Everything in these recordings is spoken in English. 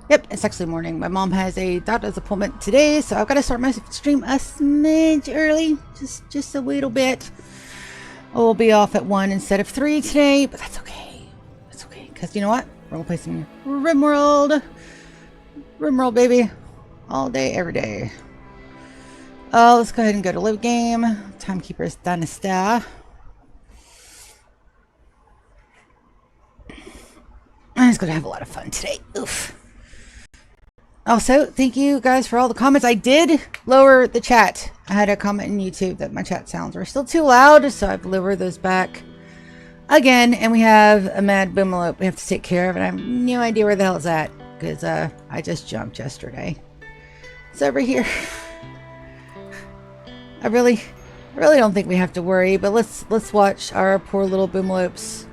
Yep, it's actually morning. My mom has a doctor's appointment today, so I've got to start my stream a smidge early, just a little bit. We'll be off at 1 instead of 3 today, but that's okay. That's okay, because you know what? We're going to play some Rimworld. Rimworld, baby. All day, every day. Let's go ahead and go to live game. Timekeeper's Dynasty. I'm just going to have a lot of fun today. Oof. Also, thank you guys for all the comments. I did lower the chat. I had a comment in YouTube that my chat sounds were still too loud, so I've lowered those back again. And we have a mad boomalope we have to take care of, and I have no idea where the hell it's at because I just jumped yesterday. It's over here. I really don't think we have to worry, but let's watch our poor little boomalopes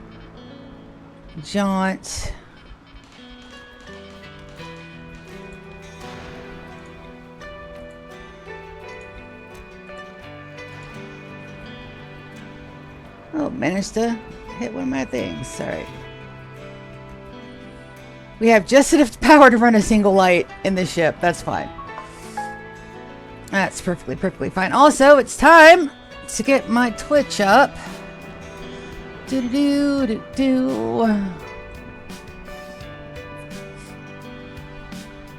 jaunt. Oh, managed to hit one of my things. Sorry. We have just enough power to run a single light in the ship. That's fine. That's perfectly fine. Also, it's time to get my Twitch up. Do.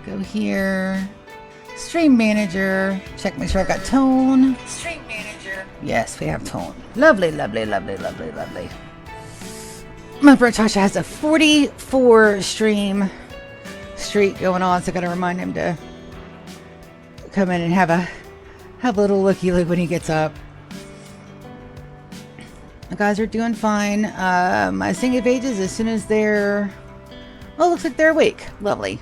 Go here. Stream manager. Check, make sure I've got tone. Stream manager. Yes, we have tone. Lovely. My friend Tasha has a 44 stream streak going on, so I gotta remind him to come in and have a little looky look when he gets up. The guys are doing fine. My singing pages, as soon as they're... Oh, looks like they're awake. Lovely.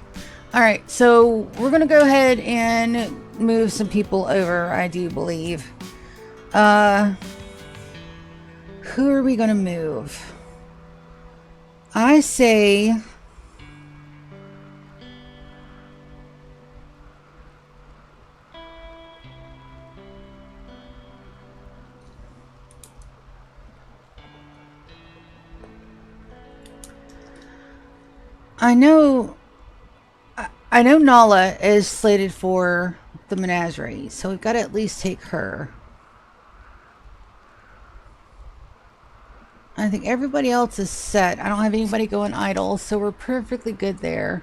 Alright, so we're going to go ahead and move some people over, I do believe. Who are we going to move? I say... I know Nala is slated for the menagerie, so we've got to at least take her. I think everybody else is set. I don't have anybody going idle, so we're perfectly good there.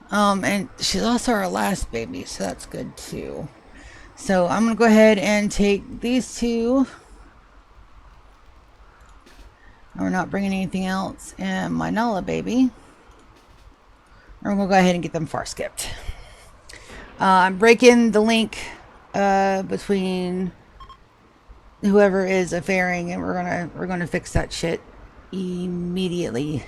And she's also our last baby, so that's good too. So I'm going to go ahead and take these two. We're not bringing anything else. And my Nala baby. And we'll go ahead and get them far skipped. I'm breaking the link between whoever is affairing, and we're gonna fix that shit immediately.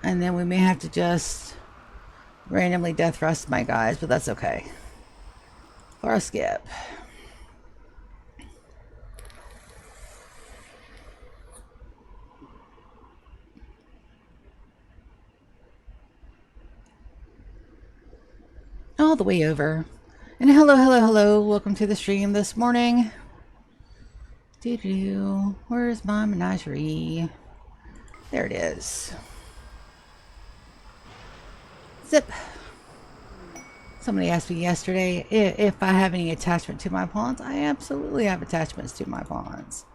And then we may have to just randomly death rust my guys, but that's okay. Far skip. All the way over. And hello. Welcome to the stream this morning. Where's my menagerie? There it is. Zip. Somebody asked me yesterday if I have any attachment to my pawns. I absolutely have attachments to my pawns.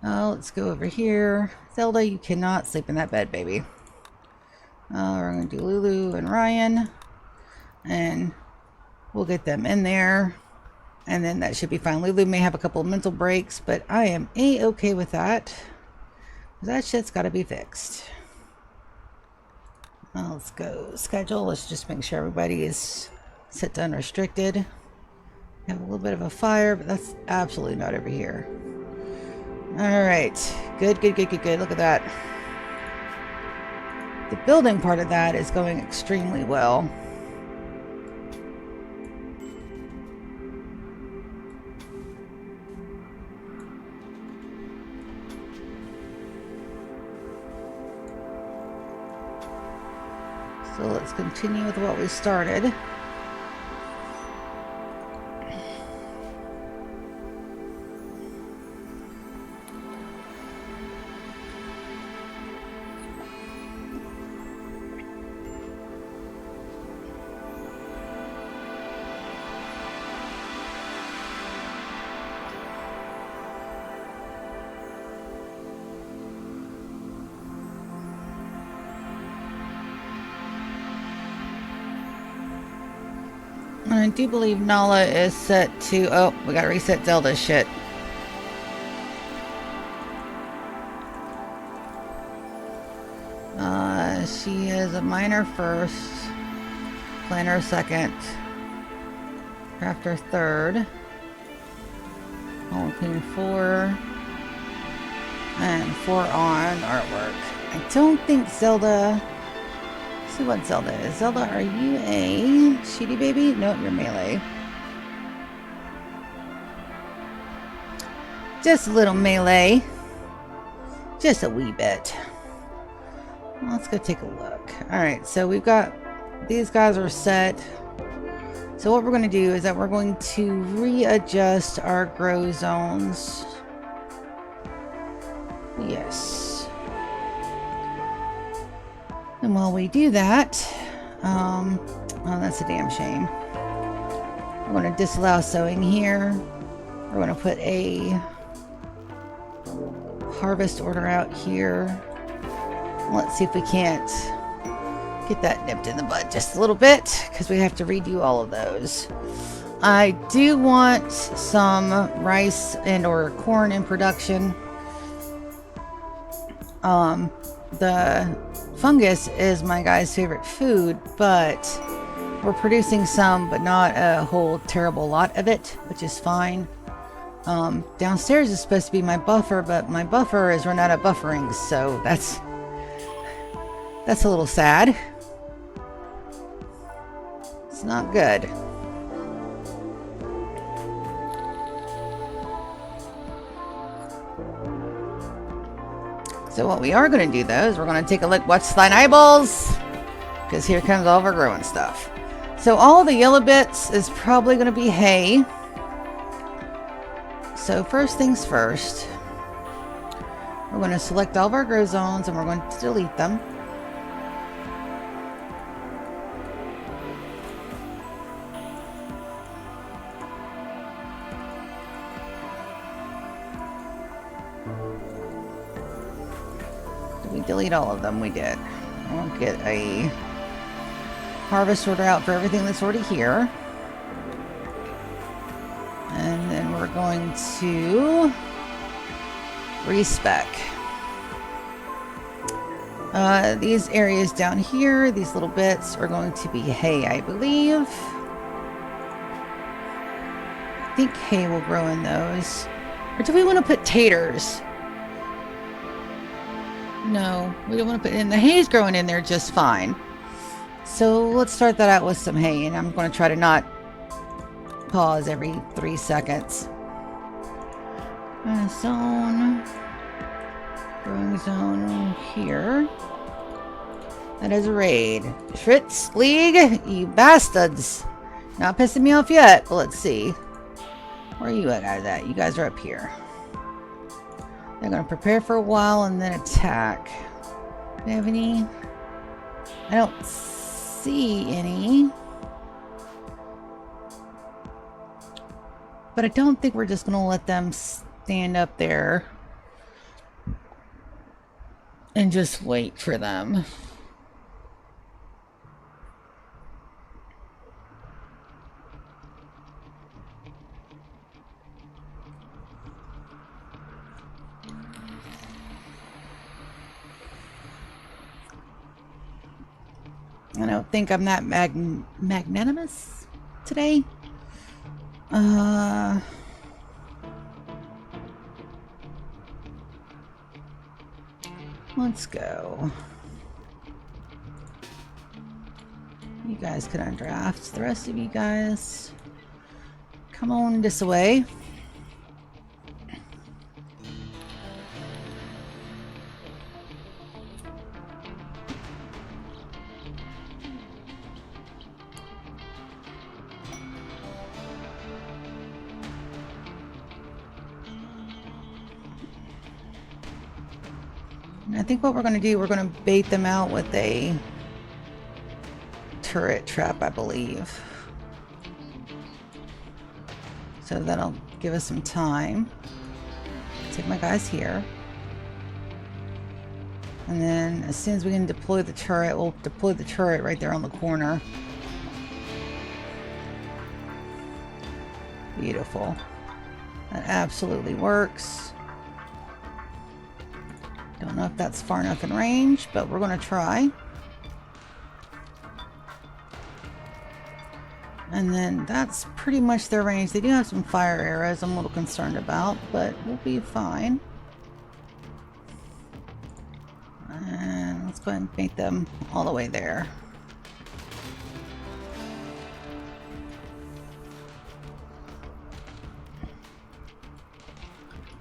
Let's go over here. Zelda, you cannot sleep in that bed, baby. We're going to do Lulu and Ryan. And we'll get them in there. And then that should be fine. Lulu may have a couple of mental breaks, but I am A-okay with that. That shit's got to be fixed. Let's go schedule. Let's just make sure everybody is set to unrestricted. We have a little bit of a fire, but that's absolutely not over here. Alright. Good. Look at that. The building part of that is going extremely well. So let's continue with what we started. I do believe Nala is set to... Oh, we gotta reset Zelda's shit. She is a miner first, planner second, crafter third, home clean 4, and 4 on artwork. I don't think Zelda... Let's see what Zelda is. Zelda, are you a shitty baby? No, you're melee. Just a little melee. Just a wee bit. Let's go take a look. Alright, so we've got... These guys are set. So what we're going to do is that we're going to readjust our grow zones. Yes. And while we do that... oh, that's a damn shame. We're going to disallow sowing here. We're going to put a harvest order out here. Let's see if we can't get that nipped in the bud just a little bit, because we have to redo all of those. I do want some rice and or corn in production. The fungus is my guy's favorite food, but we're producing some, but not a whole terrible lot of it, which is fine. Downstairs is supposed to be my buffer, but my buffer has run out of buffering, so that's a little sad. It's not good. So what we are going to do though is we're going to take a look. What's thine eyeballs? Because here comes all of our growing stuff. So all the yellow bits is probably going to be hay. So first things first, we're going to select all of our grow zones and we're going to delete them. Did we delete all of them? We did. We'll get a harvest order out for everything that's already here. And then we're going to respec. These areas down here, these little bits are going to be hay, I believe. I think hay will grow in those. Or do we want to put taters? No, we don't want to put in. The hay's growing in there just fine. So let's start that out with some hay, and I'm going to try to not pause every 3 seconds. Zone. Growing zone here. That is a raid. Fritz League, you bastards. Not pissing me off yet, but let's see. Where are you guys at? You guys are up here. They're going to prepare for a while and then attack. Do they have any? I don't see any. But I don't think we're just going to let them stand up there and just wait for them. I don't think I'm that magnanimous today. Let's go. You guys can undraft. The rest of you guys, come on this way. I think what we're going to do, we're going to bait them out with a turret trap, I believe. So that'll give us some time. Take my guys here. And then as soon as we can deploy the turret, we'll deploy the turret right there on the corner. Beautiful. That absolutely works. Don't know if that's far enough in range, but we're going to try. And then that's pretty much their range. They do have some fire arrows I'm a little concerned about, but we'll be fine. And let's go ahead and make them all the way there.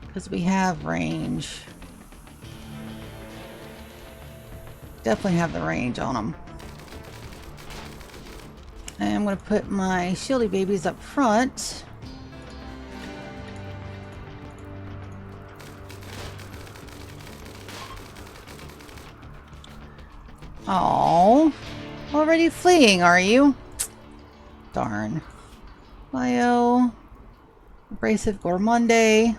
Because we have range. Definitely have the range on them. And I'm going to put my shieldy babies up front. Oh, already fleeing, are you? Darn. Bio, abrasive gourmande,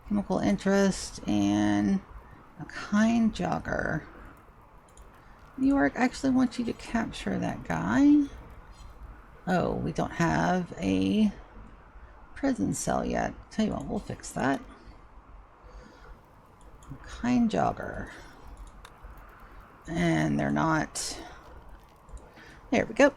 chemical interest, and a kind jogger. New York, I actually want you to capture that guy. Oh, we don't have a prison cell yet. Tell you what, we'll fix that. Kind jogger. And they're not. There we go.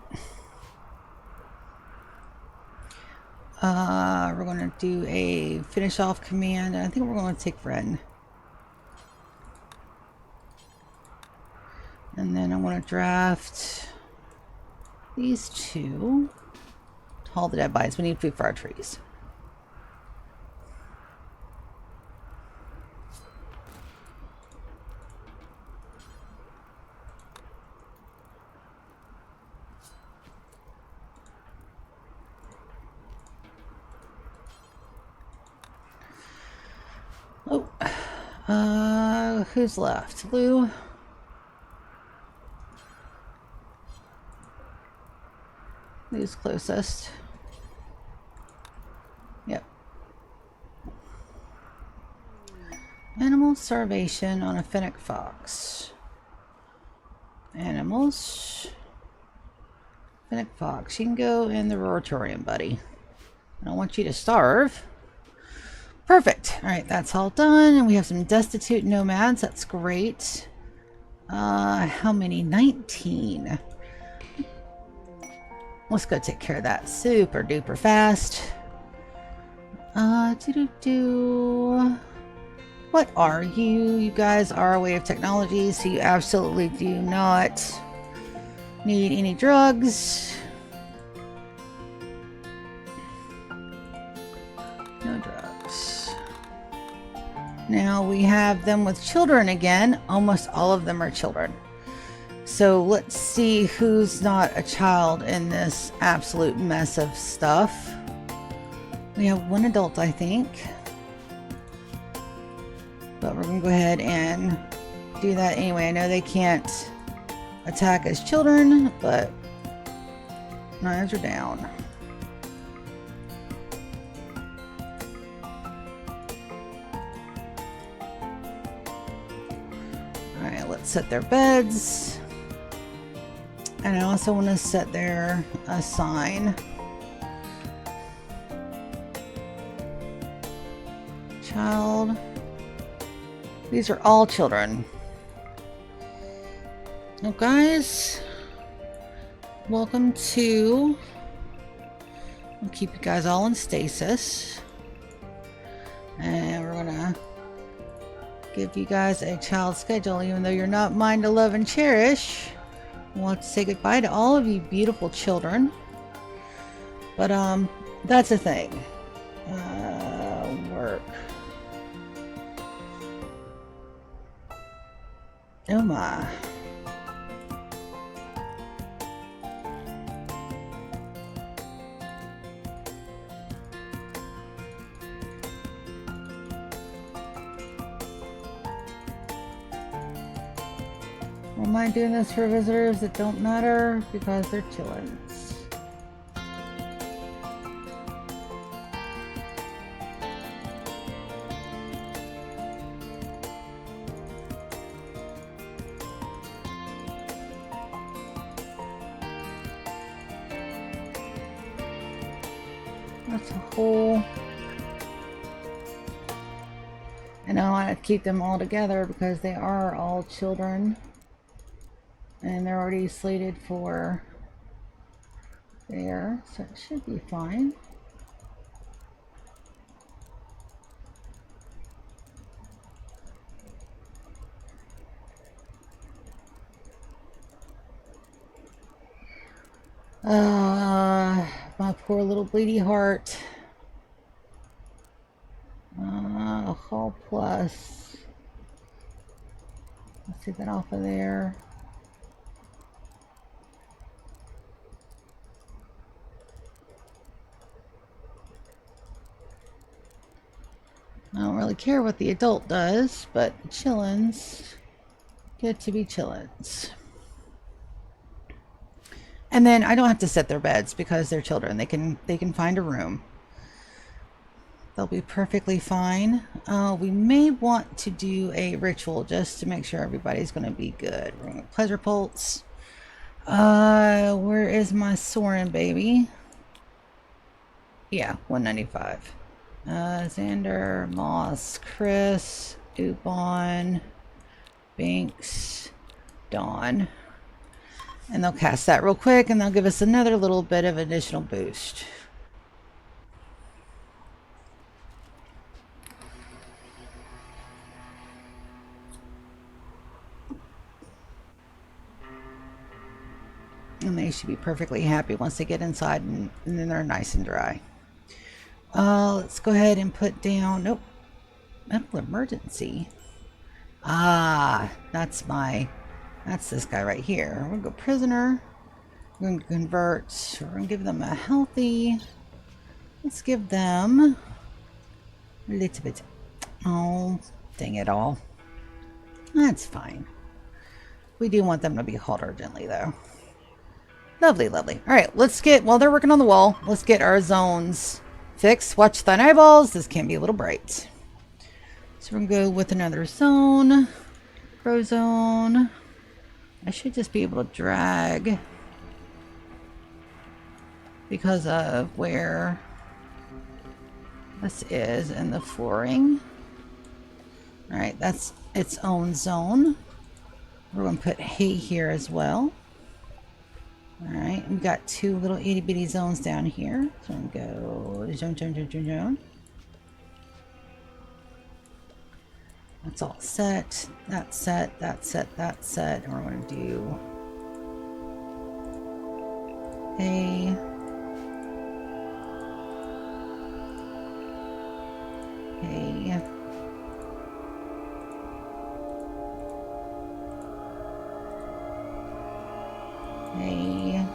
We're going to do a finish off command, and I think we're going to take Ren. And then I want to draft these two to haul the dead bodies. We need food for our trees. Oh, who's left? Lou? Who's closest? Yep. Animal starvation on a fennec fox. Animals. Fennec fox. You can go in the roratorium, buddy. I don't want you to starve. Perfect. Alright, that's all done. And we have some destitute nomads. That's great. How many? 19. Let's go take care of that super duper fast. What are you? You guys are a way of technology, so you absolutely do not need any drugs. No drugs. Now we have them with children again. Almost all of them are children. So let's see who's not a child in this absolute mess of stuff. We have one adult, I think. But we're going to go ahead and do that anyway. I know they can't attack as children, but knives are down. Alright, let's set their beds. And I also want to set their sign. Child. These are all children. Now guys, welcome to... I'll keep you guys all in stasis. And we're gonna give you guys a child schedule, even though you're not mine to love and cherish. I want to say goodbye to all of you beautiful children. But that's the thing. Work. Oh my. Am I doing this for visitors that don't matter because they're chillin'? Let's a whole. And I want to keep them all together because they are all children. And they're already slated for there, so it should be fine. My poor little bleedy heart. A Hall Plus. Let's take that off of there. I don't really care what the adult does, but the chillins get to be chillins. And then I don't have to set their beds because they're children. They can find a room. They'll be perfectly fine. We may want to do a ritual just to make sure everybody's going to be good. We're going to pleasure pulse. Where is my Soren baby? Yeah, 195. Xander, Moss, Chris, Ubon, Binks, Dawn. And they'll cast that real quick and they'll give us another little bit of additional boost. And they should be perfectly happy once they get inside and then they're nice and dry. Let's go ahead and put down, nope, medical emergency. That's this guy right here. We're going to go prisoner. We're going to convert. We're going to give them a healthy. Let's give them a little bit. Oh, dang it all. That's fine. We do want them to be hauled urgently, though. Lovely, lovely. All right, let's get, while they're working on the wall, let's get our zones fixed. Watch thine eyeballs. This can be a little bright. So we're going to go with another zone. Grow zone. I should just be able to drag because of where this is in the flooring. All right, that's its own zone. We're going to put hay here as well. All right, we've got two little itty bitty zones down here. So I'm going to go zone. That's all set. That's set. That's set. That's set. And we're going to do hay. Hay. Hay.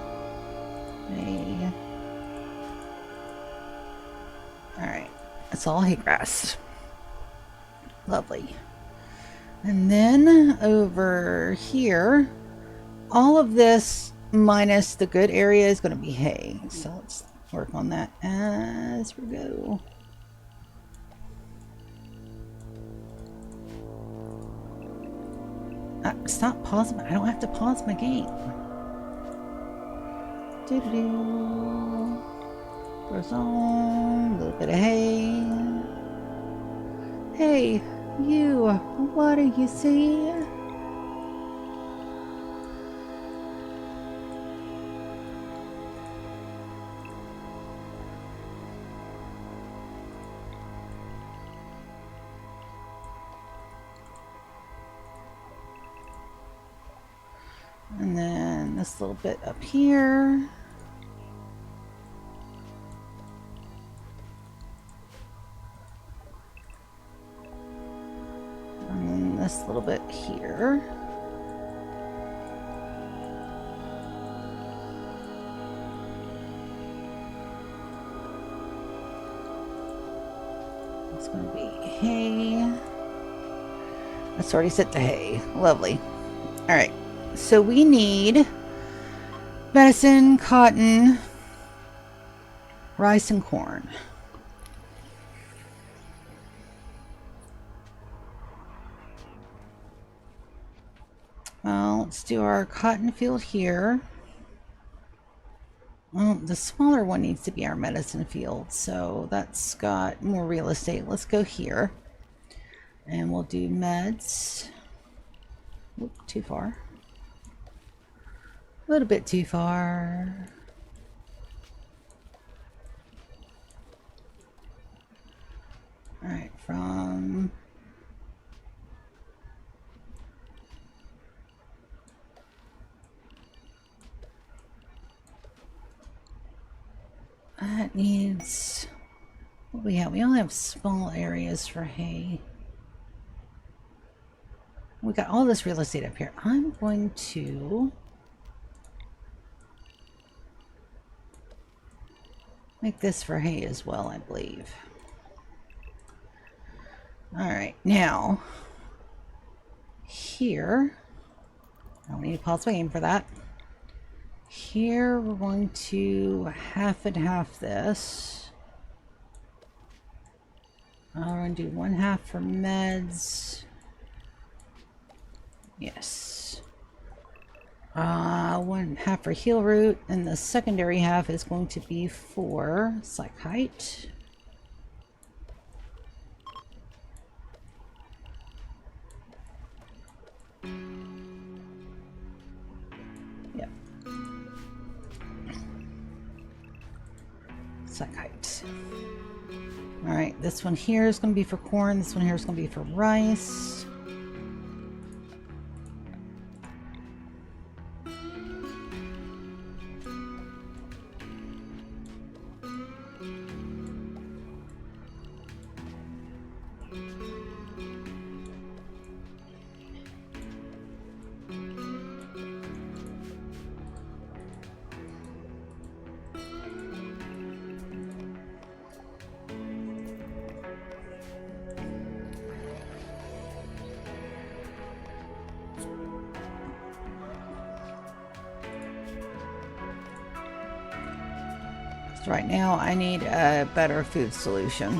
Hay. Alright. That's all hay grass. Lovely. And then over here, all of this minus the good area is going to be hay. So let's work on that as we go. Stop pausing. I don't have to pause my game. Doo-doo-doo. Goes on. A little bit of hay. Hey, you. What do you see? And then this little bit up here. And then this little bit here. It's going to be hay. That's already set to hay. Lovely. All right. So we need medicine, cotton, rice, and corn. Well, let's do our cotton field here. Well, the smaller one needs to be our medicine field, so that's got more real estate. Let's go here. And we'll do meds. Oop, too far. A little bit too far. Alright, from... That needs... What do we have? We only have small areas for hay. We got all this real estate up here. I'm going to... make this for hay as well, I believe. Alright, now... Here... I don't need to pause my game for that. Here we're going to half and half this. We're going to do 1/2 for meds. Yes. 1/2 for heal root, and the secondary half is going to be for psychite. Yep. Psychite. Alright, this one here is going to be for corn, this one here is going to be for rice. Right now I need a better food solution.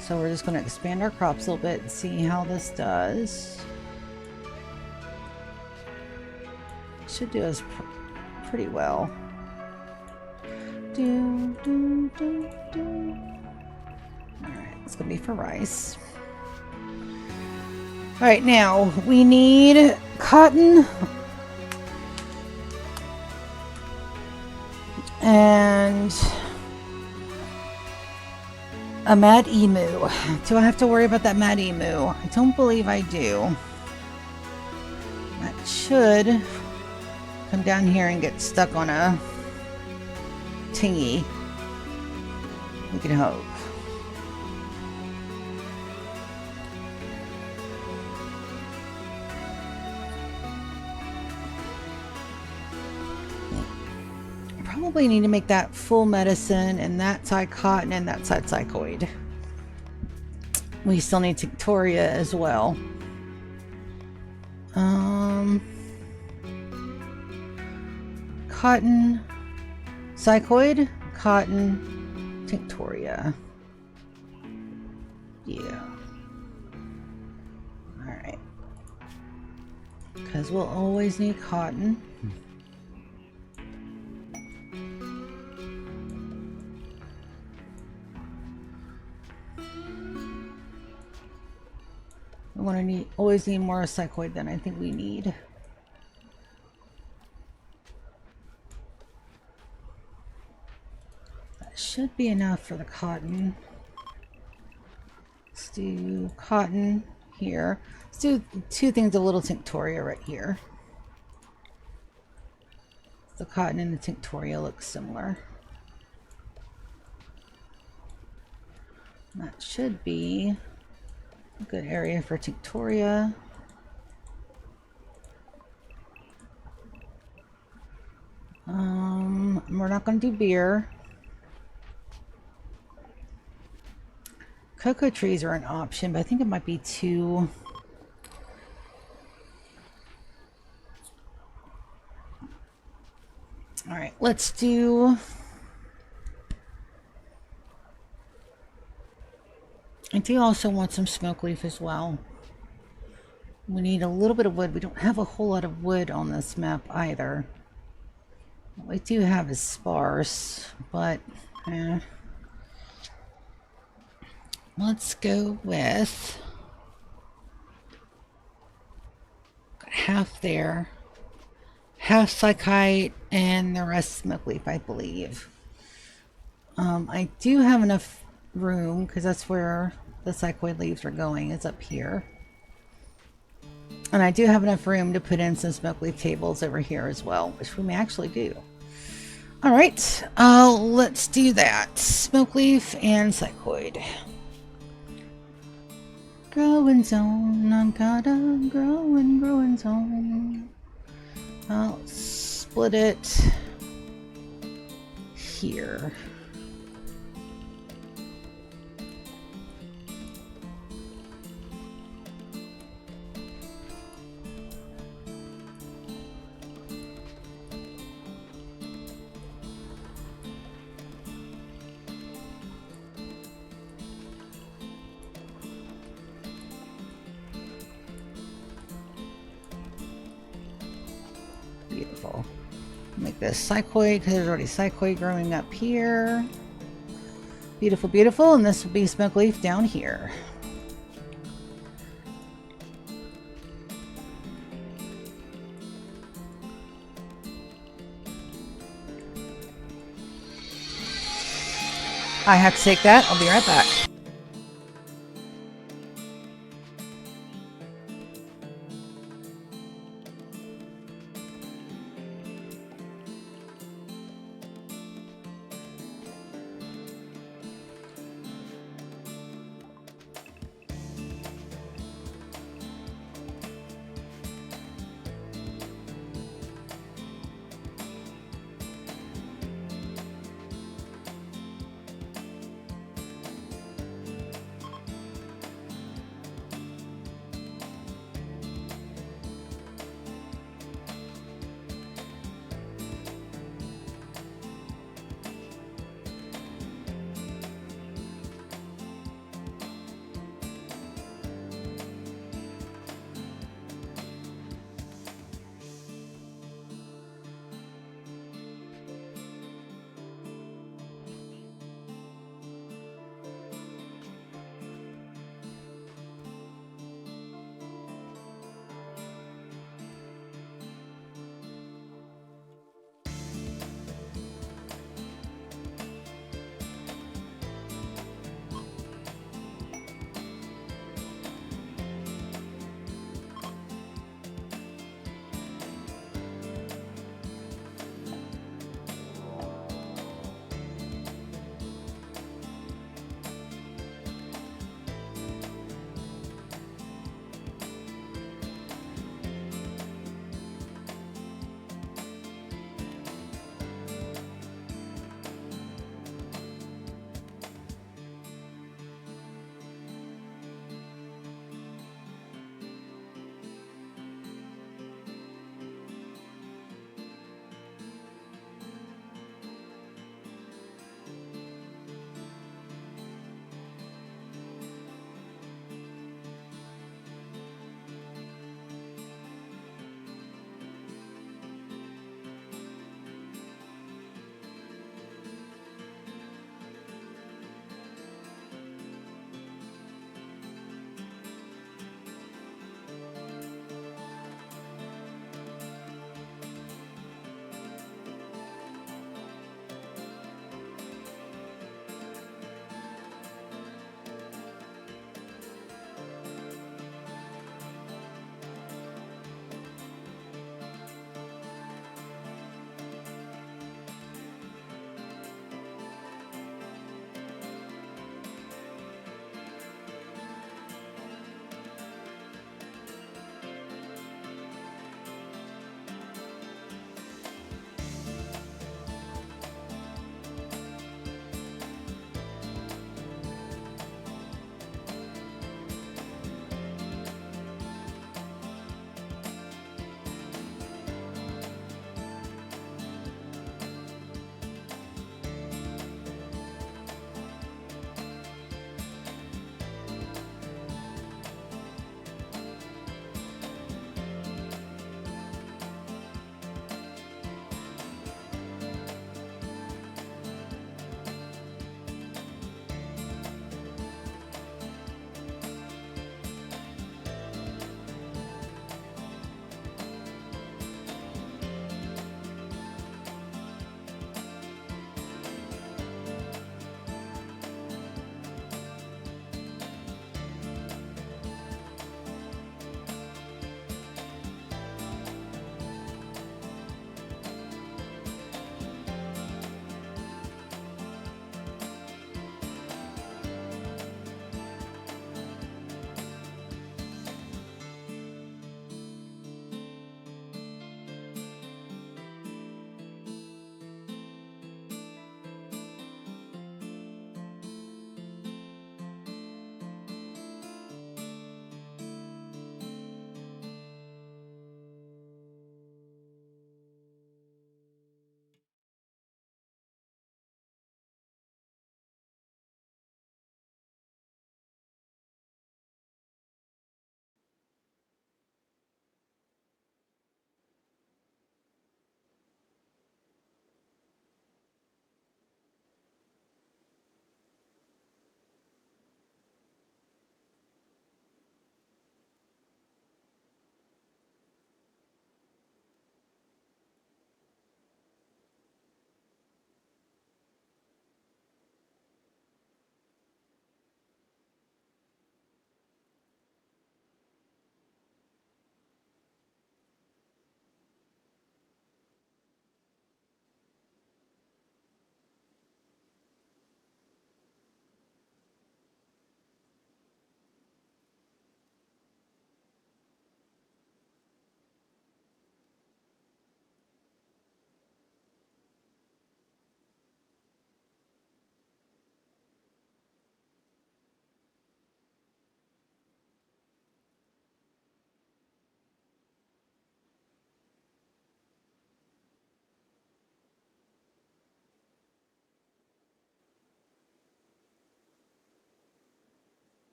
So we're just going to expand our crops a little bit and see how this does. Should do us pretty well. Alright, it's going to be for rice. Alright, now we need cotton. And a mad emu. Do I have to worry about that mad emu? I don't believe I do. That should come down here and get stuck on a tingy. We can hope. Probably need to make that full medicine, and that side cotton, and that side psychoid. We still need Tinctoria as well. Cotton, psychoid, cotton, Tinctoria. Yeah. Alright. Because we'll always need cotton. We're going to always need more psychoid than I think we need. That should be enough for the cotton. Let's do cotton here. Let's do two things of little Tinctoria right here. The cotton and the Tinctoria look similar. That should be a good area for Tinctoria. We're not going to do beer. Cocoa trees are an option, but I think it might be too... Alright, let's do... I do also want some smoke leaf as well. We need a little bit of wood. We don't have a whole lot of wood on this map either. we do have is sparse, but let's go with half there, half psychite, and the rest smoke leaf, I believe. I do have enough room because that's where the psychoid leaves are going, is up here. And I do have enough room to put in some smoke leaf tables over here as well, which we may actually do. All right, let's do that. Smoke leaf and psychoid. Growing zone, I've got a growing zone. I'll split it here. Beautiful. Make this psychoid because there's already psychoid growing up here. Beautiful, beautiful. And this will be smoke leaf down here. I have to take that. I'll be right back.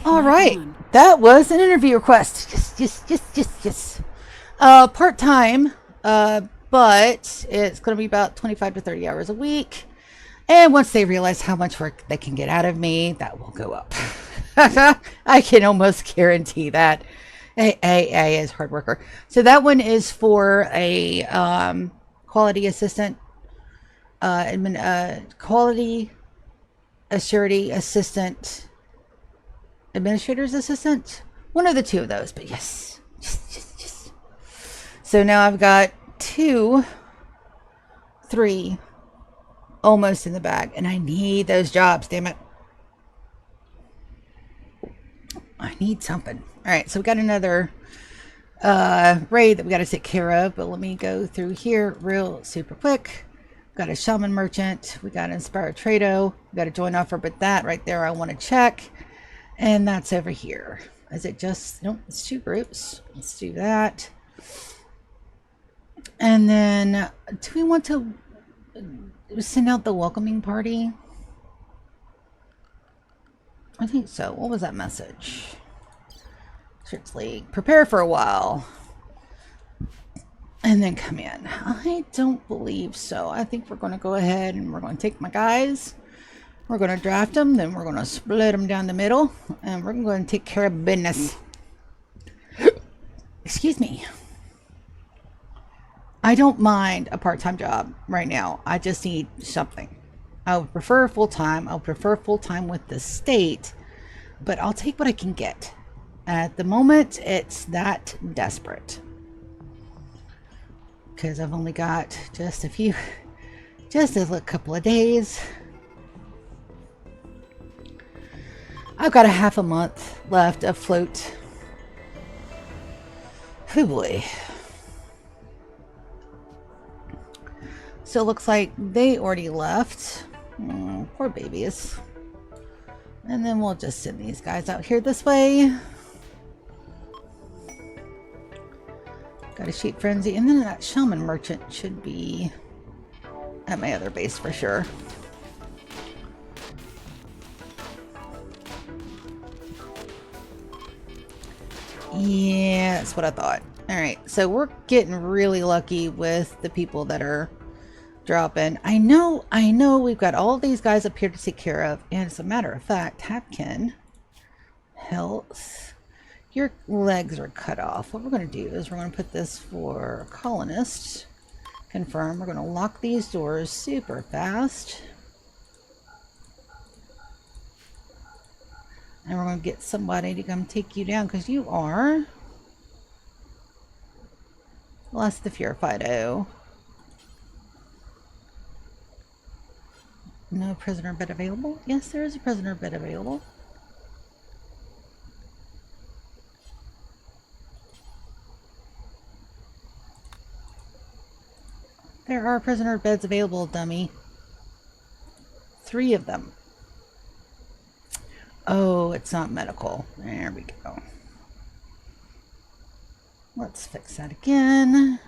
All right. That was an interview request. Yes. Part-time, but it's going to be about 25 to 30 hours a week. And once they realize how much work they can get out of me, that will go up. I can almost guarantee that. A is hard worker. So that one is for a quality assistant, quality assurity assistant, administrator's assistant. One of the two of those, but yes. So now I've got 2, 3 almost in the bag, and I need those jobs, damn it. I need something. All right, so we got another raid that we got to take care of, but let me go through here real super quick. Got a shaman merchant, we got an inspired trado, we got a join offer, but that right there I want to check, and that's over here. Is it just, nope, it's 2 groups. Let's do that. And then do we want to send out the welcoming party? I think so. What was that message? Church League. Prepare for a while. And then come in. I don't believe so. I think we're going to go ahead and we're going to take my guys. We're going to draft them. Then we're going to split them down the middle. And we're going to take care of business. Excuse me. I don't mind a part-time job right now. I just need something. I would prefer full-time. I would prefer full-time with the state. But I'll take what I can get. At the moment, it's that desperate. Because I've only got just a couple of days. I've got a half a month left afloat. Oh boy. So it looks like they already left. Poor babies. And then we'll just send these guys out here this way. Got a sheep frenzy. And then that shaman merchant should be at my other base for sure. Yeah, that's what I thought. Alright, so we're getting really lucky with the people that are dropping. I know we've got all these guys up here to take care of. And as a matter of fact, Hapkin, health, your legs are cut off. What we're going to do is we're going to put this for colonists. Confirm. We're going to lock these doors super fast. And we're going to get somebody to come take you down because you are less the Fido. No prisoner bed available? Yes, there is a prisoner bed available. There are prisoner beds available, dummy. 3 of them. Oh, it's not medical. There we go. Let's fix that again.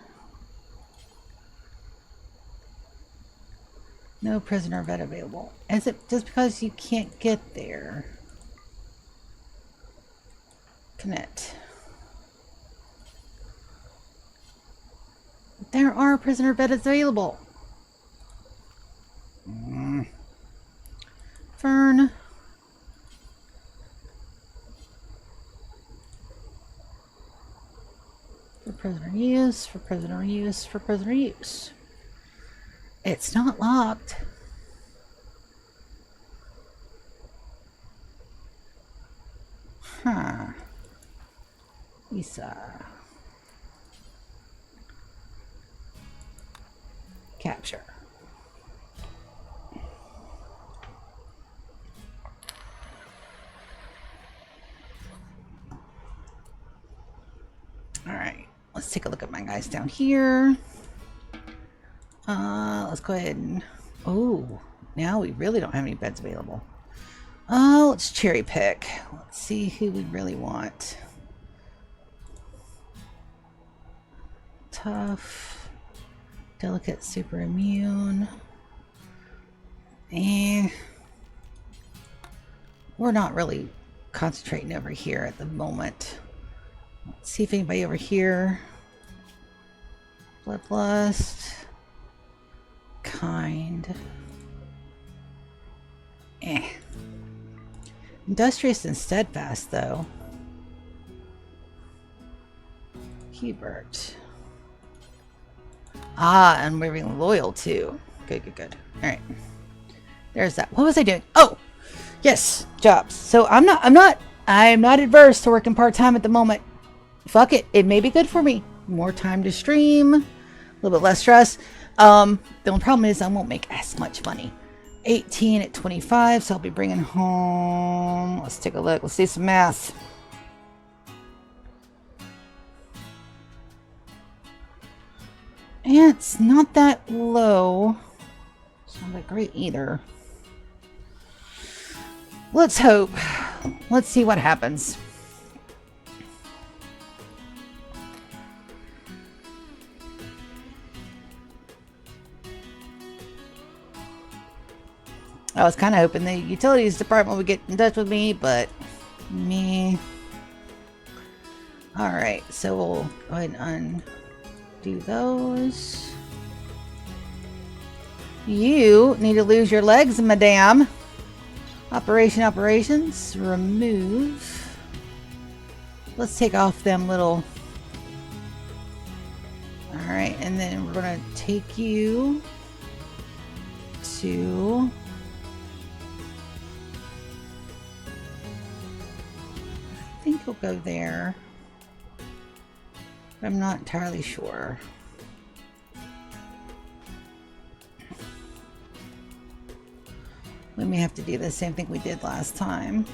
No prisoner bed available. Is it just because you can't get there? Connect. There are prisoner beds available. Fern. For prisoner use, for prisoner use, for prisoner use. It's not locked. Huh. Lisa. Capture. Alright, let's take a look at my guys down here. Let's go ahead and... Oh, now we really don't have any beds available. Oh, let's cherry pick. Let's see who we really want. Tough. Delicate, super immune. We're not really concentrating over here at the moment. Let's see if anybody over here. Bloodlust. Kind. Eh. Industrious and steadfast, though. Hubert. Ah, unwavering loyal, too. Good, good, good. Alright. There's that. What was I doing? Oh! Yes, jobs. So I'm not adverse to working part-time at the moment. Fuck it. It may be good for me. More time to stream. A little bit less stress. The only problem is I won't make as much money. 18 at 25, so I'll be bringing home... Let's take a look. Let's see some math. And it's not that low. It's not that great either. Let's hope. Let's see what happens. I was kind of hoping the utilities department would get in touch with me, but me. Alright, so we'll go ahead and undo those. You need to lose your legs, madame. Operations. Remove. Let's take off them little... Alright, and then we're going to take you to... I think he'll go there. But I'm not entirely sure. We may have to do the same thing we did last time.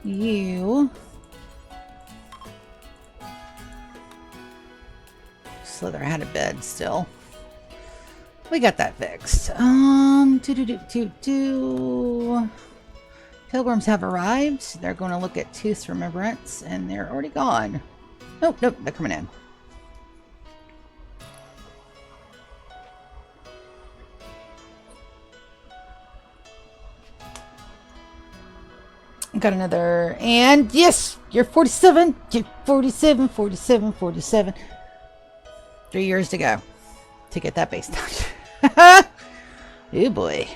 You... Slither had a bed still. We got that fixed. Pilgrims have arrived. They're going to look at Tooth's Remembrance, and they're already gone. Nope, they're coming in. Got another, and yes, you're 47. You're 47. 3 years to go to get that base done. Oh boy.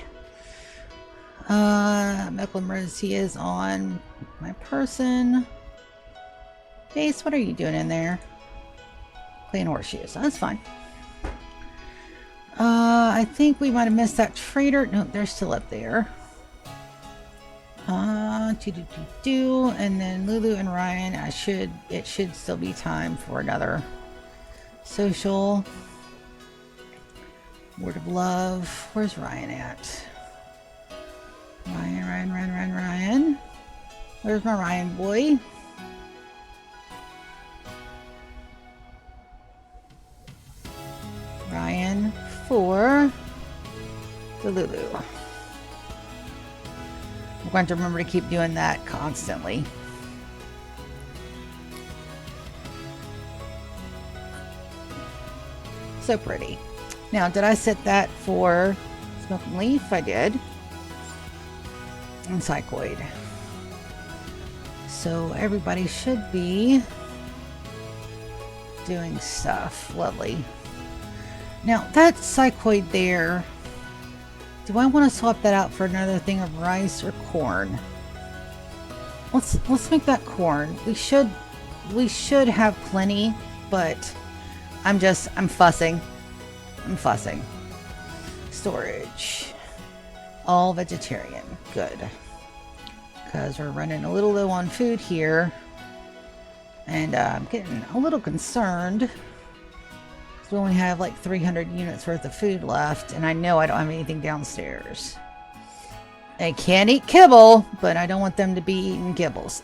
Medical emergency is on my person. Jace, what are you doing in there? Playing horseshoes. That's fine. I think we might have missed that trader. No, they're still up there. And then Lulu and Ryan, it should still be time for another social. Word of love. Where's Ryan at? Ryan. Where's my Ryan boy? Ryan for the Lulu. I'm going to remember to keep doing that constantly. So pretty. Now, did I set that for Smoking Leaf? I did. And Psychoid. So everybody should be doing stuff. Lovely. Now, that Psychoid there, do I want to swap that out for another thing of rice or corn? Let's make that corn. We should have plenty, but I'm fussing. Storage. All vegetarian. Good. Because we're running a little low on food here. And I'm getting a little concerned. Because we only have like 300 units worth of food left. And I know I don't have anything downstairs. They can't eat kibble, but I don't want them to be eating kibbles.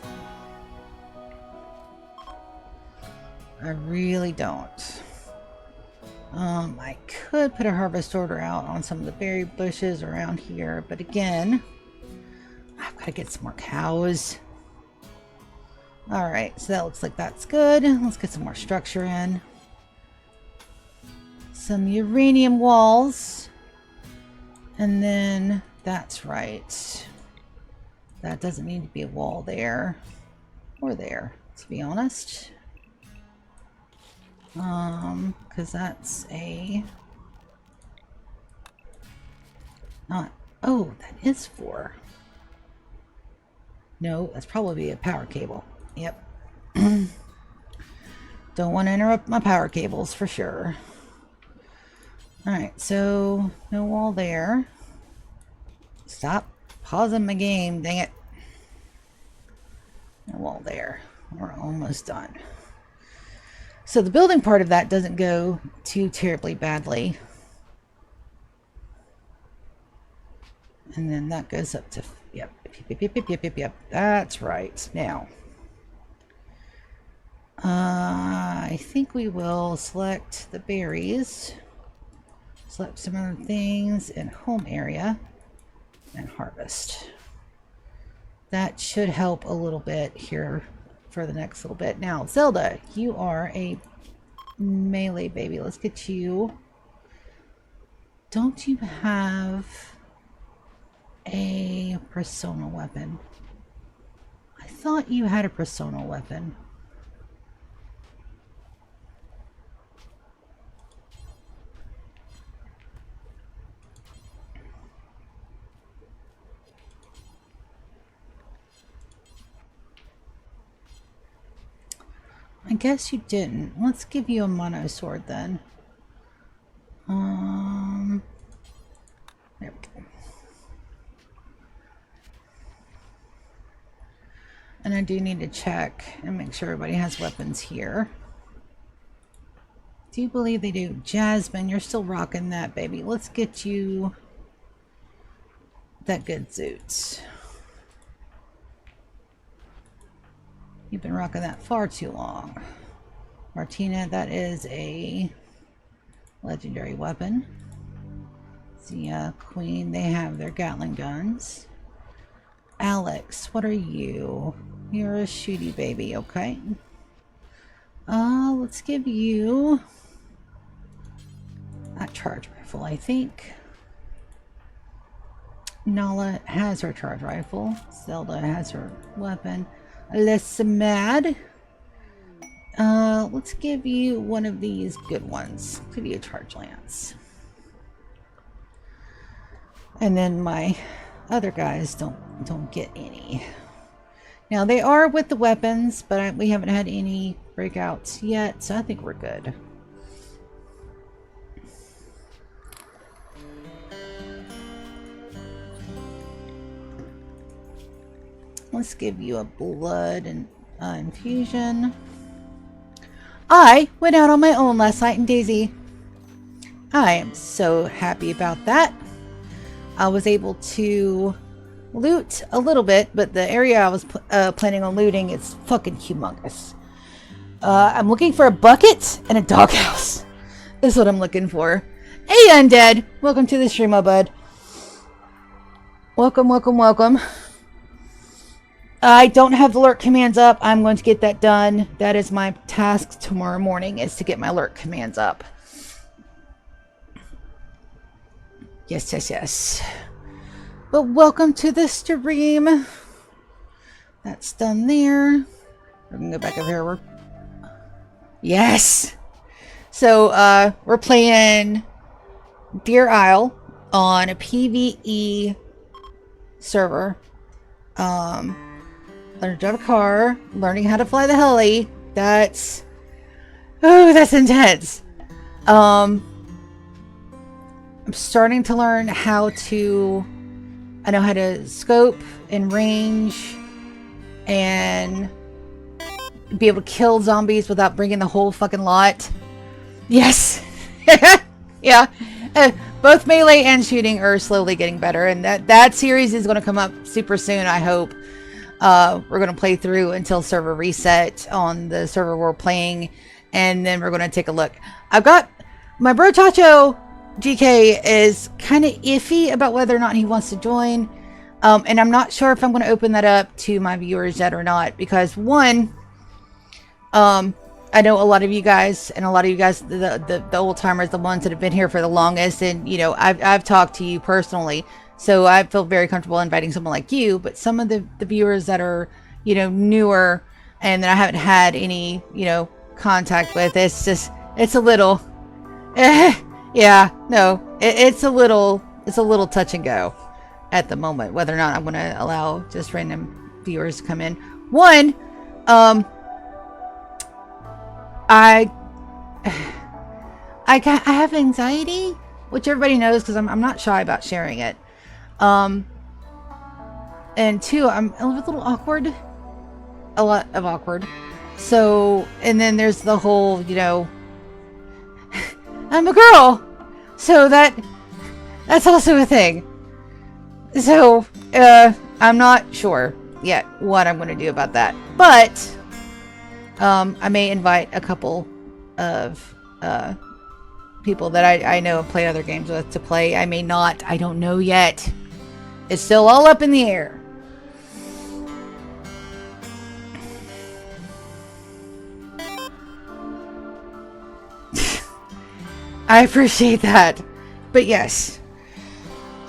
I really don't. I could put a harvest order out on some of the berry bushes around here, but again, I've got to get some more cows. Alright, so that looks like that's good. Let's get some more structure in. Some uranium walls. And then, that's right. That doesn't need to be a wall there or there, to be honest. Because that's a... Not... Oh, that is 4. No, that's probably a power cable. Yep. Don't want to interrupt my power cables for sure. Alright, so no wall there. Stop pausing my game, dang it. No wall there. We're almost done. So the building part of that doesn't go too terribly badly. And then that goes up to, yep. That's right. Now, I think we will select the berries, select some other things in home area, and harvest. That should help a little bit here for the next little bit. Now, Zelda, you are a melee baby. Let's get you. Don't you have a persona weapon? I thought you had a persona weapon. I guess you didn't. Let's give you a mono sword then. There we go. And I do need to check and make sure everybody has weapons here. Do you believe they do? Jasmine, you're still rocking that, baby. Let's get you that good Zoots. You've been rocking that far too long. Martina, that is a legendary weapon. The Queen, they have their Gatling guns. Alex, what are you? You're a shooty baby, okay. Let's give you a charge rifle, I think. Nala has her charge rifle. Zelda has her weapon. Alyssa Mad. Let's give you one of these good ones. Give you a charge lance. And then my other guys don't get any. Now they are with the weapons, but we haven't had any breakouts yet, so I think we're good. Let's give you a blood and infusion. I went out on my own last night in Daisy. I am so happy about that. I was able to loot a little bit, but the area I was planning on looting is fucking humongous. I'm looking for a bucket and a doghouse. Is what I'm looking for. Hey, Undead! Welcome to the stream, my bud. Welcome, welcome, welcome. I don't have the alert commands up. I'm going to get that done. That is my task tomorrow morning, is to get my alert commands up. Yes, yes, yes. But welcome to the stream. That's done there. We're going to go back over here. Yes! So, we're playing Deer Isle on a PvE server. Learning to drive a car, learning how to fly the heli. That's intense. I'm starting to learn how to, I know how to scope and range and be able to kill zombies without bringing the whole fucking lot. Yes. Yeah. Both melee and shooting are slowly getting better, and that series is going to come up super soon, I hope. We're going to play through until server reset on the server we're playing, and then we're going to take a look. I've got my bro Chacho GK is kind of iffy about whether or not he wants to join, and I'm not sure if I'm going to open that up to my viewers yet or not, because one, I know a lot of you guys, and a lot of you guys, the old timers, the ones that have been here for the longest, and you know, I've talked to you personally, So I feel very comfortable inviting someone like you, but some of the viewers that are, you know, newer and that I haven't had any, you know, contact with, it's a little, yeah, no, it's a little touch and go at the moment, whether or not I'm going to allow just random viewers to come in. One, I have anxiety, which everybody knows because I'm not shy about sharing it. And two, I'm a little awkward. A lot of awkward. So, and then there's the whole, you know, I'm a girl. So that's also a thing. So, I'm not sure yet what I'm going to do about that. But, I may invite a couple of, people that I know and play other games with to play. I may not. I don't know yet. It's still all up in the air. I appreciate that. But yes.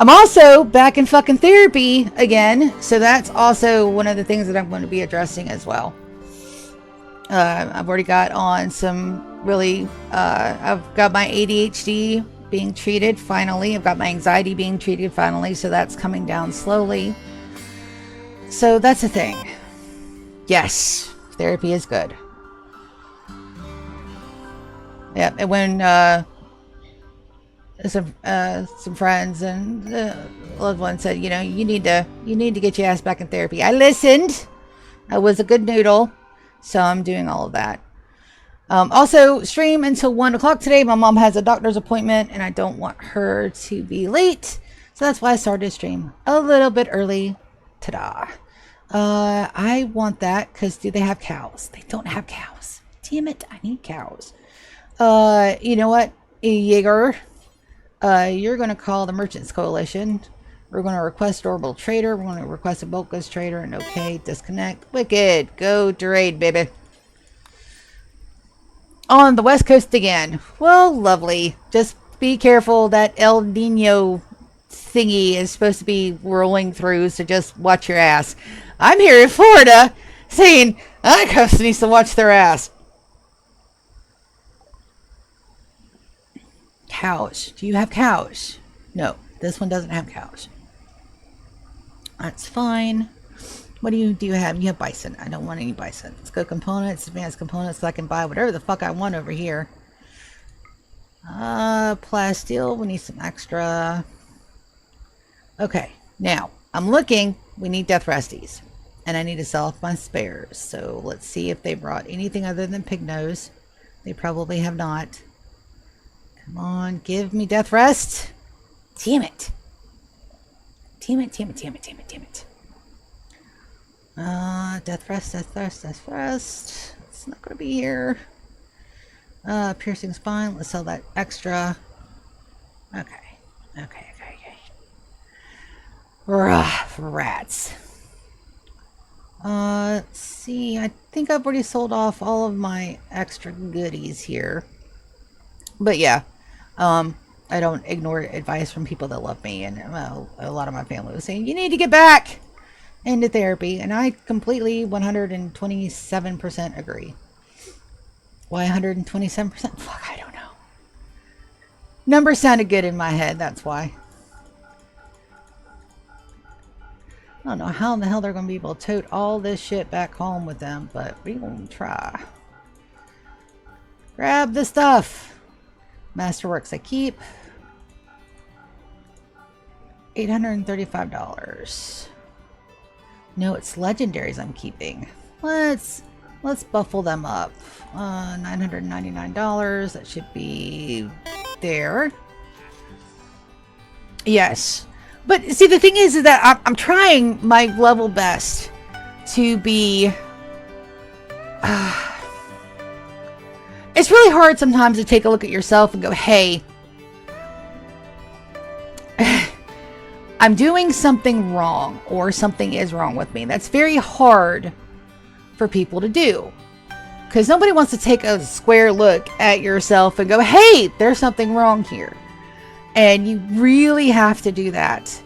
I'm also back in fucking therapy again. So that's also one of the things that I'm going to be addressing as well. I've already got on some really, I've got my ADHD being treated finally. I've got my anxiety being treated finally. So that's coming down slowly. So that's a thing. Yes, therapy is good. Yeah, and when some friends and loved ones said, you know, you need to get your ass back in therapy. I listened. I was a good noodle. So I'm doing all of that. Also, stream until 1 o'clock today. My mom has a doctor's appointment and I don't want her to be late. So that's why I started to stream a little bit early. Ta-da. I want that because do they have cows? They don't have cows. Damn it, I need cows. You know what, Jaeger? You're going to call the Merchants Coalition. We're going to request Orbital Trader. We're going to request a Bulk Goods Trader. And okay, disconnect. Wicked. Go to raid, baby. On the West Coast again. Well, lovely. Just be careful. That El Nino thingy is supposed to be rolling through, so just watch your ass. I'm here in Florida saying, I coast needs to watch their ass. Cows. Do you have cows? No, this one doesn't have cows. That's fine. What do you have? You have bison. I don't want any bison. Let's go components, advanced components, so I can buy whatever the fuck I want over here. Plasteel, we need some extra. Okay, now, I'm looking. We need death resties. And I need to sell off my spares. So let's see if they brought anything other than pig nose. They probably have not. Come on, give me death rest. Damn it. Damn it. Death rest. It's not gonna be here. Piercing spine, let's sell that extra. Okay. Rats. Let's see, I think I've already sold off all of my extra goodies here. But yeah, I don't ignore advice from people that love me, and well, a lot of my family was saying, you need to get back into therapy, and I completely 127% agree. Why 127%? Fuck, I don't know. Numbers sounded good in my head, that's why. I don't know how in the hell they're going to be able to tote all this shit back home with them, but we will try. Grab the stuff. Masterworks I keep. $835. No, it's legendaries I'm keeping. Let's buffle them up. $999. That should be there. Yes. But see, the thing is that I'm trying my level best to be... it's really hard sometimes to take a look at yourself and go, hey, I'm doing something wrong, or something is wrong with me. That's very hard for people to do. Because nobody wants to take a square look at yourself and go, hey, there's something wrong here. And you really have to do that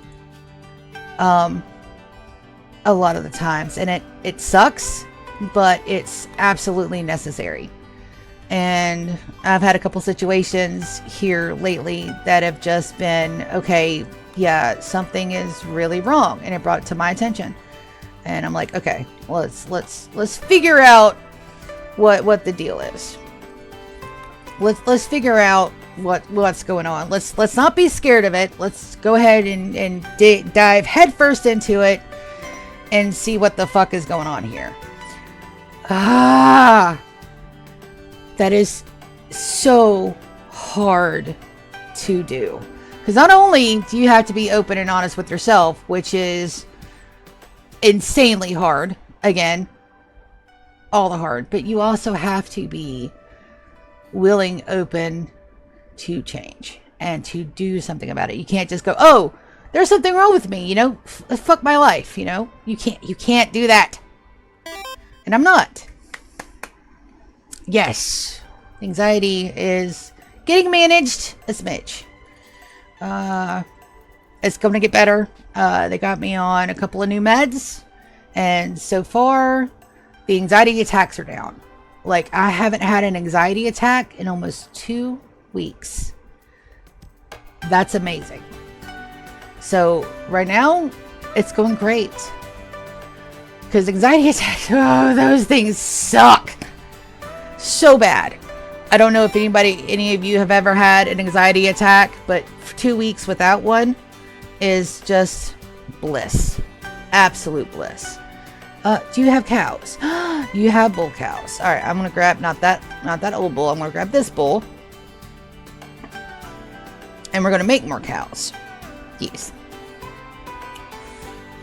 a lot of the times, and it sucks, but it's absolutely necessary. And I've had a couple situations here lately that have just been, okay, yeah, something is really wrong, and it brought it to my attention. And I'm like, okay, let's figure out what the deal is. Let's figure out what's going on. Let's not be scared of it. Let's go ahead and dive headfirst into it and see what the fuck is going on here. That is so hard to do. Because not only do you have to be open and honest with yourself, which is insanely hard, again, all the hard, but you also have to be willing, open to change and to do something about it. You can't just go, oh, there's something wrong with me, you know, fuck my life, you know. You can't do that. And I'm not. Yes, anxiety is getting managed a smidge. It's going to get better. They got me on a couple of new meds, and so far the anxiety attacks are down. Like, I haven't had an anxiety attack in almost 2 weeks. That's amazing. So right now it's going great, because anxiety attacks, oh, those things suck so bad. I don't know if any of you have ever had an anxiety attack, but 2 weeks without one is just bliss. Absolute bliss. Do you have cows? You have bull cows. All right, I'm gonna grab not that old bull. I'm gonna grab this bull, and we're gonna make more cows. Yes.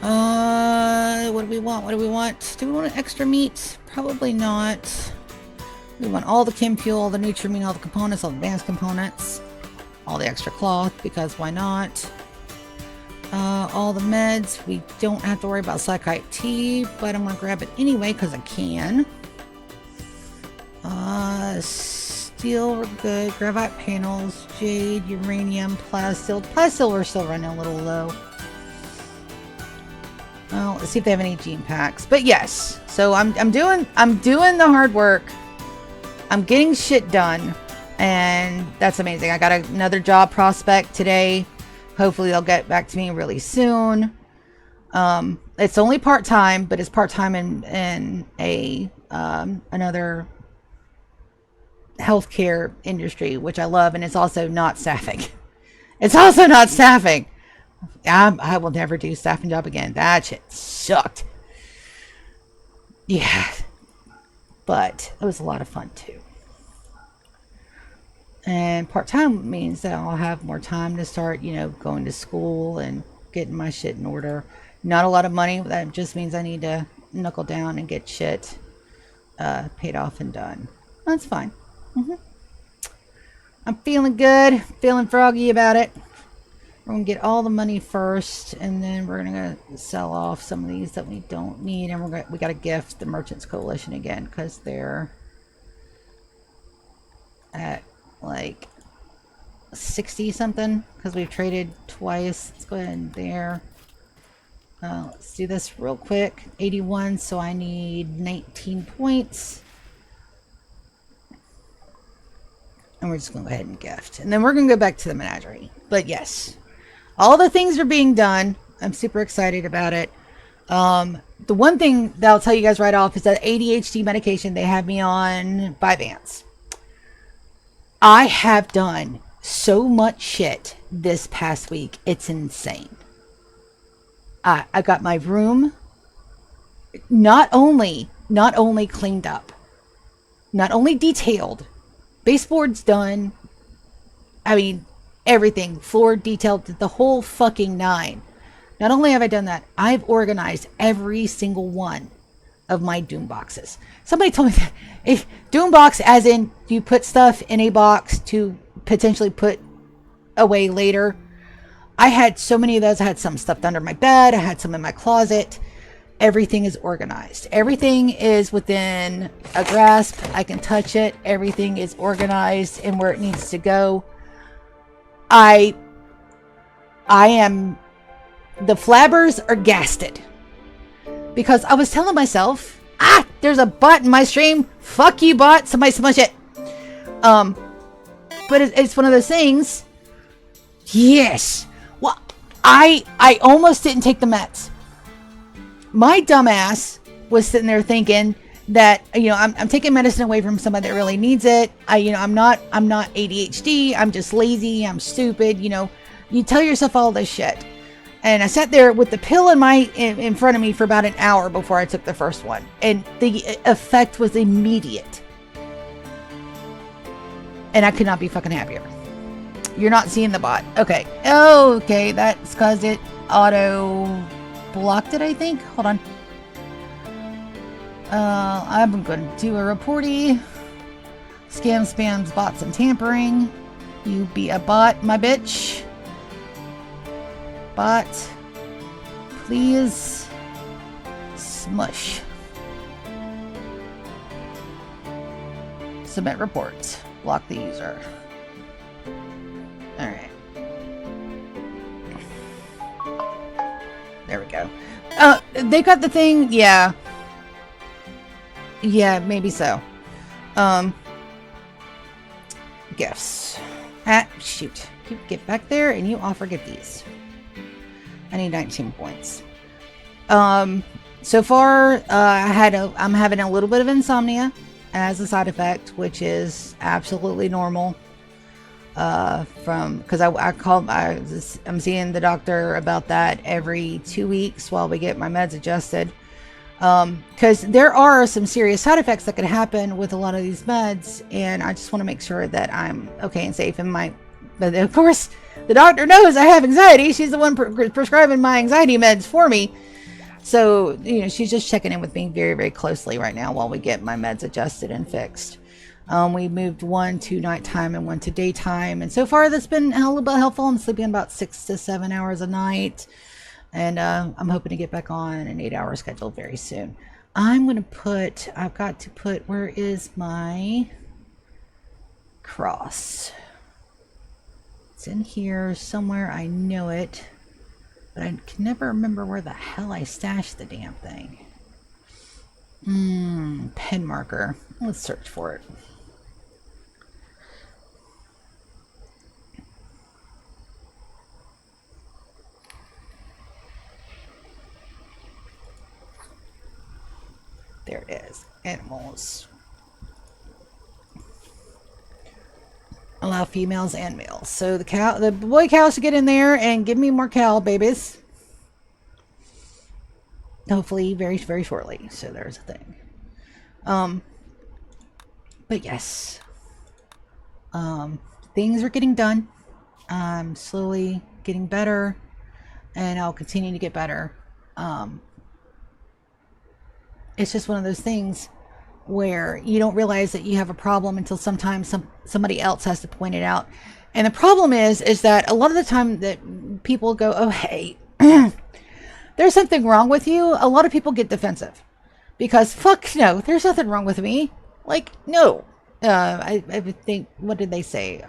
What do we want? What do we want? Do we want an extra meat? Probably not. We want all the chem fuel, all the nutrimine, all the components, all the advanced components, all the extra cloth, because why not? All the meds. We don't have to worry about Psychite tea, but I'm going to grab it anyway because I can. Steel, we're good. Graphite panels, jade, uranium, plastil. Plastil, we're still running a little low. Well, let's see if they have any gene packs. But yes, so I'm doing the hard work. I'm getting shit done, and that's amazing. I got another job prospect today. Hopefully they'll get back to me really soon. It's only part-time, but it's part-time in a another healthcare industry, which I love, and it's also not staffing. It's also not staffing. I will never do a staffing job again. That shit sucked. Yeah. But it was a lot of fun too. And part-time means that I'll have more time to start, you know, going to school and getting my shit in order. Not a lot of money. That just means I need to knuckle down and get shit paid off and done. That's fine. I'm feeling good. Feeling froggy about it. We're going to get all the money first, and then we're going to sell off some of these that we don't need, and we got to gift the Merchants Coalition again, because they're at like 60 something, because we've traded twice. Let's go ahead and there. Let's do this real quick. 81, so I need 19 points. And we're just going to go ahead and gift. And then we're going to go back to the menagerie. But yes, all the things are being done. I'm super excited about it. The one thing that I'll tell you guys right off is that ADHD medication, they have me on Vyvanse. I have done so much shit this past week. It's insane. I got my room not only cleaned up, not only detailed, baseboards done. I mean, everything, floor detailed, the whole fucking nine. Not only have I done that, I've organized every single one of my Doom boxes. Somebody told me that if Doom box, as in you put stuff in a box to potentially put away later. I had so many of those. I had some stuffed under my bed. I had some in my closet. Everything is organized. Everything is within a grasp. I can touch it. Everything is organized and where it needs to go. I am The flabbers are gasted. Because I was telling myself, there's a bot in my stream. Fuck you, bot. Somebody smush it. But it's one of those things. Yes. Well, I almost didn't take the meds. My dumbass was sitting there thinking that, I'm taking medicine away from somebody that really needs it. I'm not ADHD. I'm just lazy. I'm stupid. You tell yourself all this shit. And I sat there with the pill in front of me for about an hour before I took the first one. And the effect was immediate. And I could not be fucking happier. You're not seeing the bot. Okay. Oh, okay. That's because it auto blocked it, I think. Hold on. I'm going to do a reporty. Scam, spams, bots, and tampering. You be a bot, my bitch. Bot. Please. Smush. Submit report. Block the user. Alright. There we go. They got the thing. Yeah. Yeah, maybe so. Gifts. Shoot. You get back there and you offer gift these. I need 19 points. So far, I'm having a little bit of insomnia as a side effect, which is absolutely normal. Because I'm seeing the doctor about that every 2 weeks while we get my meds adjusted. Because there are some serious side effects that could happen with a lot of these meds, and I just want to make sure that I'm okay and safe. But of course, the doctor knows I have anxiety. She's the one prescribing my anxiety meds for me. So, she's just checking in with me very, very closely right now while we get my meds adjusted and fixed. We moved one to nighttime and one to daytime. And so far, that's been a little bit helpful. I'm sleeping about 6 to 7 hours a night. And I'm hoping to get back on an 8-hour schedule very soon. I've got to put, where is my cross? It's in here somewhere. I know it. But I can never remember where the hell I stashed the damn thing. Pen marker. Let's search for it. There it is. Animals. Allow females and males. So the boy cows to get in there and give me more cow babies. Hopefully very, very shortly. So there's a thing. But yes. Things are getting done. I'm slowly getting better. And I'll continue to get better. It's just one of those things where you don't realize that you have a problem until sometimes somebody else has to point it out. And the problem is that a lot of the time that people go, oh, hey, there's something wrong with you. A lot of people get defensive because fuck no, there's nothing wrong with me. Like, no. I think, what did they say?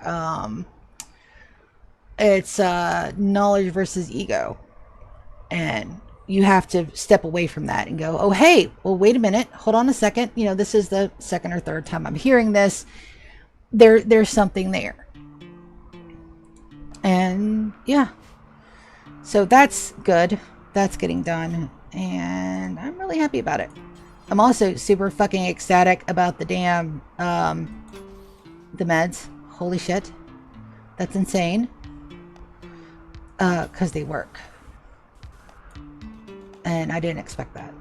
It's knowledge versus ego. And you have to step away from that and go, oh, hey, well, wait a minute. Hold on a second. This is the second or third time I'm hearing this. There's something there. And yeah. So that's good. That's getting done. And I'm really happy about it. I'm also super fucking ecstatic about the damn, the meds. Holy shit. That's insane. 'Cause they work. And I didn't expect that,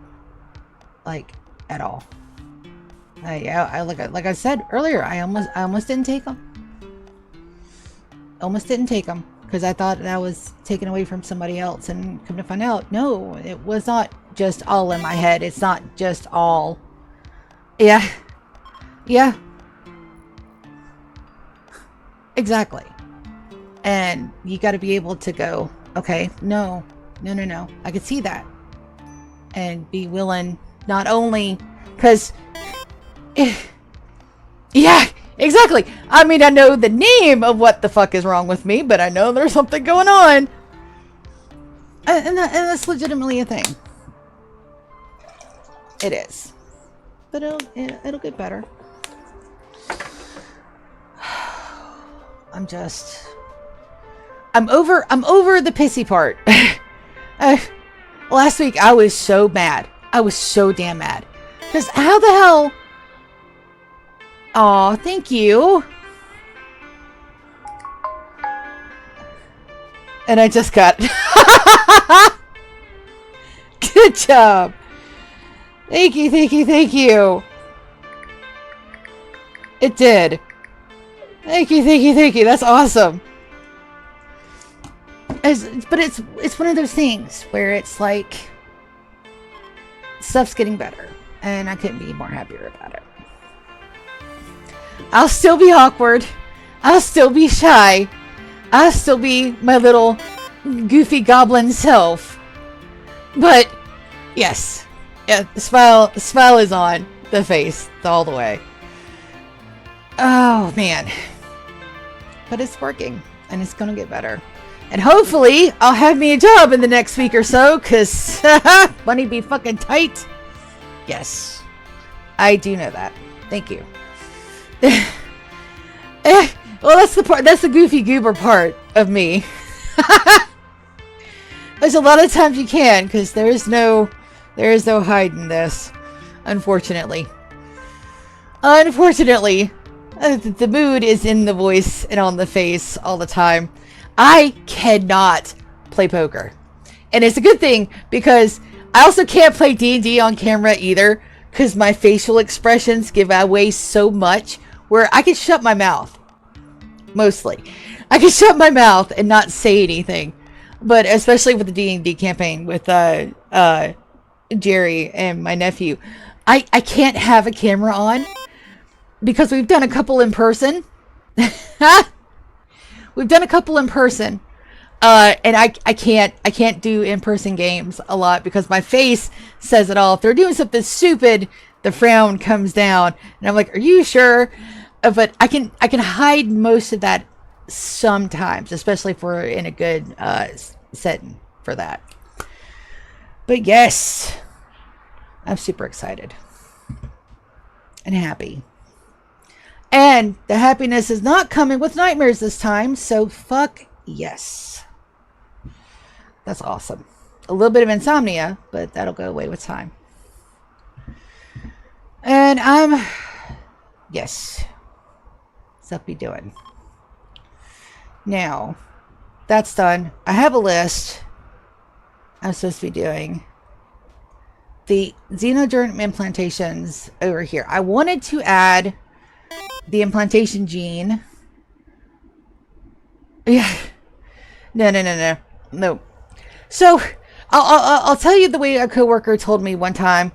like, at all. Like I said earlier, I almost didn't take them. Almost didn't take them because I thought that was taken away from somebody else, and come to find out, no, it was not just all in my head. It's not just all. Yeah. Exactly. And you got to be able to go, okay, no. I could see that. And be willing, not only because, yeah, exactly. I mean, I know the name of what the fuck is wrong with me, but I know there's something going on. And that's legitimately a thing. It is. But it'll get better. I'm over the pissy part. Last week I was so mad. I was so damn mad. Because how the hell... Aw, thank you. And I just got... Good job. Thank you, thank you, thank you. It did. Thank you, thank you, thank you. That's awesome. But it's one of those things where it's like... Stuff's getting better. And I couldn't be more happier about it. I'll still be awkward. I'll still be shy. I'll still be my little goofy goblin self. But, yes. Yeah, the smile is on the face all the way. Oh, man. But it's working. And it's going to get better. And hopefully, I'll have me a job in the next week or so. Because money be fucking tight. Yes. I do know that. Thank you. Well, that's the part. That's the goofy goober part of me. There's a lot of times you can, because there is no hiding this. Unfortunately, the mood is in the voice and on the face all the time. I cannot play poker, and it's a good thing because I also can't play D&D on camera either, because my facial expressions give away so much. Where I can shut my mouth. Mostly. I can shut my mouth and not say anything. But especially with the D&D campaign with Jerry and my nephew. I can't have a camera on. Because we've done a couple in person. We've done a couple in person. And I can't do in-person games a lot. Because my face says it all. If they're doing something stupid, the frown comes down. And I'm like, are you sure? But I can hide most of that sometimes, especially if we're in a good setting for that. But yes, I'm super excited and happy. And the happiness is not coming with nightmares this time, so fuck yes. That's awesome. A little bit of insomnia, but that'll go away with time. And yes. Stuff be doing. Now, that's done. I have a list I'm supposed to be doing. The xenogerm implantations over here. I wanted to add the implantation gene. Yeah. No. So, I'll tell you the way a coworker told me one time.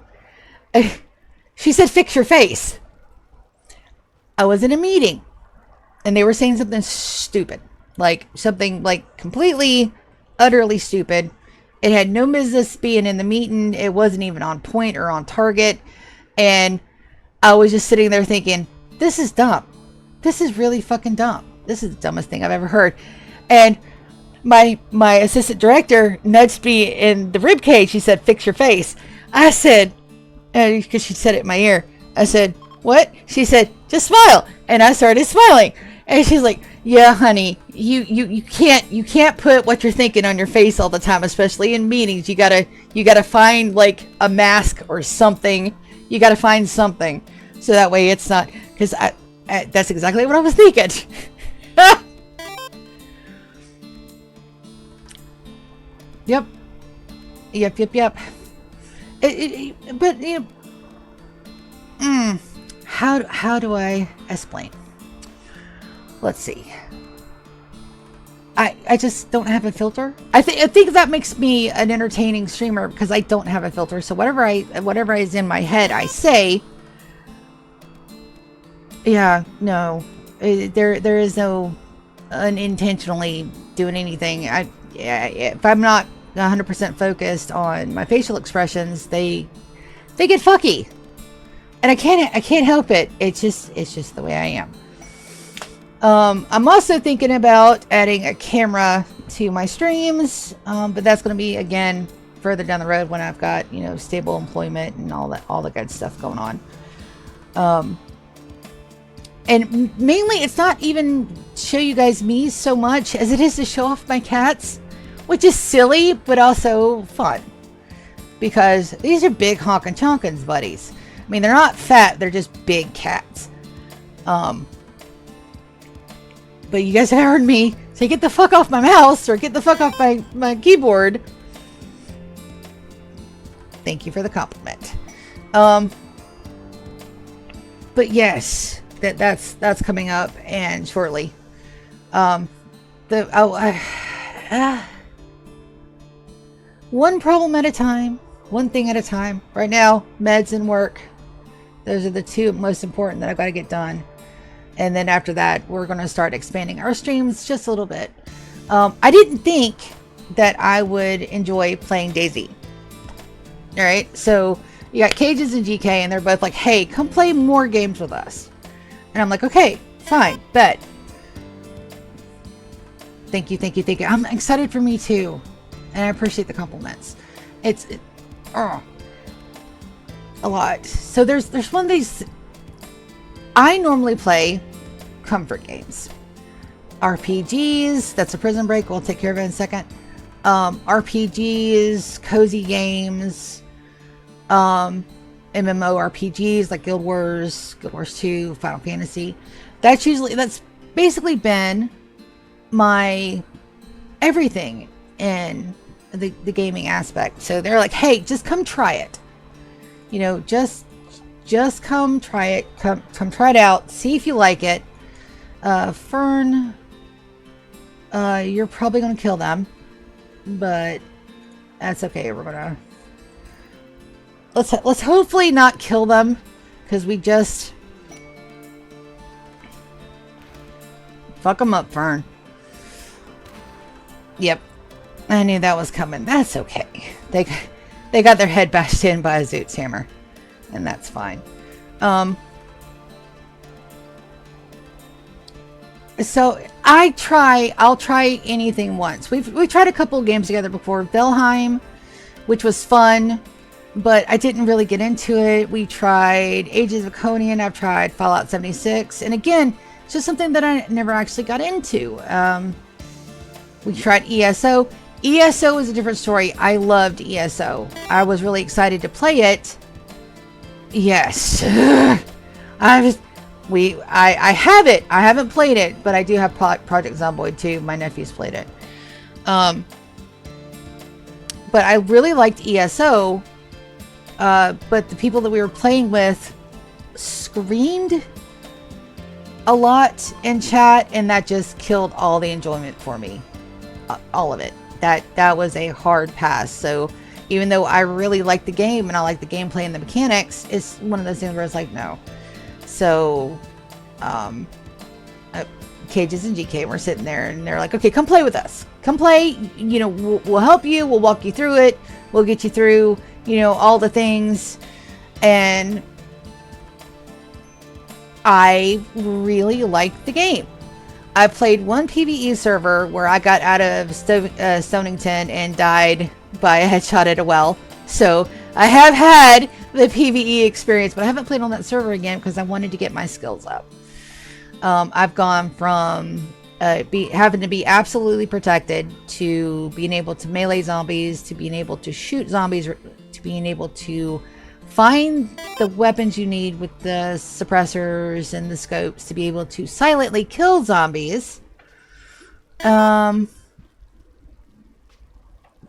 She said, fix your face. I was in a meeting. And they were saying something stupid. Like, something, like, completely, utterly stupid. It had no business being in the meeting. It wasn't even on point or on target. And I was just sitting there thinking, this is dumb. This is really fucking dumb. This is the dumbest thing I've ever heard. And my assistant director nudged me in the ribcage. She said, fix your face. I said, because she said it in my ear. I said, what? She said, just smile. And I started smiling. And she's like, yeah, honey, you can't put what you're thinking on your face all the time, especially in meetings. You gotta find like a mask or something. You gotta find something. So that way it's not, because that's exactly what I was thinking. Yep. But you know, how do I explain? Let's see. I just don't have a filter. I think that makes me an entertaining streamer because I don't have a filter. So whatever is in my head, I say. Yeah, no, there is no unintentionally doing anything. If I'm not 100% focused on my facial expressions, they get fucky, and I can't help it. It's just the way I am. I'm also thinking about adding a camera to my streams, but that's going to be, again, further down the road when I've got, you know, stable employment and all the good stuff going on. And mainly it's not even show you guys me so much as it is to show off my cats, which is silly, but also fun. Because these are big honkin' chonkins, buddies. I mean, they're not fat, they're just big cats. But you guys have heard me say, get the fuck off my mouse, or get the fuck off my keyboard. Thank you for the compliment. But yes, that's coming up, and shortly. One problem at a time, one thing at a time. Right now, meds and work. Those are the two most important that I've got to get done. And then after that, we're going to start expanding our streams just a little bit. I didn't think that I would enjoy playing Daisy. All right, so you got Cages and GK, and they're both like, hey, come play more games with us. And I'm like, okay, fine, bet. Thank you, thank you, thank you. I'm excited for me too. And I appreciate the compliments. It's a lot. So there's one of these. I normally play comfort games. RPGs, that's a Prison Break. We'll take care of it in a second. RPGs, cozy games, MMORPGs like Guild Wars 2, Final Fantasy. That's basically been my everything in the gaming aspect. So they're like, hey, just come try it. You know, just come try it. Come try it out. See if you like it. Fern, you're probably gonna kill them, but that's okay. We're gonna let's hopefully not kill them, because we just fuck them up, Fern. Yep, I knew that was coming. That's okay. They got their head bashed in by a Zoot's hammer, and that's fine. So I'll try anything once. We've tried a couple of games together before. Valheim, which was fun, but I didn't really get into it. We tried Ages of Conan. I've tried Fallout 76, and again, it's just something that I never actually got into. We tried ESO. ESO is a different story. I loved ESO. I was really excited to play it. Yes. I have it. I haven't played it, but I do have Project Zomboid too. My nephew's played it. But I really liked ESO. But the people that we were playing with screamed a lot in chat, and that just killed all the enjoyment for me. All of it. That was a hard pass. So even though I really like the game and I like the gameplay and the mechanics, it's one of those things where it's like, no. So Cages and GK were sitting there, and they're like, okay, come play with us. Come play. You know, we'll help you. We'll walk you through it. We'll get you through, you know, all the things. And I really liked the game. I played one PvE server where I got out of Stonington and died by a headshot at a well. So I have had the PvE experience, but I haven't played on that server again because I wanted to get my skills up. I've gone from having to be absolutely protected to being able to melee zombies, to being able to shoot zombies, to being able to find the weapons you need with the suppressors and the scopes to be able to silently kill zombies.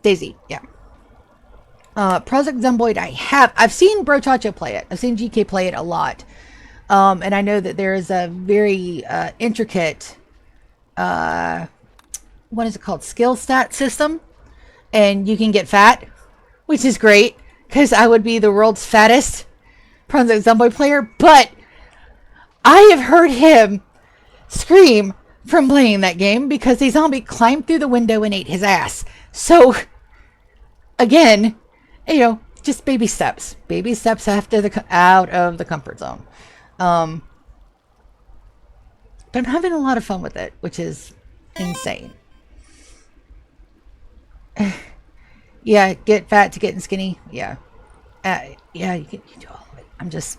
Daisy, yeah. Project Zomboid, I've seen Brochacho play it. I've seen GK play it a lot. And I know that there is a very intricate, what is it called? Skill stat system. And you can get fat, which is great, because I would be the world's fattest Project Zomboid player. But I have heard him scream from playing that game because a zombie climbed through the window and ate his ass. So, again, you know, just baby steps. Baby steps out of the comfort zone. But I'm having a lot of fun with it, which is insane. Yeah, get fat to getting skinny. Yeah. Yeah, you do all of it. I'm just,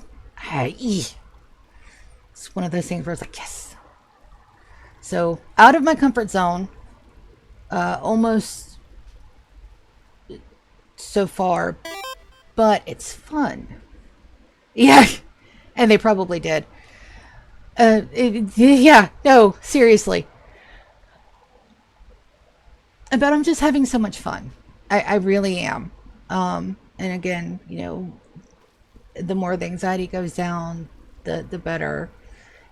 it's one of those things where it's like, yes. So out of my comfort zone, almost so far, but it's fun. Yeah, and they probably did. Yeah, no, seriously. But I'm just having so much fun. I really am. And again, the more the anxiety goes down, the better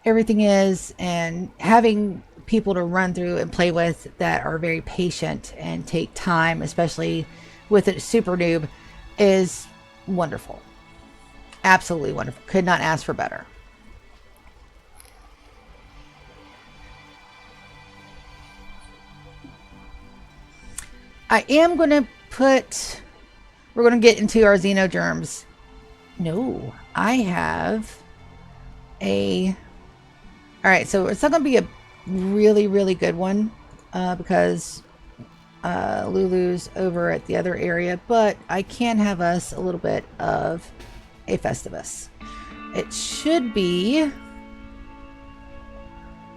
everything is. And having people to run through and play with that are very patient and take time, especially with a super noob, is wonderful. Absolutely wonderful. Could not ask for better. I am going to put. We're going to get into our xenogerms. No, I have a. All right, so it's not going to be a really, really good one because Lulu's over at the other area, but I can have us a little bit of a Festivus. It should be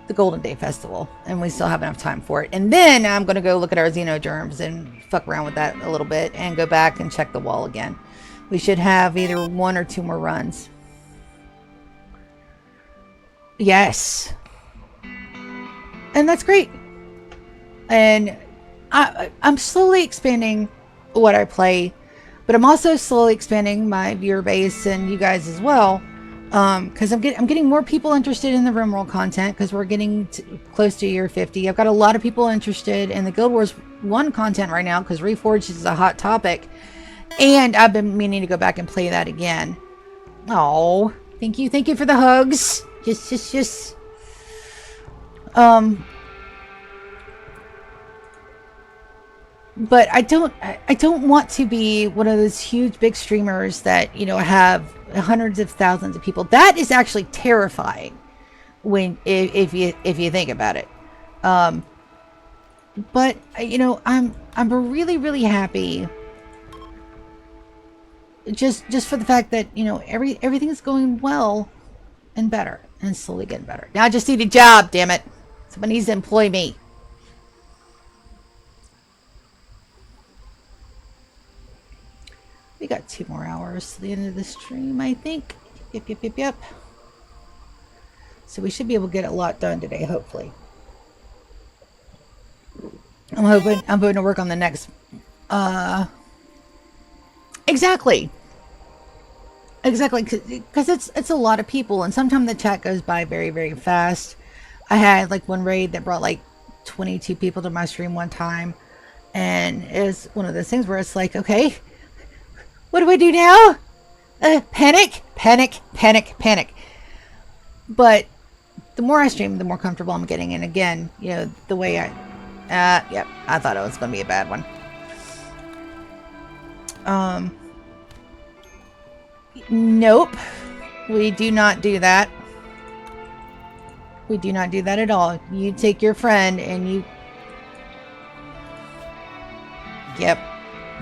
the Golden Day Festival, and we still have enough time for it. And then I'm going to go look at our xenogerms and fuck around with that a little bit and go back and check the wall again. We should have either one or two more runs. Yes. And that's great. And I'm slowly expanding what I play, but I'm also slowly expanding my viewer base and you guys as well. Because I'm getting more people interested in the Rimworld content because we're getting close to year 50. I've got a lot of people interested in the Guild Wars 1 content right now because Reforged is a hot topic. And I've been meaning to go back and play that again. Oh, thank you. Thank you for the hugs. Yes. But I don't want to be one of those huge big streamers that have hundreds of thousands of people. That is actually terrifying when if you think about it. But I'm really, really happy just for the fact that everything is going well and better and slowly getting better. Now I just need a job, damn it. Somebody needs to employ me. We got 2 more hours to the end of the stream, I think. Yep. So we should be able to get a lot done today, hopefully. I'm hoping to work on the next. Exactly, because it's a lot of people, and sometimes the chat goes by very, very fast. I had like one raid that brought like 22 people to my stream one time, and it's one of those things where it's like, okay, what do I do now? Panic. But the more I stream, the more comfortable I'm getting. And again, the way yep, I thought it was going to be a bad one. Nope. We do not do that. We do not do that at all. You take your friend and you... Yep.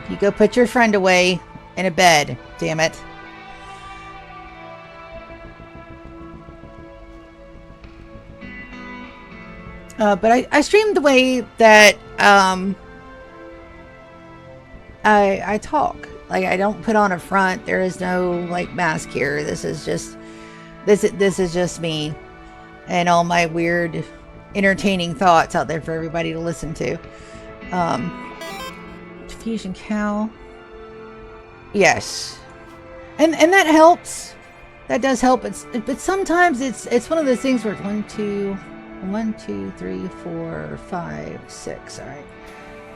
You go put your friend away in a bed, damn it. But I streamed the way that I talk. Like, I don't put on a front. There is no like mask here. This is just me and all my weird entertaining thoughts out there for everybody to listen to. Fusion cow. Yes. And that helps. That does help. But sometimes it's one of those things where it's 1, 2, 3, 4, 5, 6. All right.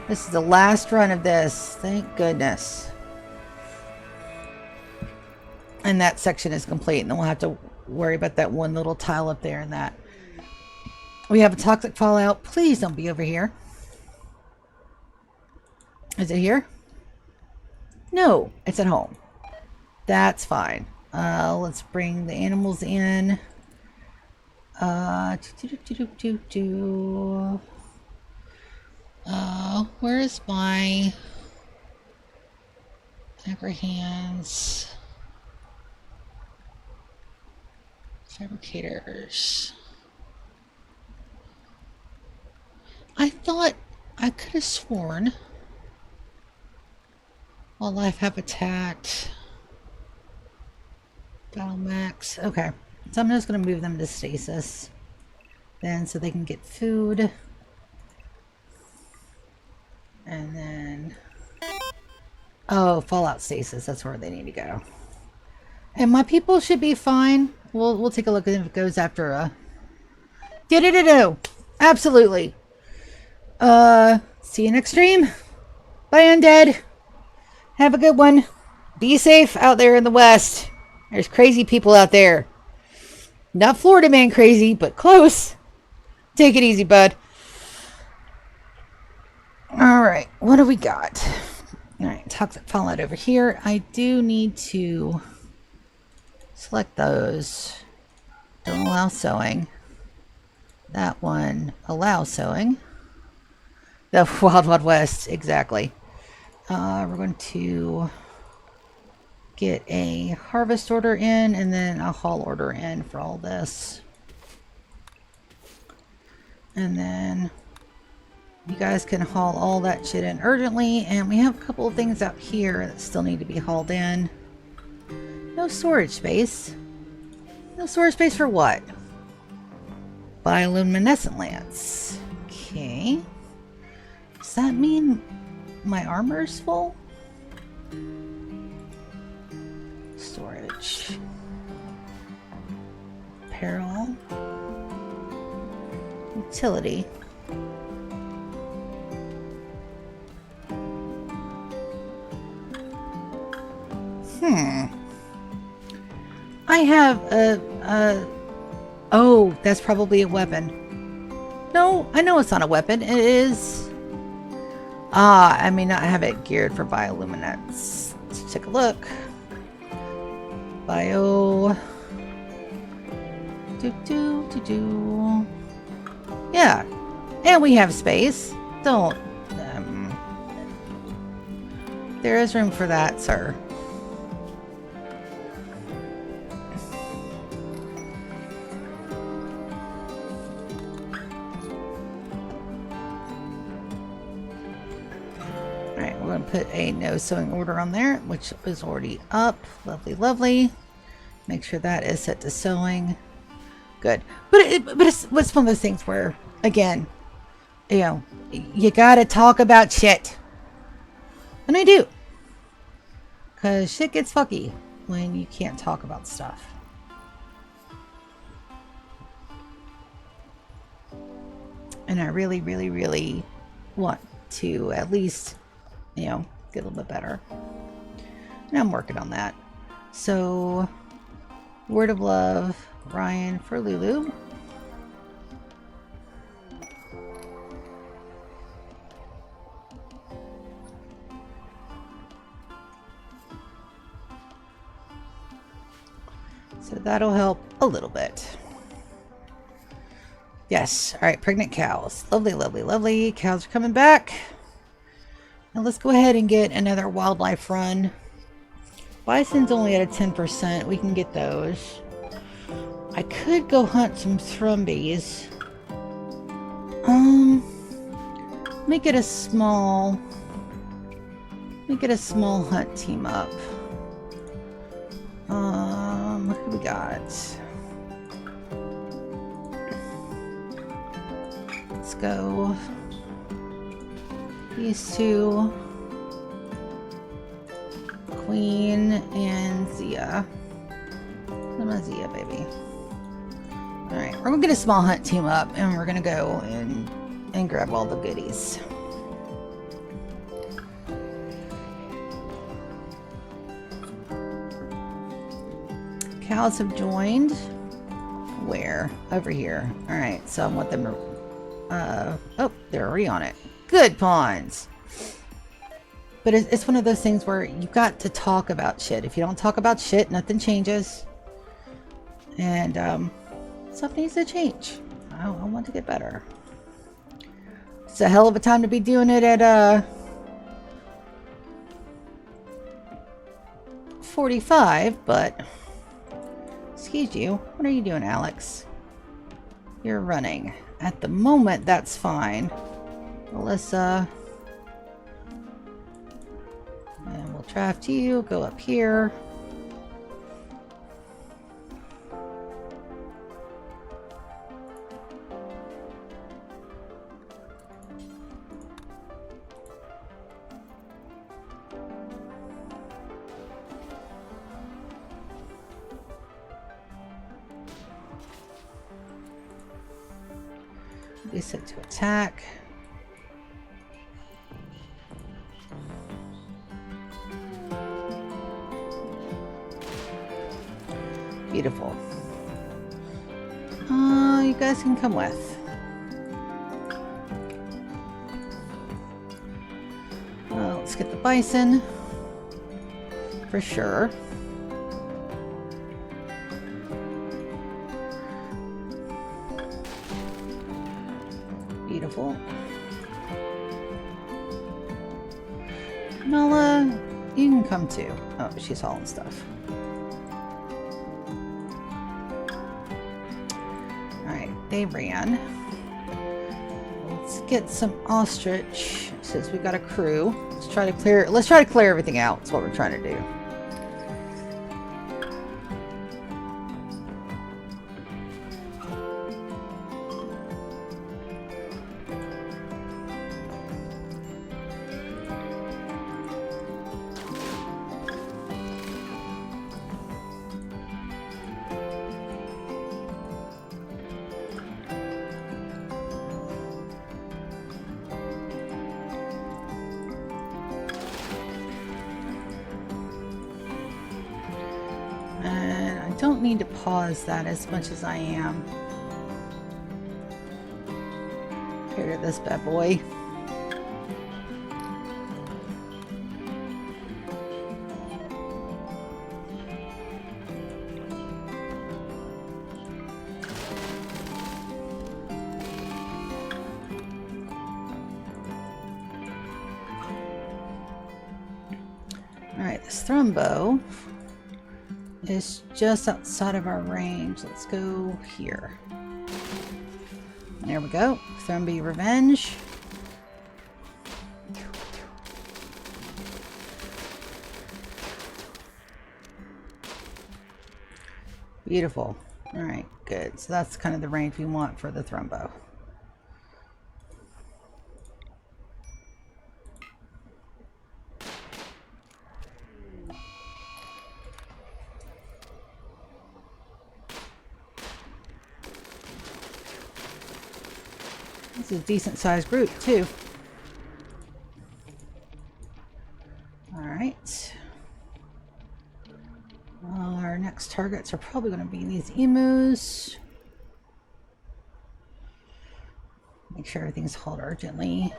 This is the last run of this. Thank goodness. And that section is complete, and then we'll have to worry about that one little tile up there and that. We have a toxic fallout. Please don't be over here. Is it here? No, it's at home. That's fine. Let's bring the animals in. Where is my hands? Fabricators. I thought I could have sworn wildlife habitat. Battle max. Okay. So I'm just going to move them to stasis then so they can get food. And then... oh, fallout stasis. That's where they need to go. And my people should be fine. We'll take a look at if it goes after a... do-do-do-do! Absolutely. See you next stream. Bye, Undead. Have a good one. Be safe out there in the West. There's crazy people out there. Not Florida man crazy, but close. Take it easy, bud. Alright, what do we got? Alright, toxic fallout over here. I do need to select those. Don't allow sewing. That one, allow sewing. The Wild Wild West, exactly. We're going to get a harvest order in and then a haul order in for all this. And then you guys can haul all that shit in urgently. And we have a couple of things out here that still need to be hauled in. No storage space. No storage space for what? Bioluminescent lamps. Okay. Does that mean my armor's full? Storage. Apparel. Utility. I have oh, that's probably a weapon. No, I know it's not a weapon. It is... I may not have it geared for bioluminescence. Let's take a look. Bio... Yeah. And we have space. Don't... there is room for that, sir. Put a no sewing order on there, which is already up. Lovely, lovely. Make sure that is set to sewing. Good. But it's one of those things where, again, you know, you gotta talk about shit. And I do. Because shit gets fucky when you can't talk about stuff. And I really, really, really want to at least... you know, get a little bit better. And I'm working on that. So, word of love, Ryan for Lulu. So that'll help a little bit. Yes. All right, pregnant cows. Lovely, lovely, lovely. Cows are coming back. Now let's go ahead and get another wildlife run. Bison's only at a 10%. We can get those. I could go hunt some thrumbies. Make it a small hunt team up. What do we got? Let's go. These two. Queen and Zia. Come on, Zia, baby. Alright, we're gonna get a small hunt team up and we're gonna go and grab all the goodies. Cows have joined. Where? Over here. Alright, so I want them to... oh, they're already on it. Good pawns! But it's one of those things where you've got to talk about shit. If you don't talk about shit, nothing changes. And, stuff needs to change. I want to get better. It's a hell of a time to be doing it at 45, but excuse you. What are you doing, Alex? You're running. At the moment, that's fine. Alyssa. And we'll draft you. Go up here. Be set to attack. Beautiful. You guys can come with. Let's get the bison. For sure. Beautiful. Nala, you can come too. Oh, she's hauling stuff. Alright, they ran. Let's get some ostrich since we got a crew. Let's try to clear everything out. That's what we're trying to do. Don't need to pause that as much as I am. Here to this bad boy. Alright, this Thrumbo is just outside of our range. Let's go here. There we go. Thrumby Revenge. Beautiful. Alright, good. So that's kind of the range we want for the Thrumbo. This is a decent sized group too. Alright. Our next targets are probably going to be these emus. Make sure everything's hauled urgently.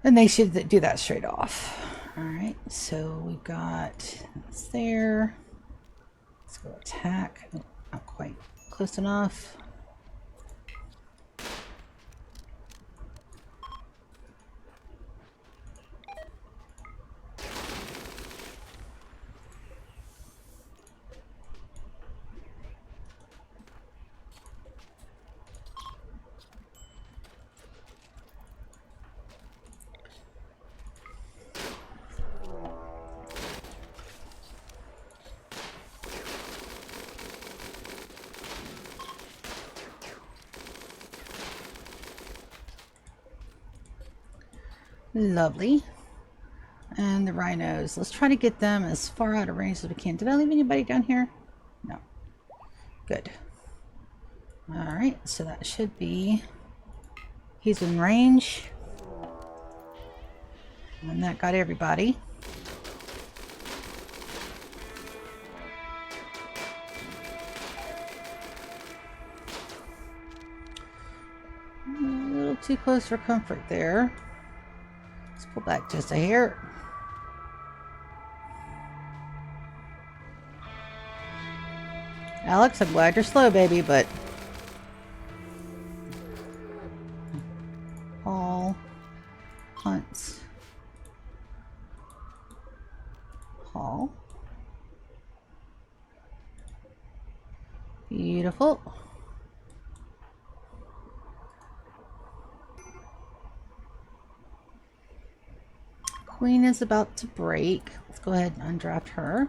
And they should do that straight off. Alright, so we've got this there. Let's go attack. Not quite close enough. Lovely. And the rhinos. Let's try to get them as far out of range as we can. Did I leave anybody down here? No. Good. Alright, so that should be... He's in range. And that got everybody. A little too close for comfort there. Let's pull back just a hair. Alex, I'm glad you're slow, baby, but Haul. Hunt. Haul. Beautiful. Queen is about to break. Let's go ahead and undraft her.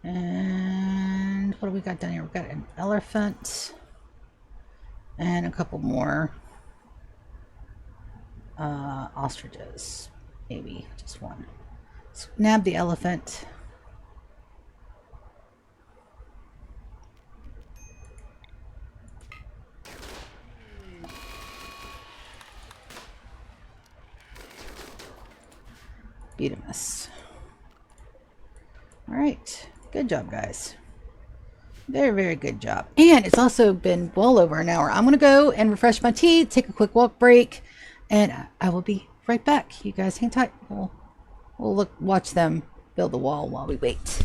And what do we got down here? We've got an elephant and a couple more ostriches. Maybe just one. Let's nab the elephant. Beat a miss. All right. Good job, guys. Very, very good job. And it's also been well over an hour. I'm going to go and refresh my tea, take a quick walk break, and I will be right back. You guys hang tight. We'll watch them build the wall while we wait.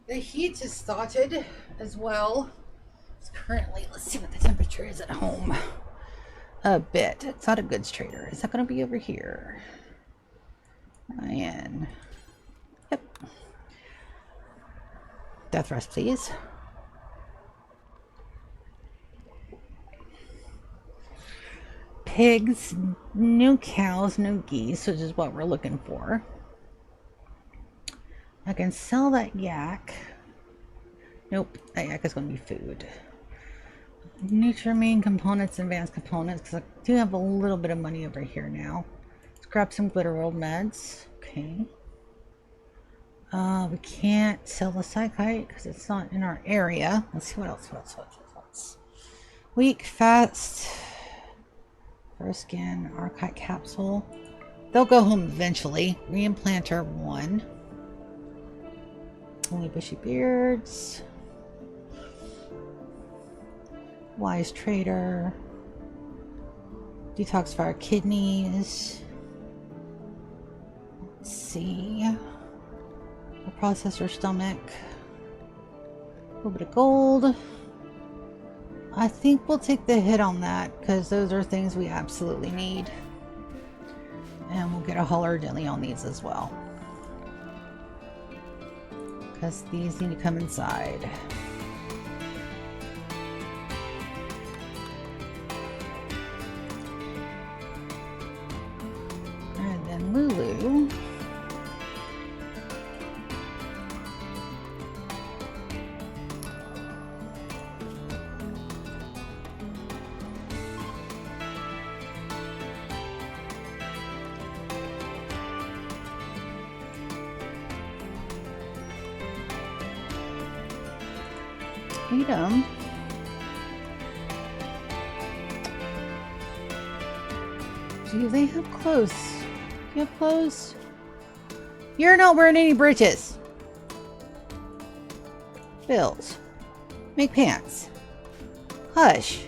The heat has started as well. It's currently, let's see what the temperature is at home. A bit. It's not a goods trader. Is that going to be over here? Ryan. Yep. Death rest, please. Pigs, no cows, no geese, which is what we're looking for. I can sell that yak. Nope, that yak is going to be food. Nutrimine components, advanced components, because I do have a little bit of money over here now. Let's grab some Glitterworld meds. Okay. We can't sell the psychite because it's not in our area. Let's see what else. Weak, fast. First skin, archite capsule. They'll go home eventually. Reimplanter 1. Only bushy beards. Wise trader. Detoxify kidneys. Let's see. A processor stomach. A little bit of gold. I think we'll take the hit on that because those are things we absolutely need. And we'll get a hauler gently on these as well. Because these need to come inside. And then Lulu. Eat them. Do they have clothes? You have clothes? You're not wearing any breeches. Bills. Make pants. Hush.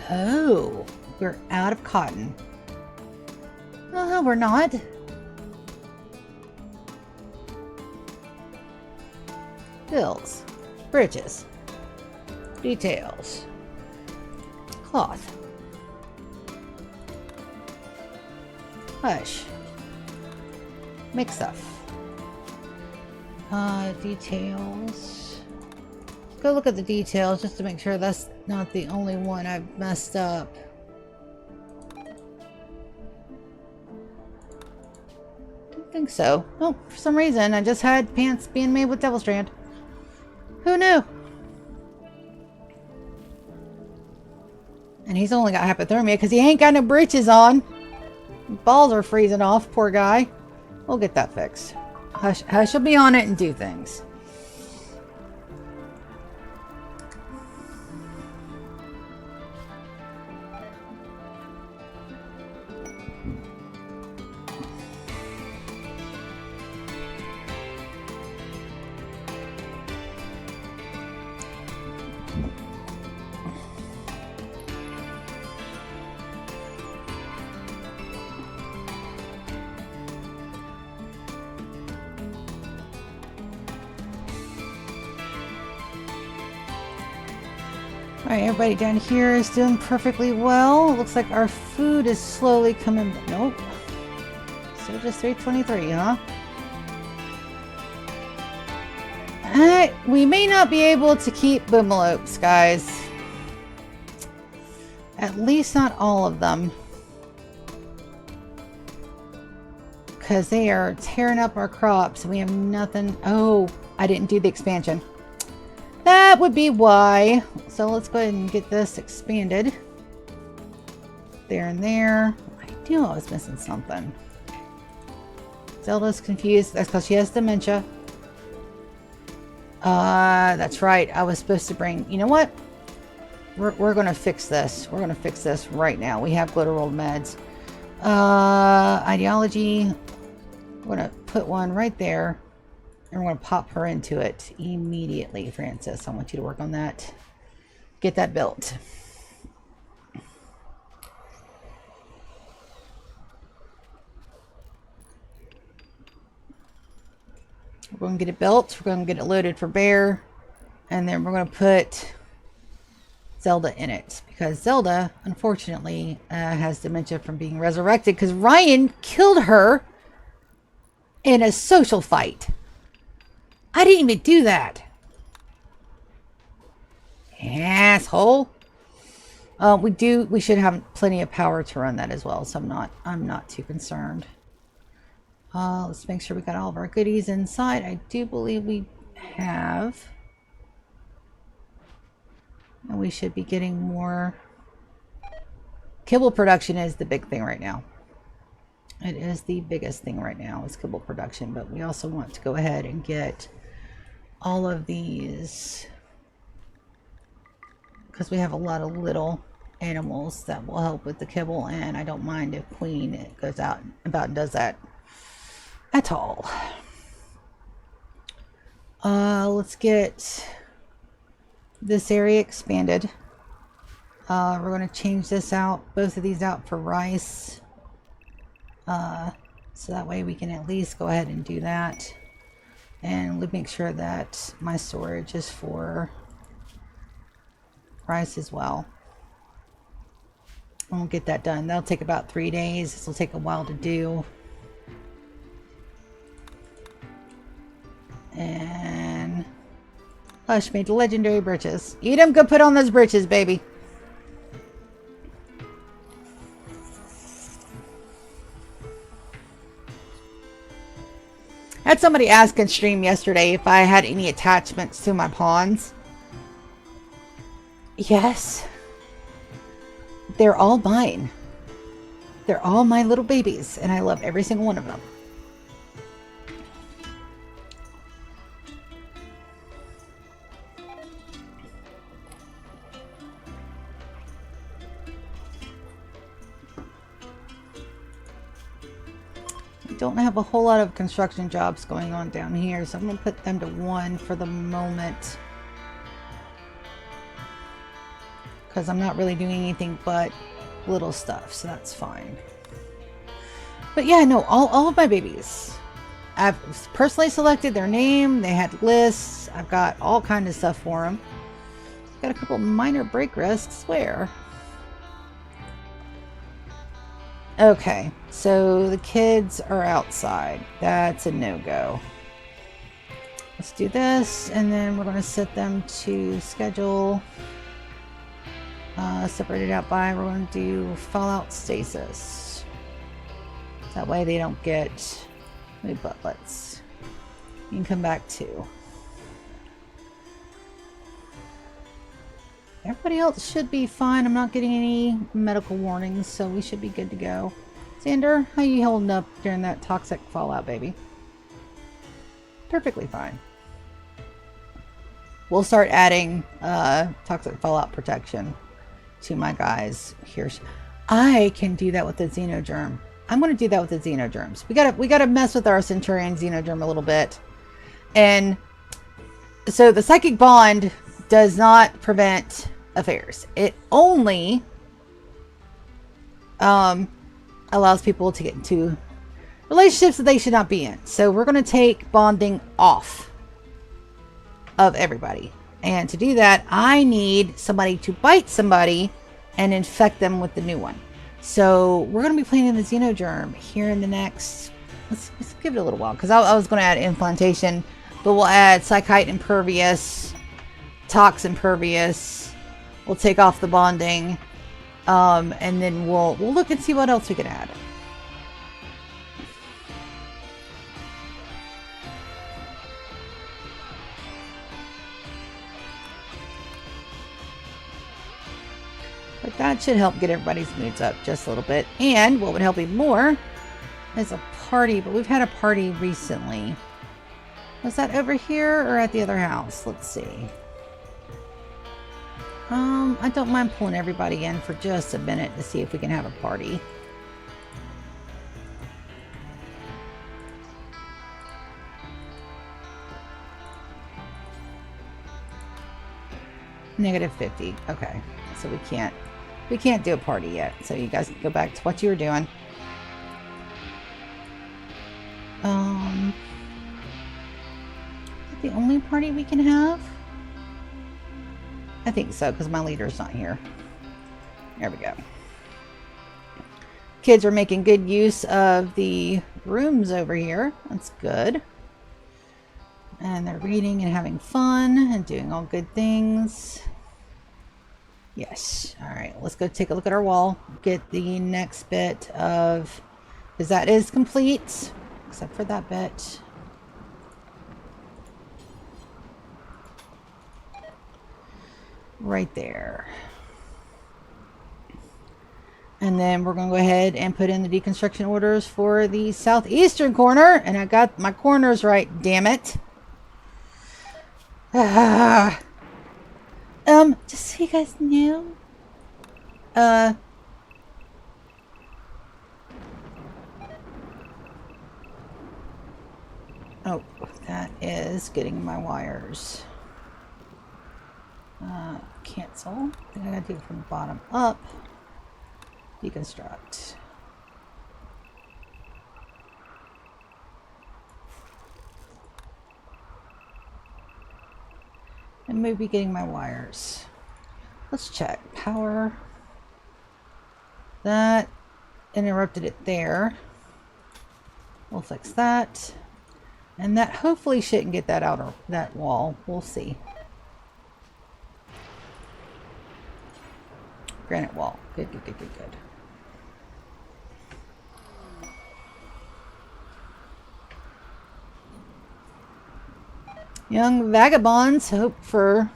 Oh, we're out of cotton. Oh, we're not. Bills. Bridges. Details. Cloth. Hush. Make stuff. Details. Go look at the details just to make sure that's not the only one I've messed up. Don't think so. Oh, for some reason I just had pants being made with devil strand. Who knew? And he's only got hypothermia because he ain't got no breeches on. Balls are freezing off, poor guy. We'll get that fixed. Hush, Hush will be on it and do things. Alright, everybody down here is doing perfectly well. Looks like our food is slowly coming. Nope. So just 323, huh? Alright, we may not be able to keep boomalopes, guys. At least not all of them. Because they are tearing up our crops and we have nothing. Oh, I didn't do the expansion. That would be why. So let's go ahead and get this expanded. There and there. I knew I was missing something. Zelda's confused. That's because she has dementia. That's right. I was supposed to bring... You know what? We're going to fix this. We're going to fix this right now. We have glitter rolled meds. Ideology. We're going to put one right there. And we're going to pop her into it immediately, Francis. I want you to work on that. Get that built. We're going to get it built. We're going to get it loaded for Bear. And then we're going to put Zelda in it. Because Zelda, unfortunately, has dementia from being resurrected. Because Ryan killed her in a social fight. I didn't even do that. Asshole. We should have plenty of power to run that as well, so I'm not too concerned. Let's make sure we got all of our goodies inside. I do believe we have. And we should be getting more. Kibble production is the big thing right now. It is the biggest thing right now is kibble production, but we also want to go ahead and get all of these because we have a lot of little animals that will help with the kibble, and I don't mind if Queen goes out about and does that at all. Let's get this area expanded. We're going to change this out, both of these out for rice. So that way we can at least go ahead and do that. And we'll make sure that my storage is for rice as well. I won't get that done. That'll take about 3 days. This will take a while to do. And Hush made legendary britches. Eat them, go put on those britches, baby. I had somebody ask in stream yesterday if I had any attachments to my pawns. Yes. They're all mine. They're all my little babies, and I love every single one of them. I don't have a whole lot of construction jobs going on down here, so I'm going to put them to 1 for the moment. Because I'm not really doing anything but little stuff, so that's fine. But yeah, no, all of my babies. I've personally selected their name. They had lists. I've got all kinds of stuff for them. Got a couple minor break risks. Where? Okay, so the kids are outside. That's a no-go. Let's do this, and then we're going to set them to schedule. Separated out by, we're going to do Fallout Stasis. That way they don't get any buttlets. You can come back too. Everybody else should be fine. I'm not getting any medical warnings, so we should be good to go. Xander, how you holding up during that toxic fallout, baby? Perfectly fine. We'll start adding toxic fallout protection to my guys here. I can do that with the xenogerm. I'm going to do that with the xenogerms. We gotta mess with our centurion xenogerm a little bit. And so the psychic bond does not prevent affairs. It only allows people to get into relationships that they should not be in. So we're going to take bonding off of everybody. And to do that, I need somebody to bite somebody and infect them with the new one. So we're going to be playing the xenogerm here in the next... Let's give it a little while. Because I was going to add implantation. But we'll add Psychite Impervious, Tox Impervious. We'll take off the bonding. And then we'll look and see what else we can add. But that should help get everybody's moods up just a little bit. And what would help even more is a party. But we've had a party recently. Was that over here or at the other house? Let's see. I don't mind pulling everybody in for just a minute to see if we can have a party. -50. Okay. So we can't do a party yet. So you guys can go back to what you were doing. Is that the only party we can have? I think so, because my leader's not here. There we go. Kids are making good use of the rooms over here. That's good. And they're reading and having fun and doing all good things. Yes. All right. Let's go take a look at our wall. Get the next bit of... Because that is complete. Except for that bit. Right there. And then we're going to go ahead and put in the deconstruction orders for the southeastern corner. And I got my corners right, damn it. Just so you guys know. Oh, that is getting my wires. Cancel. I think I gotta do it from the bottom up. Deconstruct. And maybe getting my wires. Let's check. Power. That interrupted it there. We'll fix that. And that hopefully shouldn't get that outer, that wall. We'll see. Granite wall. Good, good, good, good, good. Young vagabonds hope for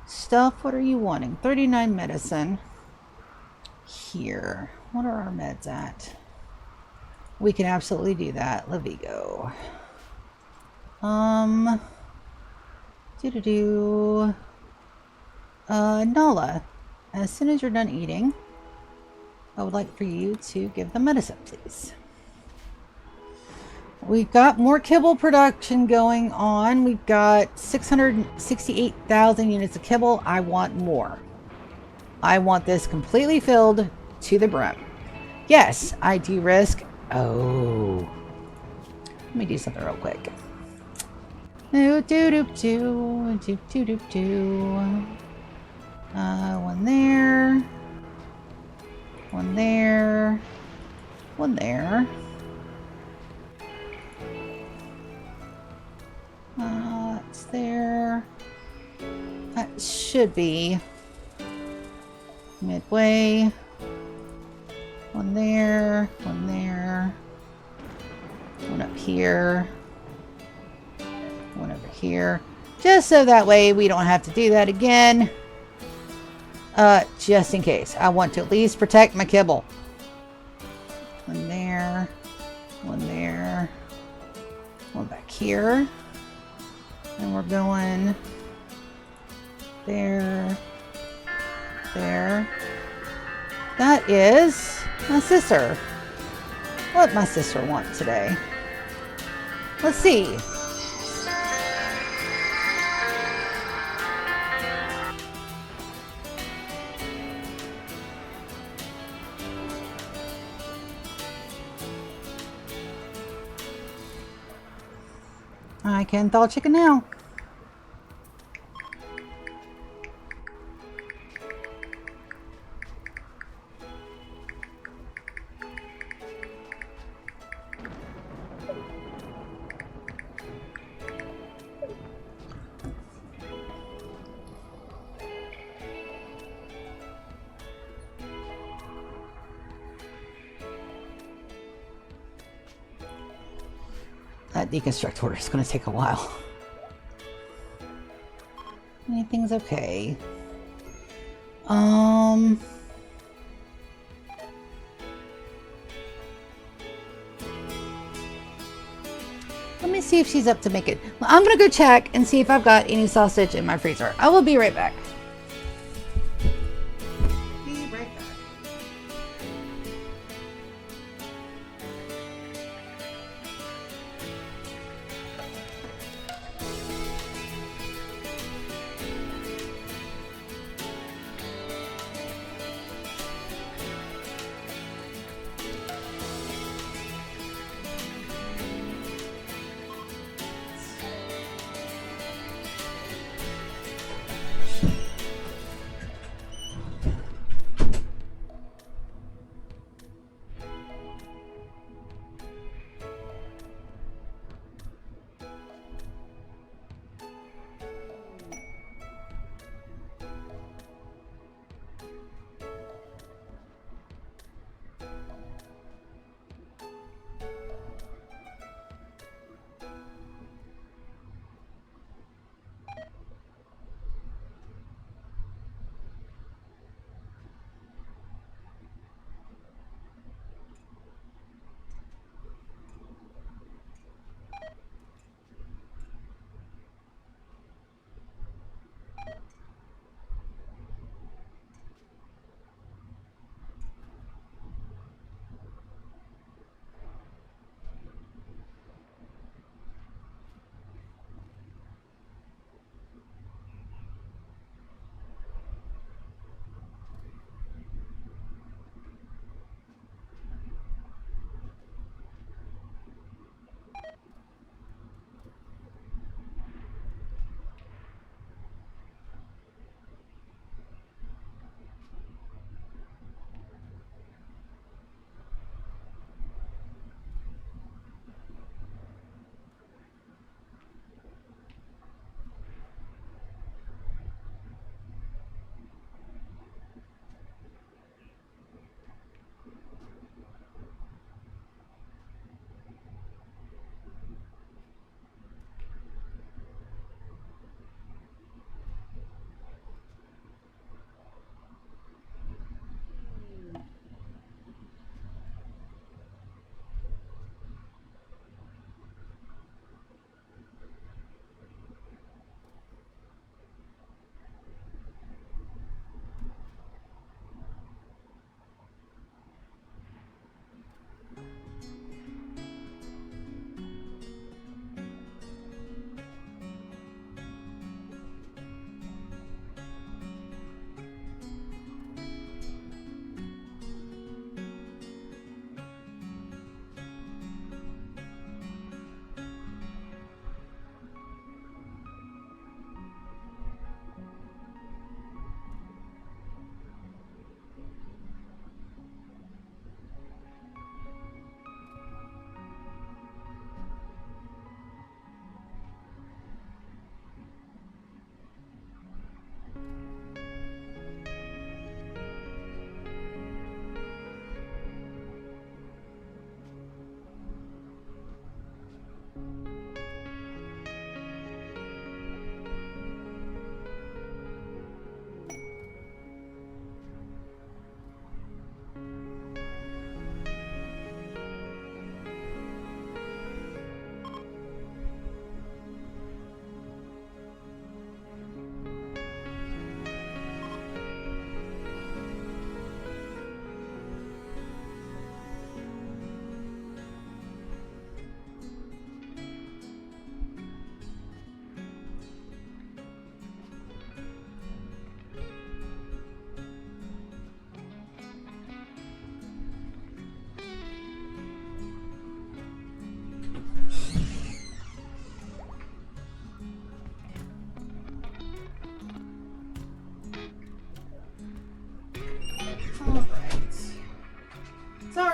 stuff. What are you wanting? 39 medicine. Here. What are our meds at? We can absolutely do that. Levigo. Nala. As soon as you're done eating, I would like for you to give the medicine, please. We've got more kibble production going on. We've got 668,000 units of kibble. I want more. I want this completely filled to the brim. Yes, I de-risk. Oh. Let me do something real quick. One there. One there. One there. It's there. That should be midway. One there. One there. One up here. One over here. Just so that way we don't have to do that again. Just in case. I want to at least protect my kibble. One there. One there. One back here. And we're going there. There. That is my sister. What my sister want today? Let's see. I can thaw chicken now. That deconstruct order is going to take a while. Anything's okay. Let me see if she's up to make it. Well, I'm going to go check and see if I've got any sausage in my freezer. I will be right back. Be right back.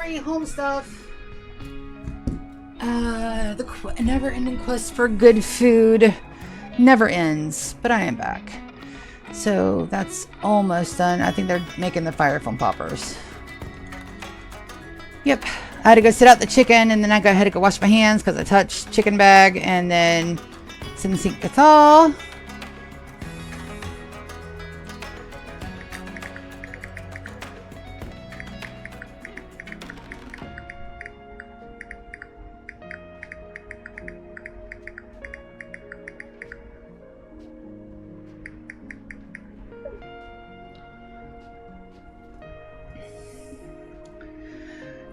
sorry, home stuff. The never-ending quest for good food never ends, but I am back. So that's almost done. I think they're making the fire foam poppers. Yep. I had to go sit out the chicken, and then I had to go wash my hands because I touched chicken bag, and then sin sink all.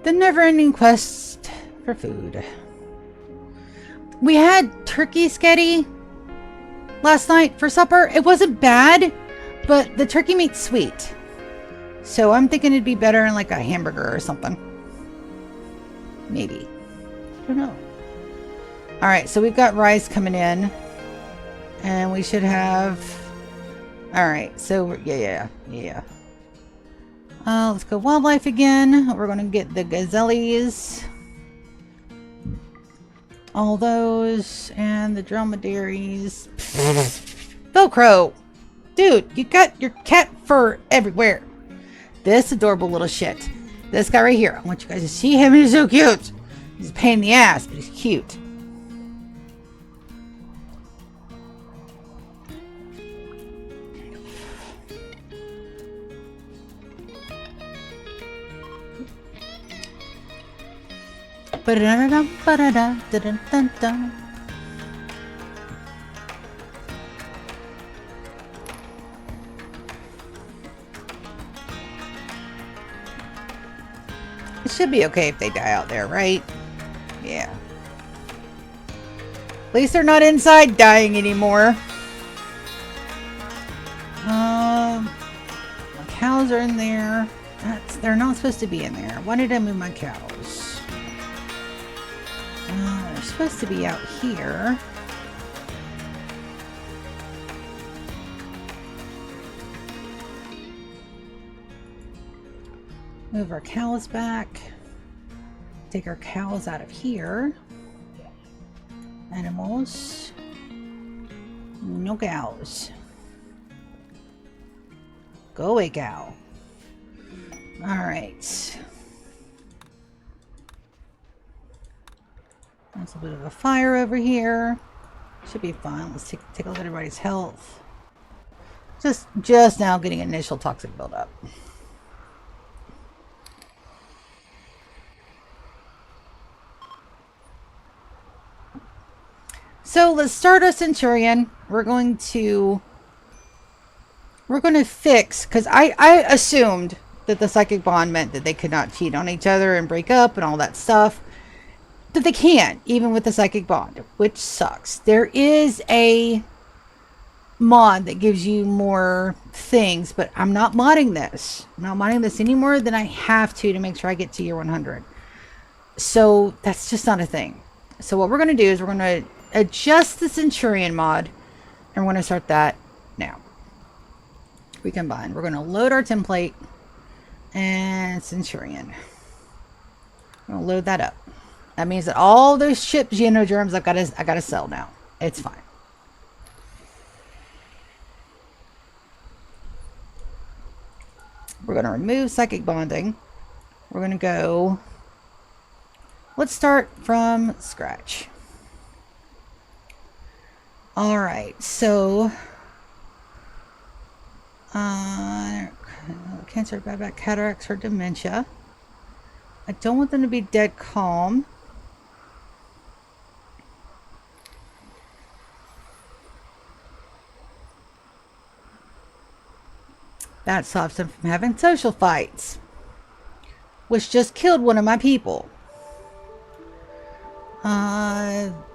The never-ending quest for food. We had turkey sketty last night for supper. It wasn't bad, but the turkey meat's sweet. So I'm thinking it'd be better in like a hamburger or something. Maybe. I don't know. Alright, so we've got rice coming in. And we should have... Alright, so yeah. Let's go wildlife again. We're going to get the gazelles. All those. And the dromedaries. Velcro! Dude, you got your cat fur everywhere. This adorable little shit. This guy right here. I want you guys to see him. He's so cute. He's a pain in the ass, but he's cute. Ba-da-da-da, ba-da-da, da-da-da-da. It should be okay if they die out there, right? Yeah. At least they're not inside dying anymore. My cows are in there. They're not supposed to be in there. Why did I move my cows? They're supposed to be out here. Move our cows back. Take our cows out of here. Animals. No cows. Go away, cow. Alright. There's a bit of a fire over here. Should be fine. Let's take a look at everybody's health. Just now getting initial toxic buildup. So let's start a centurion. We're going to fix, because I assumed that the psychic bond meant that they could not cheat on each other and break up and all that stuff. That they can, even with the psychic bond, which sucks. There is a mod that gives you more things, but I'm not modding this. I'm not modding this any more than I have to make sure I get to year 100. So that's just not a thing. So what we're going to do is we're going to adjust the Centurion mod, and we're going to start that now. Recombine. We're going to load our template and Centurion. I'm going to load that up. That means that all those ships, Genogerms, I gotta sell now. It's fine. We're gonna remove psychic bonding. We're gonna go. Let's start from scratch. All right, so cancer, buyback, cataracts, or dementia. I don't want them to be dead calm. That stops them from having social fights, which just killed one of my people.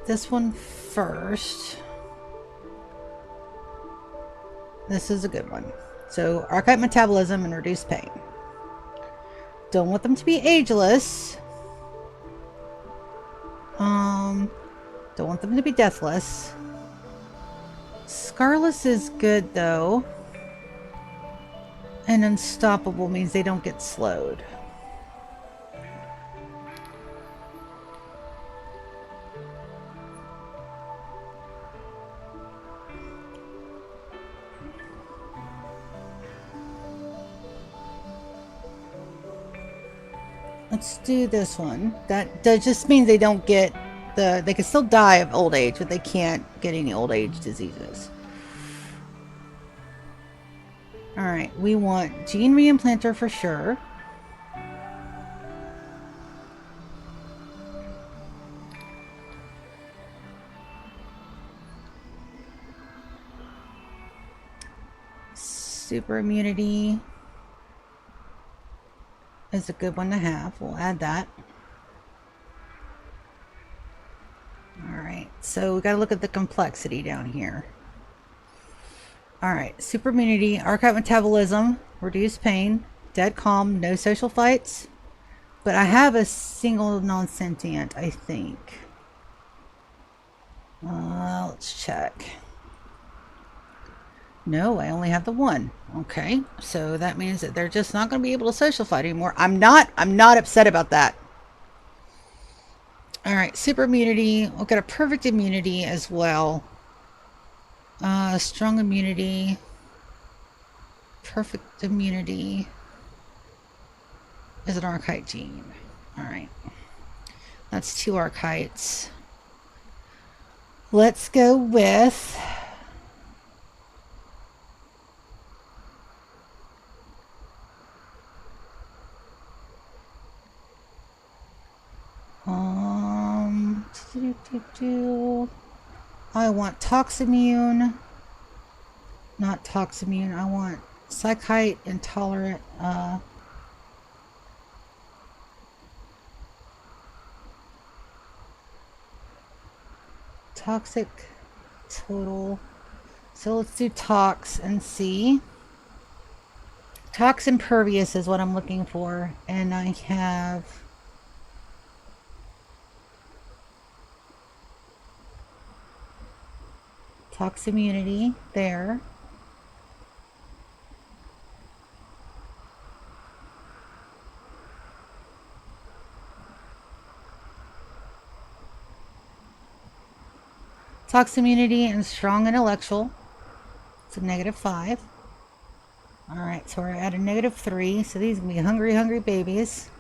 This one first. This is a good one. So, archive metabolism and reduce pain. Don't want them to be ageless. Don't want them to be deathless. Scarless is good though. And unstoppable means they don't get slowed. Let's do this one. That just means they don't get they can still die of old age, but they can't get any old age diseases. Alright, we want gene reimplanter for sure. Super immunity is a good one to have. We'll add that. Alright, so we got to look at the complexity down here. Alright, super immunity, archive metabolism, reduced pain, dead calm, no social fights. But I have a single non-sentient, I think. Let's check. No, I only have the one. Okay, so that means that they're just not going to be able to social fight anymore. I'm not upset about that. All right, super immunity. We'll get a perfect immunity as well. Strong immunity. Perfect immunity is an archite gene. All right, that's 2 archites. Let's go with I want Toximmune. Not Toximmune. I want Psychite Intolerant. Toxic total. So let's do Tox and see. Tox Impervious is what I'm looking for. And I have Tox Immunity there. Tox Immunity and Strong Intellectual. It's a -5. Alright, so we're at a -3. So these are going to be hungry, hungry babies.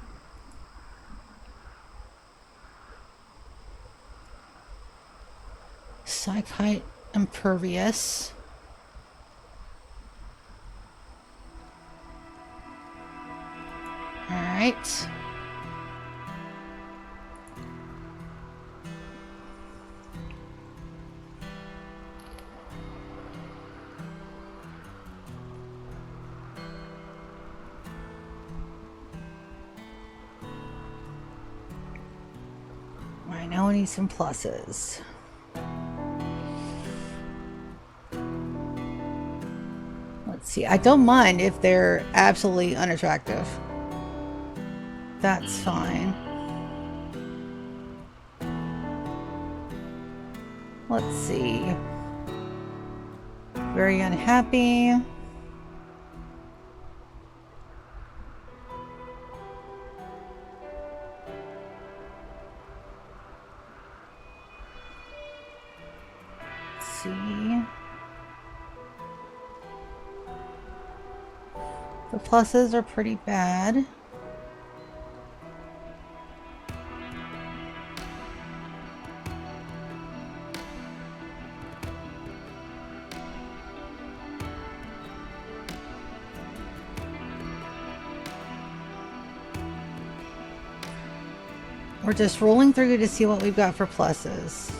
Psychite Impervious. Alright. Alright, now we need some pluses. Let's see. I don't mind if they're absolutely unattractive. That's fine. Let's see. Very unhappy. Let's see. The pluses are pretty bad. We're just rolling through to see what we've got for pluses.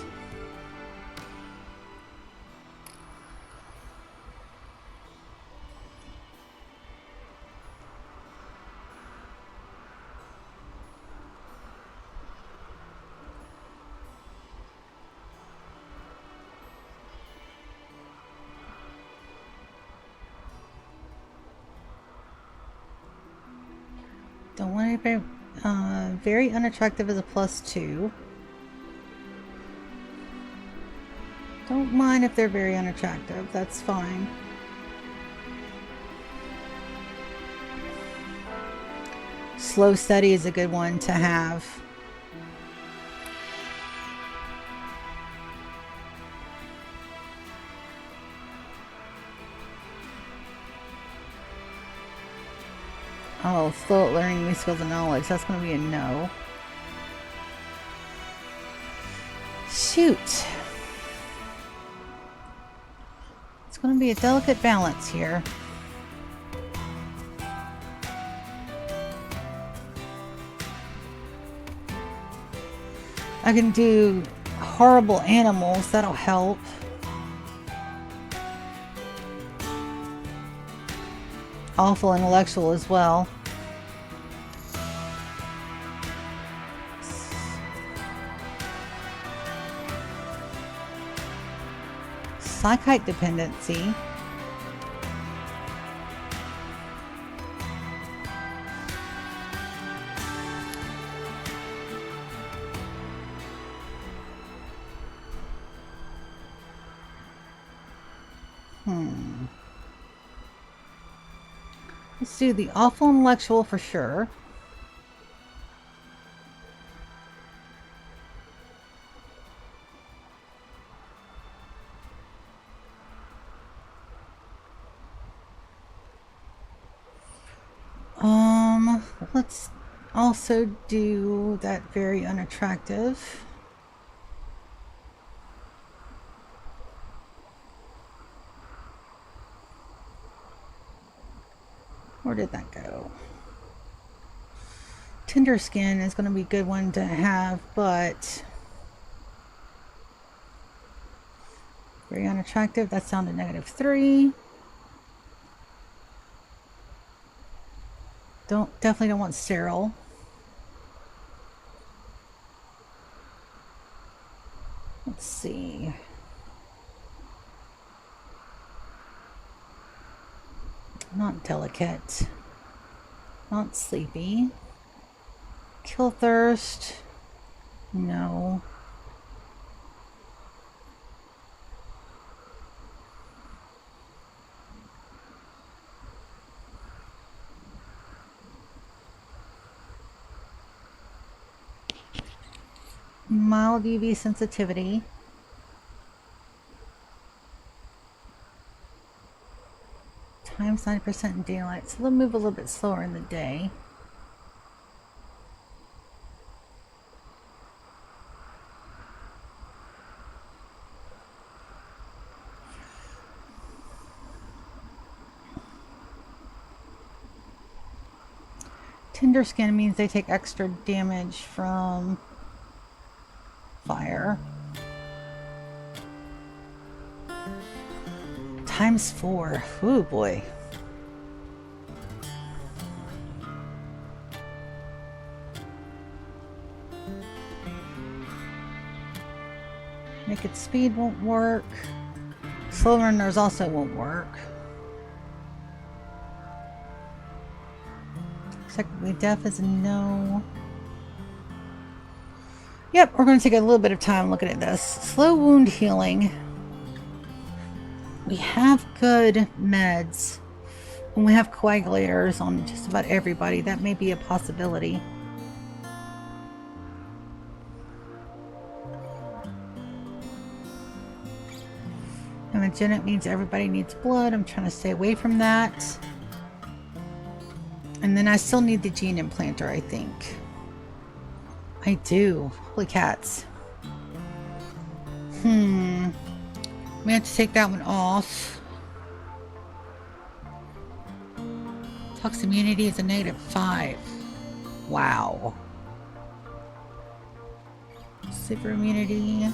Don't want anybody. Very unattractive is a +2. Don't mind if they're very unattractive. That's fine. Slow steady is a good one to have. Oh, slow at learning new skills and knowledge. That's going to be a no. Shoot. It's going to be a delicate balance here. I can do horrible animals. That'll help. Awful intellectual as well. Psychite dependency. Let's do the awful intellectual for sure. Let's also do that very unattractive. Where did that go? Tender skin is going to be a good one to have, but very unattractive. That's down to -3. Definitely don't want sterile. Let's see. Not delicate. Not sleepy. Kill thirst. No. Mild UV sensitivity. Times 90% in daylight, so they'll move a little bit slower in the day. Tender skin means they take extra damage from fire. ×4. Ooh boy. Naked speed won't work. Slow runners also won't work. Technically deaf is a no. Yep, we're going to take a little bit of time looking at this. Slow wound healing. We have good meds. And we have coagulators on just about everybody. That may be a possibility. Hemogenic means everybody needs blood. I'm trying to stay away from that. And then I still need the gene implanter, I think. I do. Holy cats. We have to take that one off. Tox immunity is a -5. Wow. Super immunity.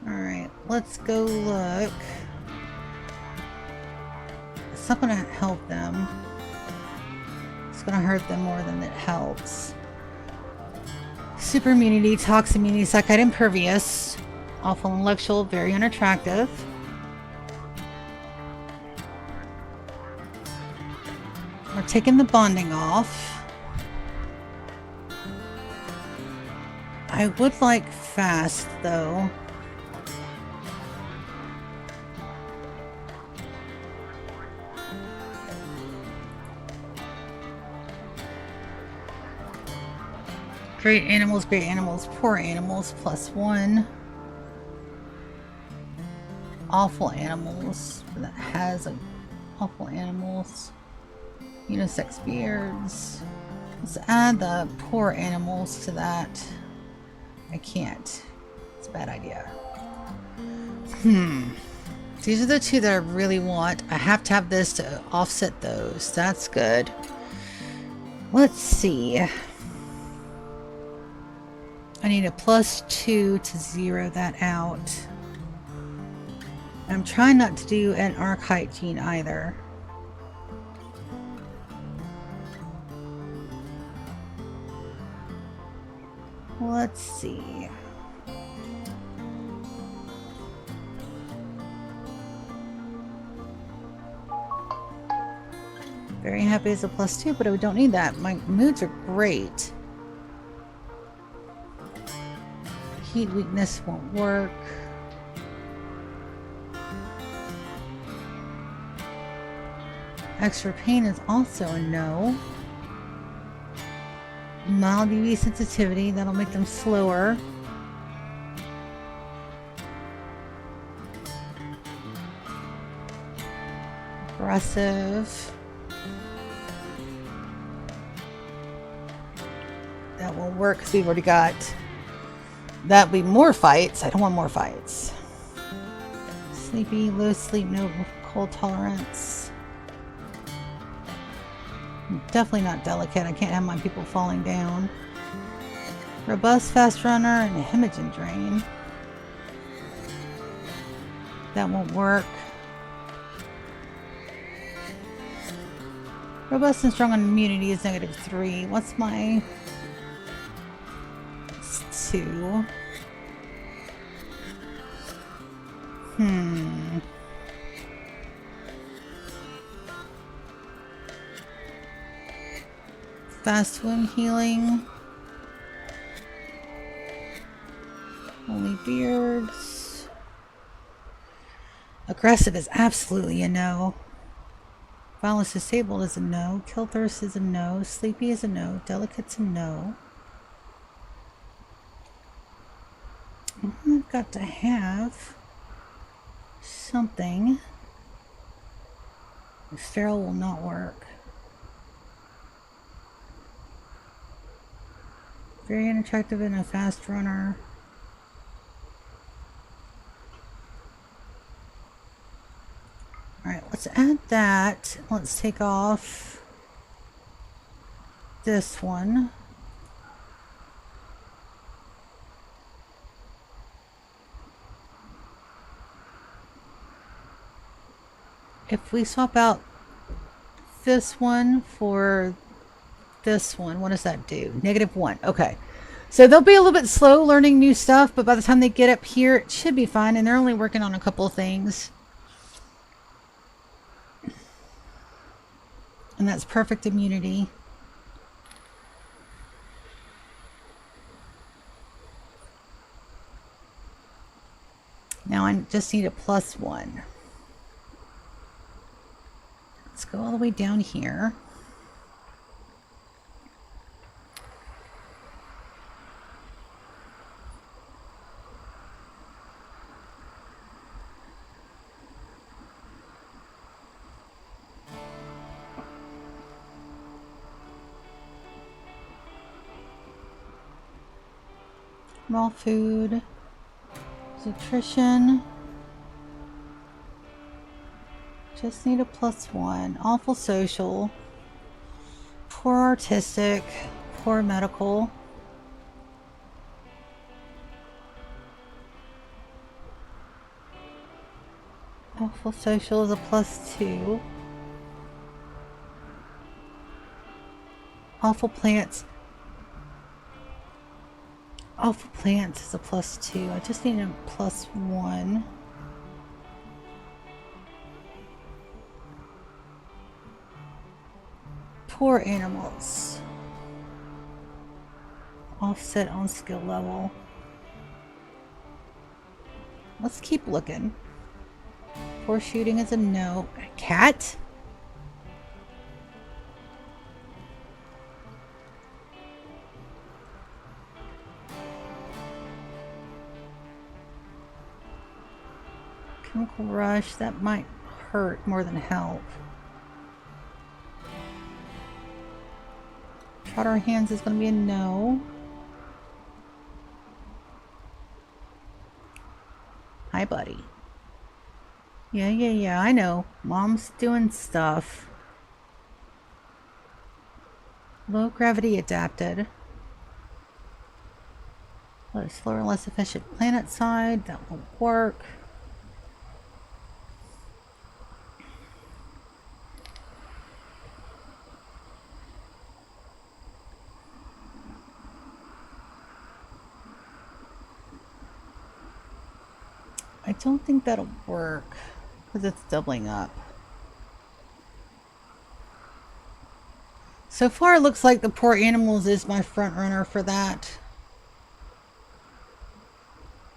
Alright, let's go look. It's not going to help them. It's going to hurt them more than it helps. Super immunity, tox immunity, psychite impervious. Awful intellectual, very unattractive. We're taking the bonding off. I would like fast though. Great animals, poor animals, +1. Awful animals, that has an Awful animals. Unisex beards. Let's add the poor animals to that. I can't. It's a bad idea. These are the two that I really want. I have to have this to offset those. That's good. Let's see. I need a +2 to zero that out. I'm trying not to do an archetype gene either. Let's see. Very happy as a +2, but I don't need that. My moods are great. Heat weakness won't work. Extra pain is also a no. Mild UV sensitivity, that'll make them slower. Aggressive. That won't work because we've already got... That'll be more fights. I don't want more fights. Sleepy, low sleep, no cold tolerance. Definitely not delicate. I can't have my people falling down. Robust, fast runner, and a hemorrhagin drain. That won't work. Robust and strong on immunity is -3. What's my... It's 2. Fast wound healing. Only beards. Aggressive is absolutely a no. Violence disabled is a no. Kill thirst is a no. Sleepy is a no. Delicate's a no. I've got to have something. Feral will not work. Very unattractive and a fast runner. Alright, let's add that. Let's take off this one. If we swap out this one for this one, what does that do? -1. Okay. So they'll be a little bit slow learning new stuff, but by the time they get up here, it should be fine. And they're only working on a couple of things. And that's perfect immunity. Now I just need a +1. Let's go all the way down here. Raw food, nutrition. Just need a +1. Awful social. Poor artistic. Poor medical. Awful social is a +2. Awful plants. Awful plants is a +2. I just need a +1. Poor animals. Offset on skill level. Let's keep looking. Poor shooting is a no. A cat? Chemical rush, that might hurt more than help. Trotter hands is going to be a no. Hi, buddy. Yeah, I know. Mom's doing stuff. Low gravity adapted. A slower and less efficient planet side. That won't work. I don't think that'll work because it's doubling up. So far, it looks like the poor animals is my front runner for that.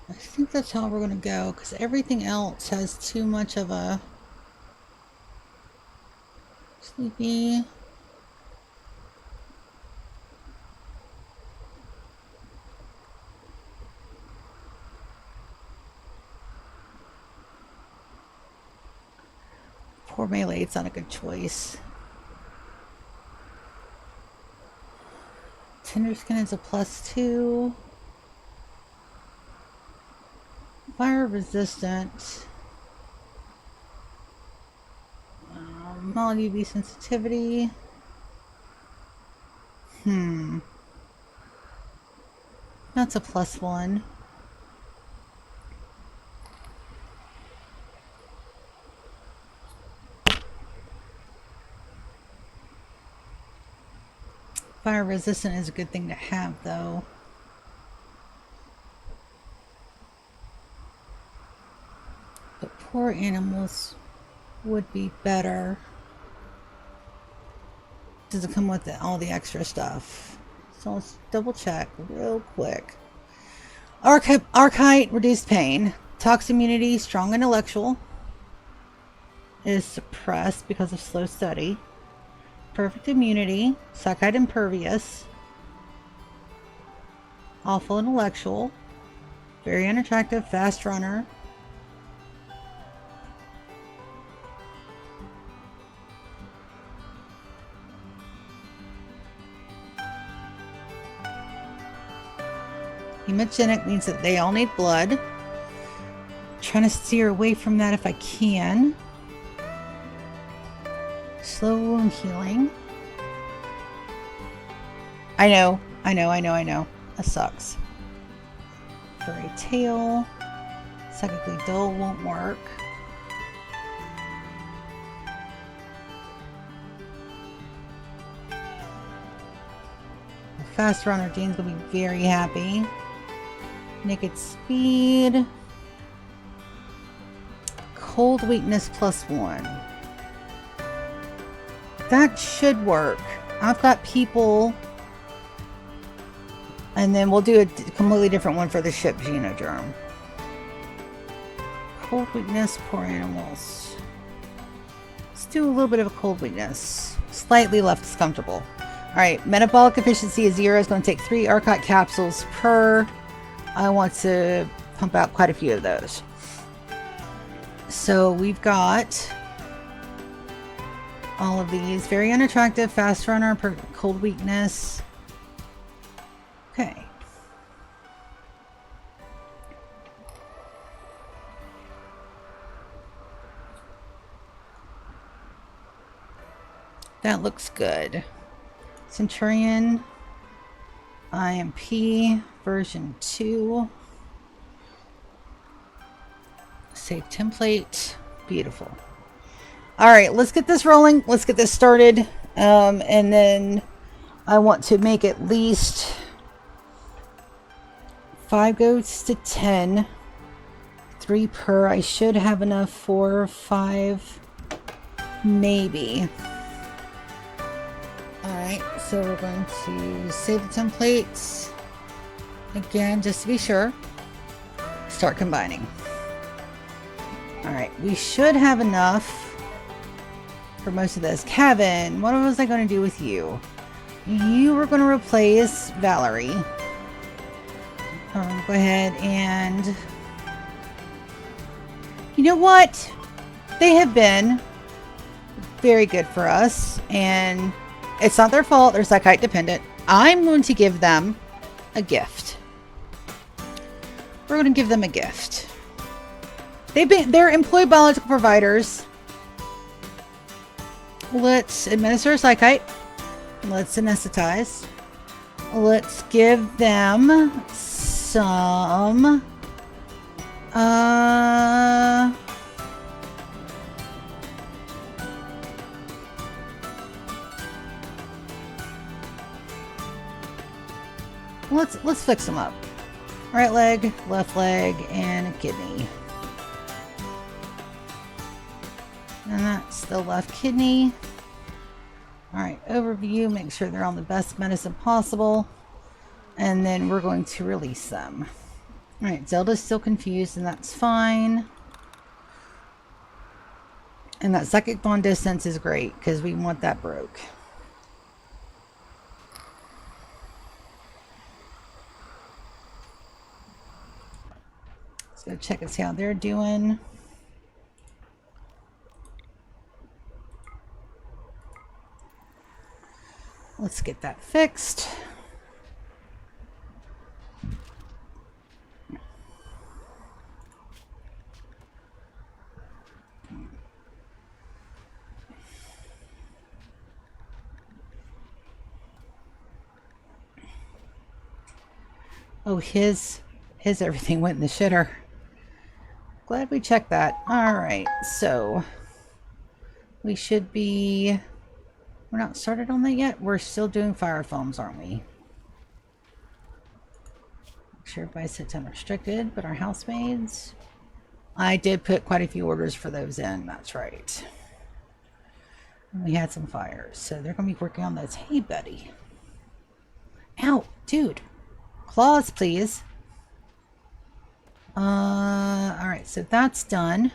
I think that's how we're going to go because everything else has too much of a sleepy. Poor melee, it's not a good choice. Tender skin is a +2. Fire resistant. Mild UV sensitivity. That's a +1. Fire resistant is a good thing to have, though. But poor animals would be better. Does it come with all the extra stuff? So let's double check real quick. Archite, reduced pain. Tox immunity, strong intellectual. Is suppressed because of slow study. Perfect immunity. Psychite impervious. Awful intellectual. Very unattractive. Fast runner. Hemogenic means that they all need blood. Trying to steer away from that if I can. Slow wound healing. I know. That sucks. Furry tail. Psychically dull won't work. Fast runner, Jane's gonna be very happy. Naked speed. Cold weakness +1. That should work. I've got people. And then we'll do a completely different one for the ship Genogerm. Cold weakness, poor animals. Let's do a little bit of a cold weakness. Slightly less comfortable. Alright, metabolic efficiency is 0. It's going to take 3 Archite capsules per. I want to pump out quite a few of those. So we've got all of these. Very unattractive, fast runner, cold weakness. Okay. That looks good. Centurion, IMP, version 2. Save template. Beautiful. Alright, let's get this rolling. Let's get this started. And then I want to make at least 5 goes to 10. 3 per. I should have enough for 5. Maybe. Alright, so we're going to save the templates. Again, just to be sure. Start combining. Alright, we should have enough for most of this. Kevin, what was I going to do with you? You were going to replace Valerie. Go ahead and... You know what? They have been very good for us, and it's not their fault. They're Psychite dependent. I'm going to give them a gift. We're going to give them a gift. They're employed biological providers. Let's administer a psychite. Let's anesthetize. Let's give them some let's fix them up. Right leg, left leg, and a kidney. And that's the left kidney. Alright, overview, make sure they're on the best medicine possible. And then we're going to release them. Alright, Zelda's still confused, and that's fine. And that psychic bond distance is great, because we want that broke. Let's go check and see how they're doing. Let's get that fixed. Oh, his everything went in the shitter. Glad we checked that. Alright, so we should be... We're not started on that yet? We're still doing fire foams, aren't we? Make sure everybody's set to unrestricted, but our housemaids... I did put quite a few orders for those in, that's right. And we had some fires, so they're going to be working on those. Hey, buddy. Ow, dude. Claws, please. Alright, so that's done.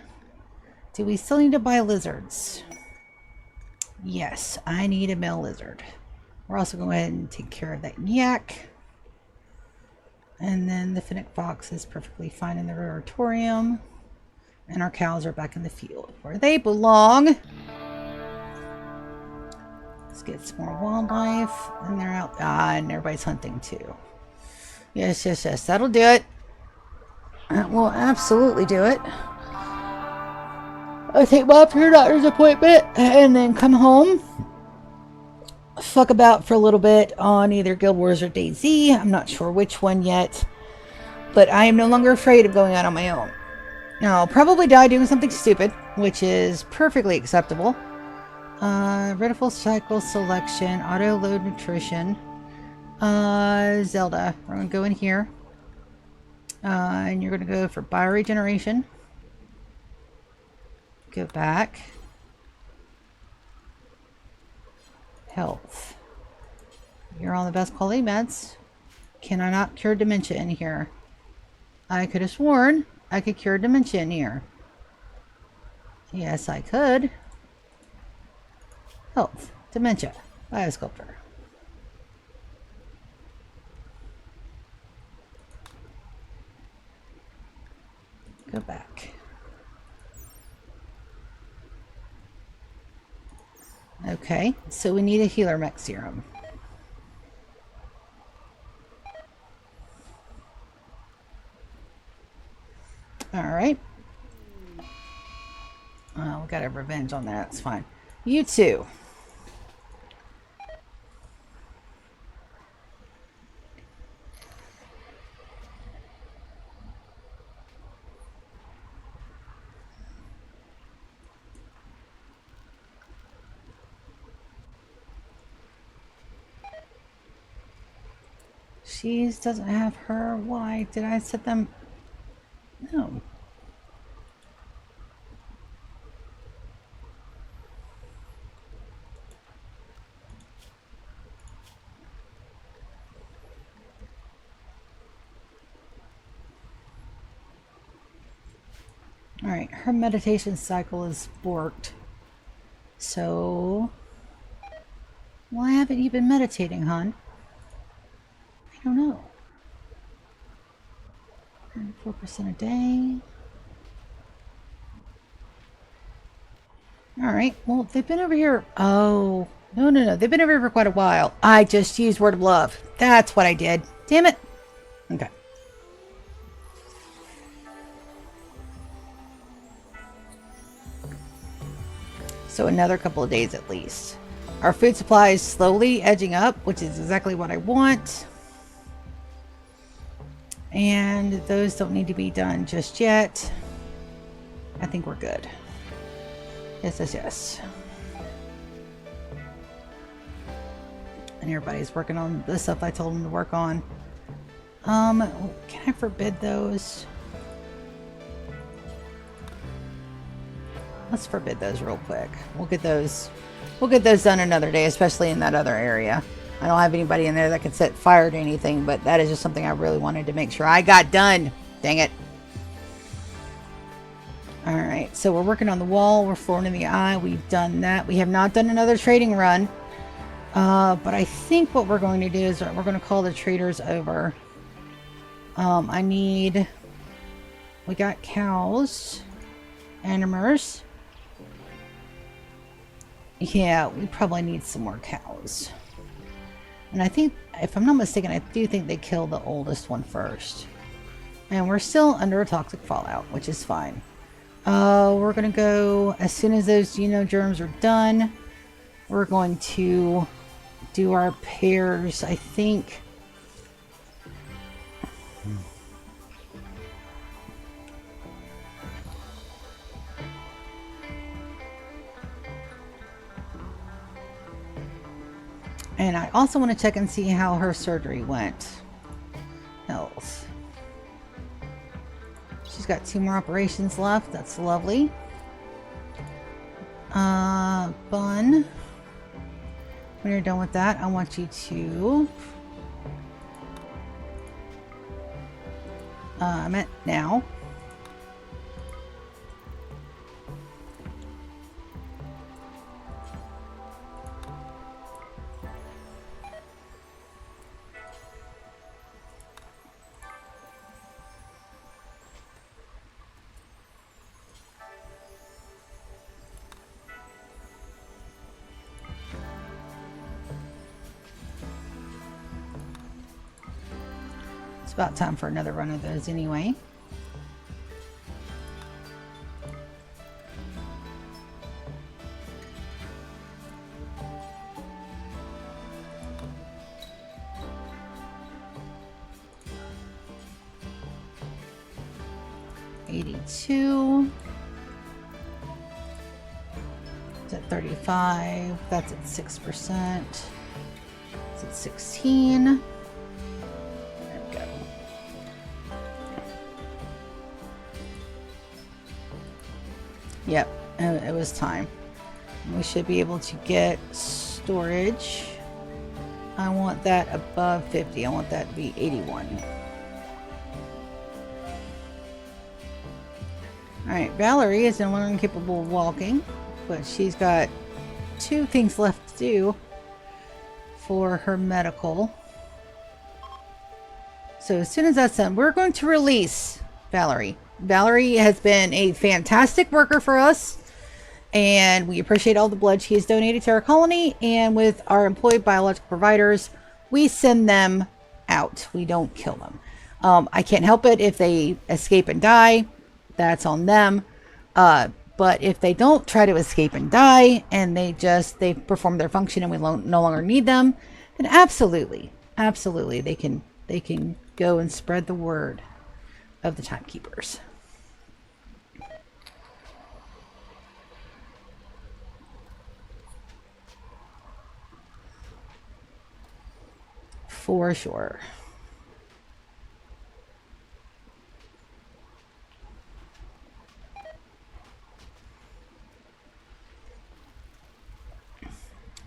Do we still need to buy lizards? Yes, I need a male lizard. We're also going to go ahead and take care of that yak. And then the fennec fox is perfectly fine in the oratorium. And our cows are back in the field where they belong. Let's get some more wildlife. And they're out. Ah, and everybody's hunting too. Yes, yes, yes. That'll do it. That will absolutely do it. I'll take my up to your doctor's appointment and then come home. Fuck about for a little bit on either Guild Wars or DayZ. I'm not sure which one yet. But I am no longer afraid of going out on my own. Now, I'll probably die doing something stupid, which is perfectly acceptable. Retinal cycle selection, auto load nutrition. Zelda, we're going to go in here. And you're going to go for bioregeneration. Go back. Health. You're on the best quality meds. Can I not cure dementia in here? I could have sworn I could cure dementia in here. Yes, I could. Health. Dementia. Biosculptor. Go back. Okay, so we need a healer mech serum. Alright. Oh, we got a revenge on that. That's fine. You two. She doesn't have her. Why did I set them? No. Alright, her meditation cycle is borked. So, why haven't you been meditating, hon? I don't know. 4% a day. Alright, well, they've been over here. Oh, No, no, no. They've been over here for quite a while. I just used word of love. That's what I did. Damn it. Okay. So another couple of days at least. Our food supply is slowly edging up, which is exactly what I want. And those don't need to be done just yet. I think we're good. Yes, yes, yes. And everybody's working on the stuff I told them to work on. Can I forbid those? Let's forbid those real quick. We'll get those done another day, especially in that other area. I don't have anybody in there that can set fire to anything, but that is just something I really wanted to make sure I got done. Dang it. Alright, so we're working on the wall. We're flooring in the eye. We've done that. We have not done another trading run. But I think what we're going to do is we're going to call the traders over. We got cows. Animers. Yeah, we probably need some more cows. And I think, if I'm not mistaken, I do think they killed the oldest one first. And we're still under a toxic fallout, which is fine. We're going to go, as soon as those germs are done, we're going to do our pairs, I think. And I also want to check and see how her surgery went. Health. She's got 2 more operations left. That's lovely. Bun. When you're done with that, I want you to... I'm at now. It's about time for another run of those anyway. $82. It's at 35. That's at 6%. It's at 16. There we go. Yep, it was time. We should be able to get storage. I want that above 50. I want that to be 81. Alright, Valerie is no longer capable of walking, but she's got 2 things left to do for her medical. So as soon as that's done, we're going to release Valerie. Valerie has been a fantastic worker for us, and we appreciate all the blood she has donated to our colony. And with our employed biological providers, we send them out. We don't kill them. I can't help it if they escape and die. That's on them. But if they don't try to escape and die, and they perform their function and we no longer need them, then absolutely, they can go and spread the word of the timekeepers. For sure.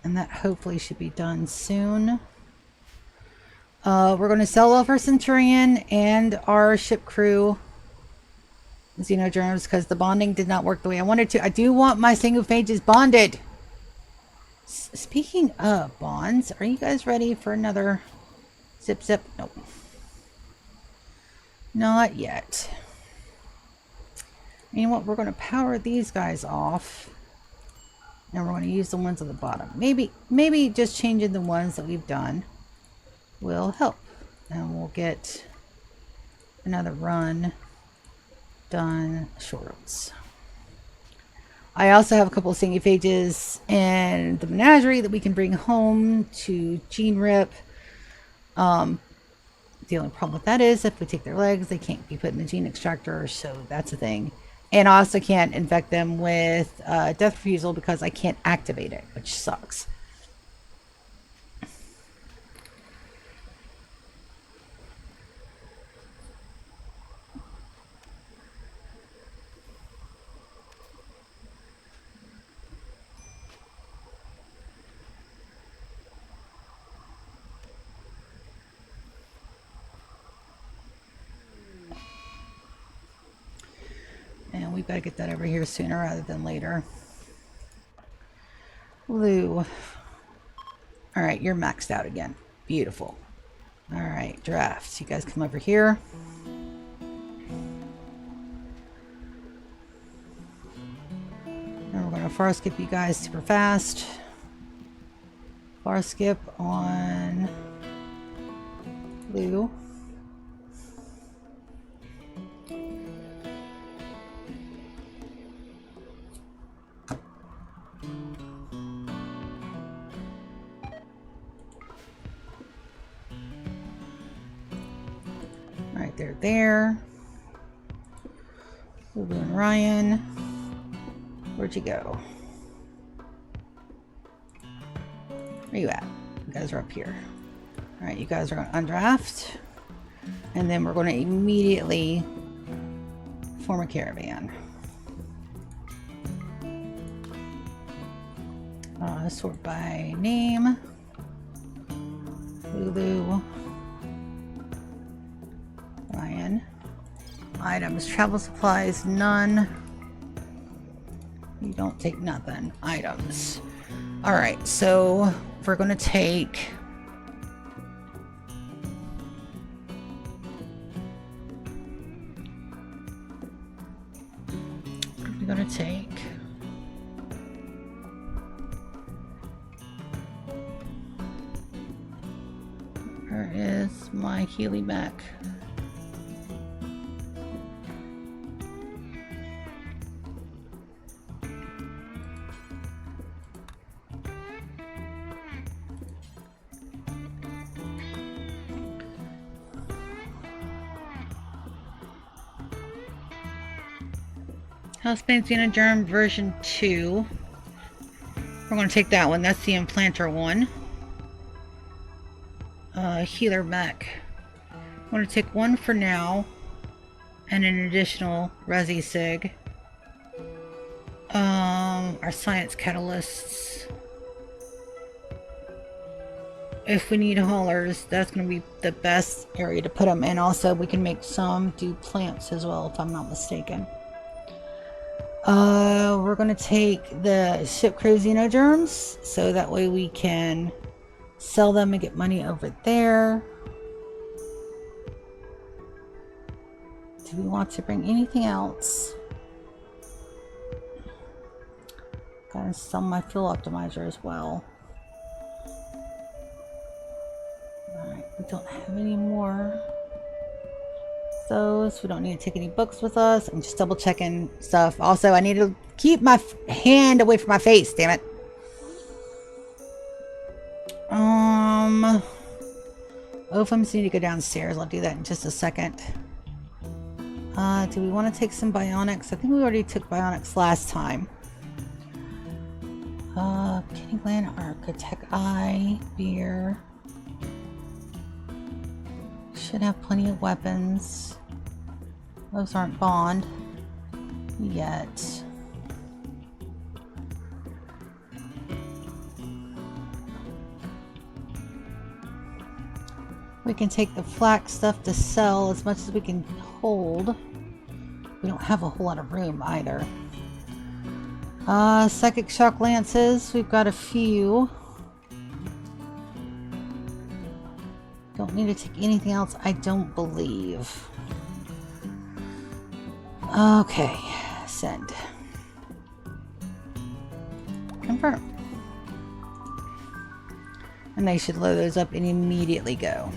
And that hopefully should be done soon. We're going to sell off our Centurion and our ship crew Xenogerms because the bonding did not work the way I wanted to. I do want my single phages bonded. Speaking of bonds, are you guys ready for another zip? Nope. Not yet. You know what? We're going to power these guys off. And we're going to use the ones at the bottom. Maybe just changing the ones that we've done will help. And we'll get another run done shorts. I also have a couple of singing pages in the menagerie that we can bring home to gene rip. The only problem with that is if we take their legs, they can't be put in the gene extractor, so that's a thing. And I also can't infect them with death refusal because I can't activate it, which sucks. And we've got to get that over here sooner rather than later. Lou. Alright, you're maxed out again. Beautiful. Alright, drafts. You guys come over here. And we're going to far skip you guys super fast. Far skip on Lou. Alright, they're there. Lulu and Ryan. Where'd you go? Where you at? You guys are up here. Alright, you guys are going to undraft. And then we're going to immediately form a caravan. Sort by name. Lulu. Ryan. Items. Travel supplies. None. You don't take nothing. Items. Alright, so we're going to take... We're going to take... Where is my Healy back? House Painting Germ version 2. We're going to take that one. That's the implanter one. Healer mech. I'm going to take one for now. And an additional Resi Sig. Our science catalysts. If we need haulers, that's going to be the best area to put them in. Also, we can make some do plants as well, if I'm not mistaken. We're going to take the ship crew xenogerms, so that way we can sell them and get money over there. Do we want to bring anything else? Gotta sell my fuel optimizer as well. Alright, we don't have any more. Those. We don't need to take any books with us. I'm just double checking stuff. Also, I need to keep my hand away from my face, damn it. OFMs need to go downstairs. I'll do that in just a second. Do we want to take some bionics? I think we already took bionics last time. Kidney gland, Architect Eye, beer. Should have plenty of weapons. Those aren't bond yet. We can take the flak stuff to sell as much as we can hold. We don't have a whole lot of room either. Psychic shock lances, we've got a few. Don't need to take anything else, I don't believe. Okay, send. I'm confirm. And they should load those up and immediately go.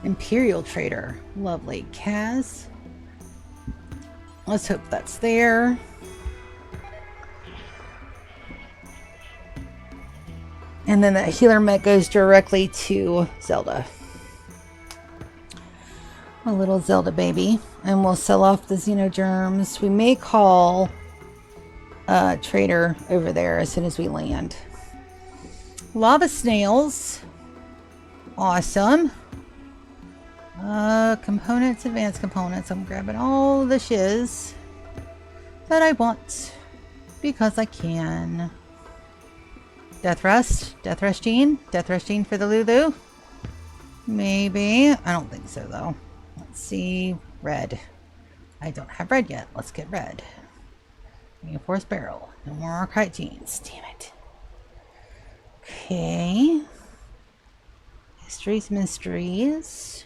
Imperial Trader. Lovely. Kaz. Let's hope that's there. And then that healer mech goes directly to Zelda. A little Zelda baby. And we'll sell off the Xenogerms. We may call Trader over there as soon as we land. Lava snails. Awesome. Components, advanced components. I'm grabbing all the shiz that I want because I can. Death Rust Gene for the Lulu. Maybe. I don't think so though. Let's see. Red. I don't have red yet. Let's get red. Reinforced barrel. No more archite genes. Damn it. Okay. Histories, mysteries.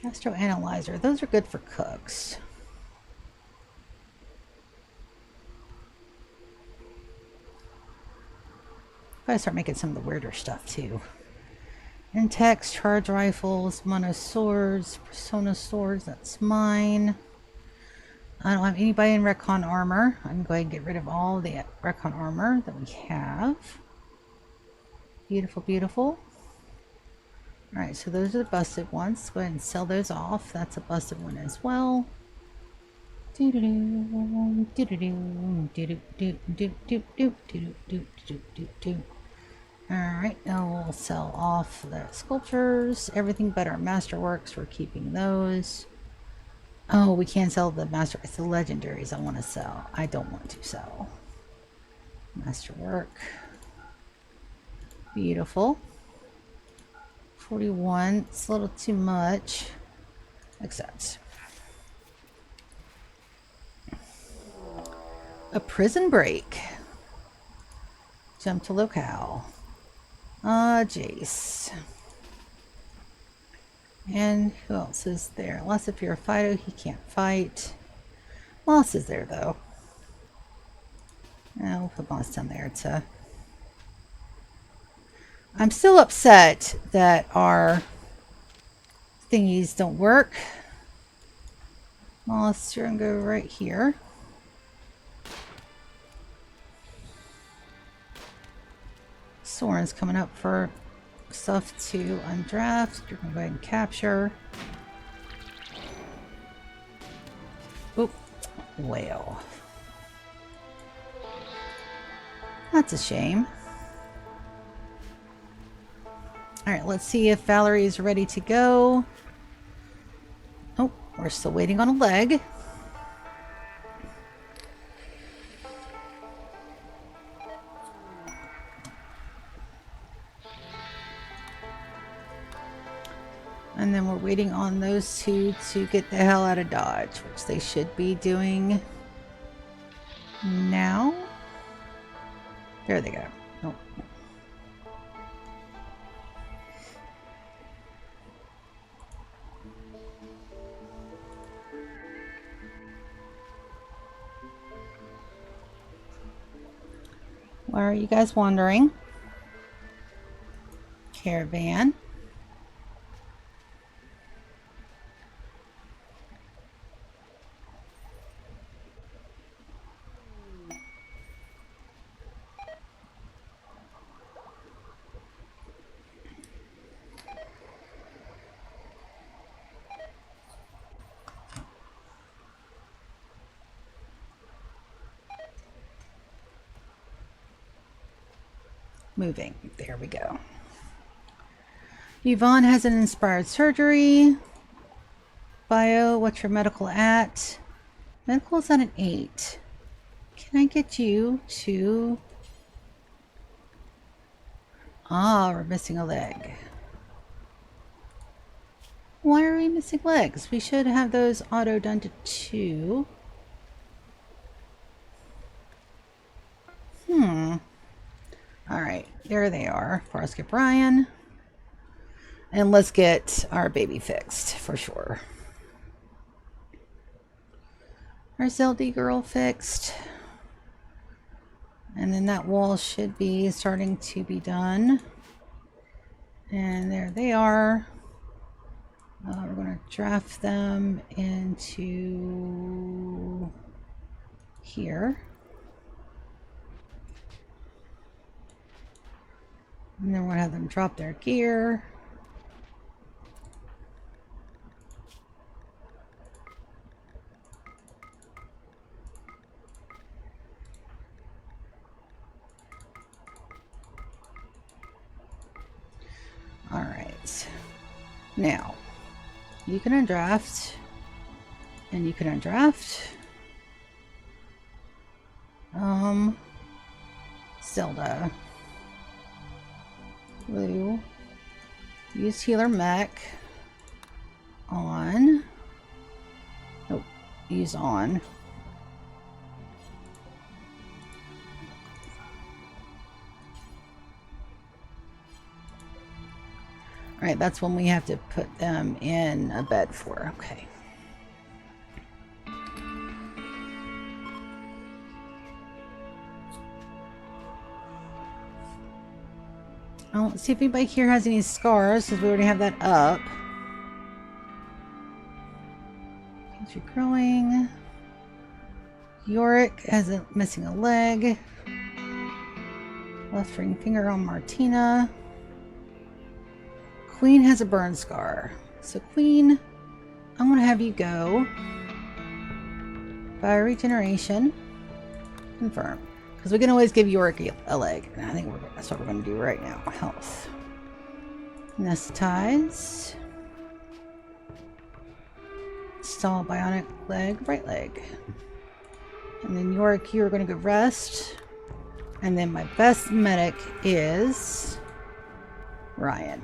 Gastro analyzer. Those are good for cooks. Gotta start making some of the weirder stuff too. Intex, charge rifles, mono swords, persona swords. That's mine. I don't have anybody in Recon armor. I can go ahead and get rid of all the Recon armor that we have. Beautiful, beautiful. Alright, so those are the busted ones. Go ahead and sell those off. That's a busted one as well. Alright, now we'll sell off the sculptures. Everything but our masterworks, we're keeping those. Oh, we can't sell the master. It's the legendaries I want to sell. I don't want to sell. Masterwork. Beautiful. 41. It's a little too much. Accept. A prison break. Jump to locale. Jace. And who else is there? Loss of Purifido. He can't fight. Moss is there though. We'll put Moss down there to... I'm still upset that our thingies don't work. Moss, you're gonna go right here. Soren's coming up for stuff to undraft. You're gonna go ahead and capture. Oop. Whale. That's a shame. Alright, let's see if Valerie is ready to go. Oh, we're still waiting on a leg. And then we're waiting on those two to get the hell out of Dodge, which they should be doing now. There they go. Oh. Why are you guys wandering? Caravan. Moving. There we go. Yvonne has an inspired surgery. Bio, what's your medical at? Medical's at an 8. Can I get you to... Ah, we're missing a leg. Why are we missing legs? We should have those auto done to 2. Alright. There they are. Let's get Brian. And let's get our baby fixed for sure. Our Zeldy girl fixed. And then that wall should be starting to be done. And there they are. We're going to draft them into here. And then we're going to have them drop their gear. All right. Now, you can undraft, and you can undraft. Zelda. Blue. Use healer mech. On. Nope. Use on. Alright, that's when we have to put them in a bed for. Okay. Oh, let's see if anybody here has any scars, because we already have that up. You're growing. Yorick has missing a leg. Left ring finger on Martina. Queen has a burn scar. So Queen, I'm going to have you go. By regeneration. Confirm. Because we can always give Yorick a leg. And I think that's what we're going to do right now. Health. Anesthetize. Install bionic leg, right leg. And then Yorick, you're going to go rest. And then my best medic is Ryan.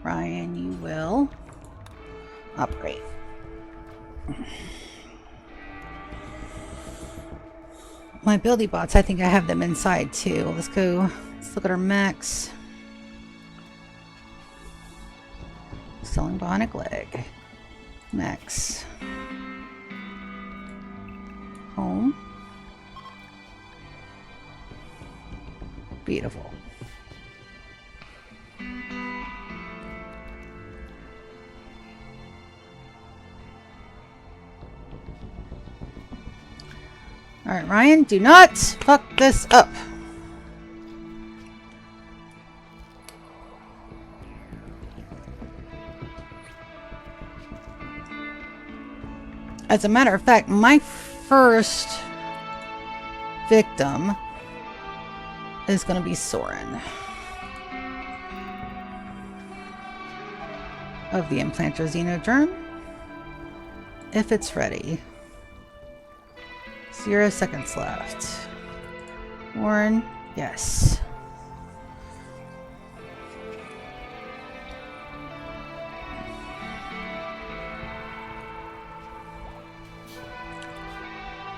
Ryan, you will operate. My ability bots, I think I have them inside too. Let's go. Let's look at our max. Selling bionic leg. Max. Home. Beautiful. Alright, Ryan, do not fuck this up. As a matter of fact, my first victim is going to be Soren of the implanter xenogerm, if it's ready. 0 seconds left. Warren, yes.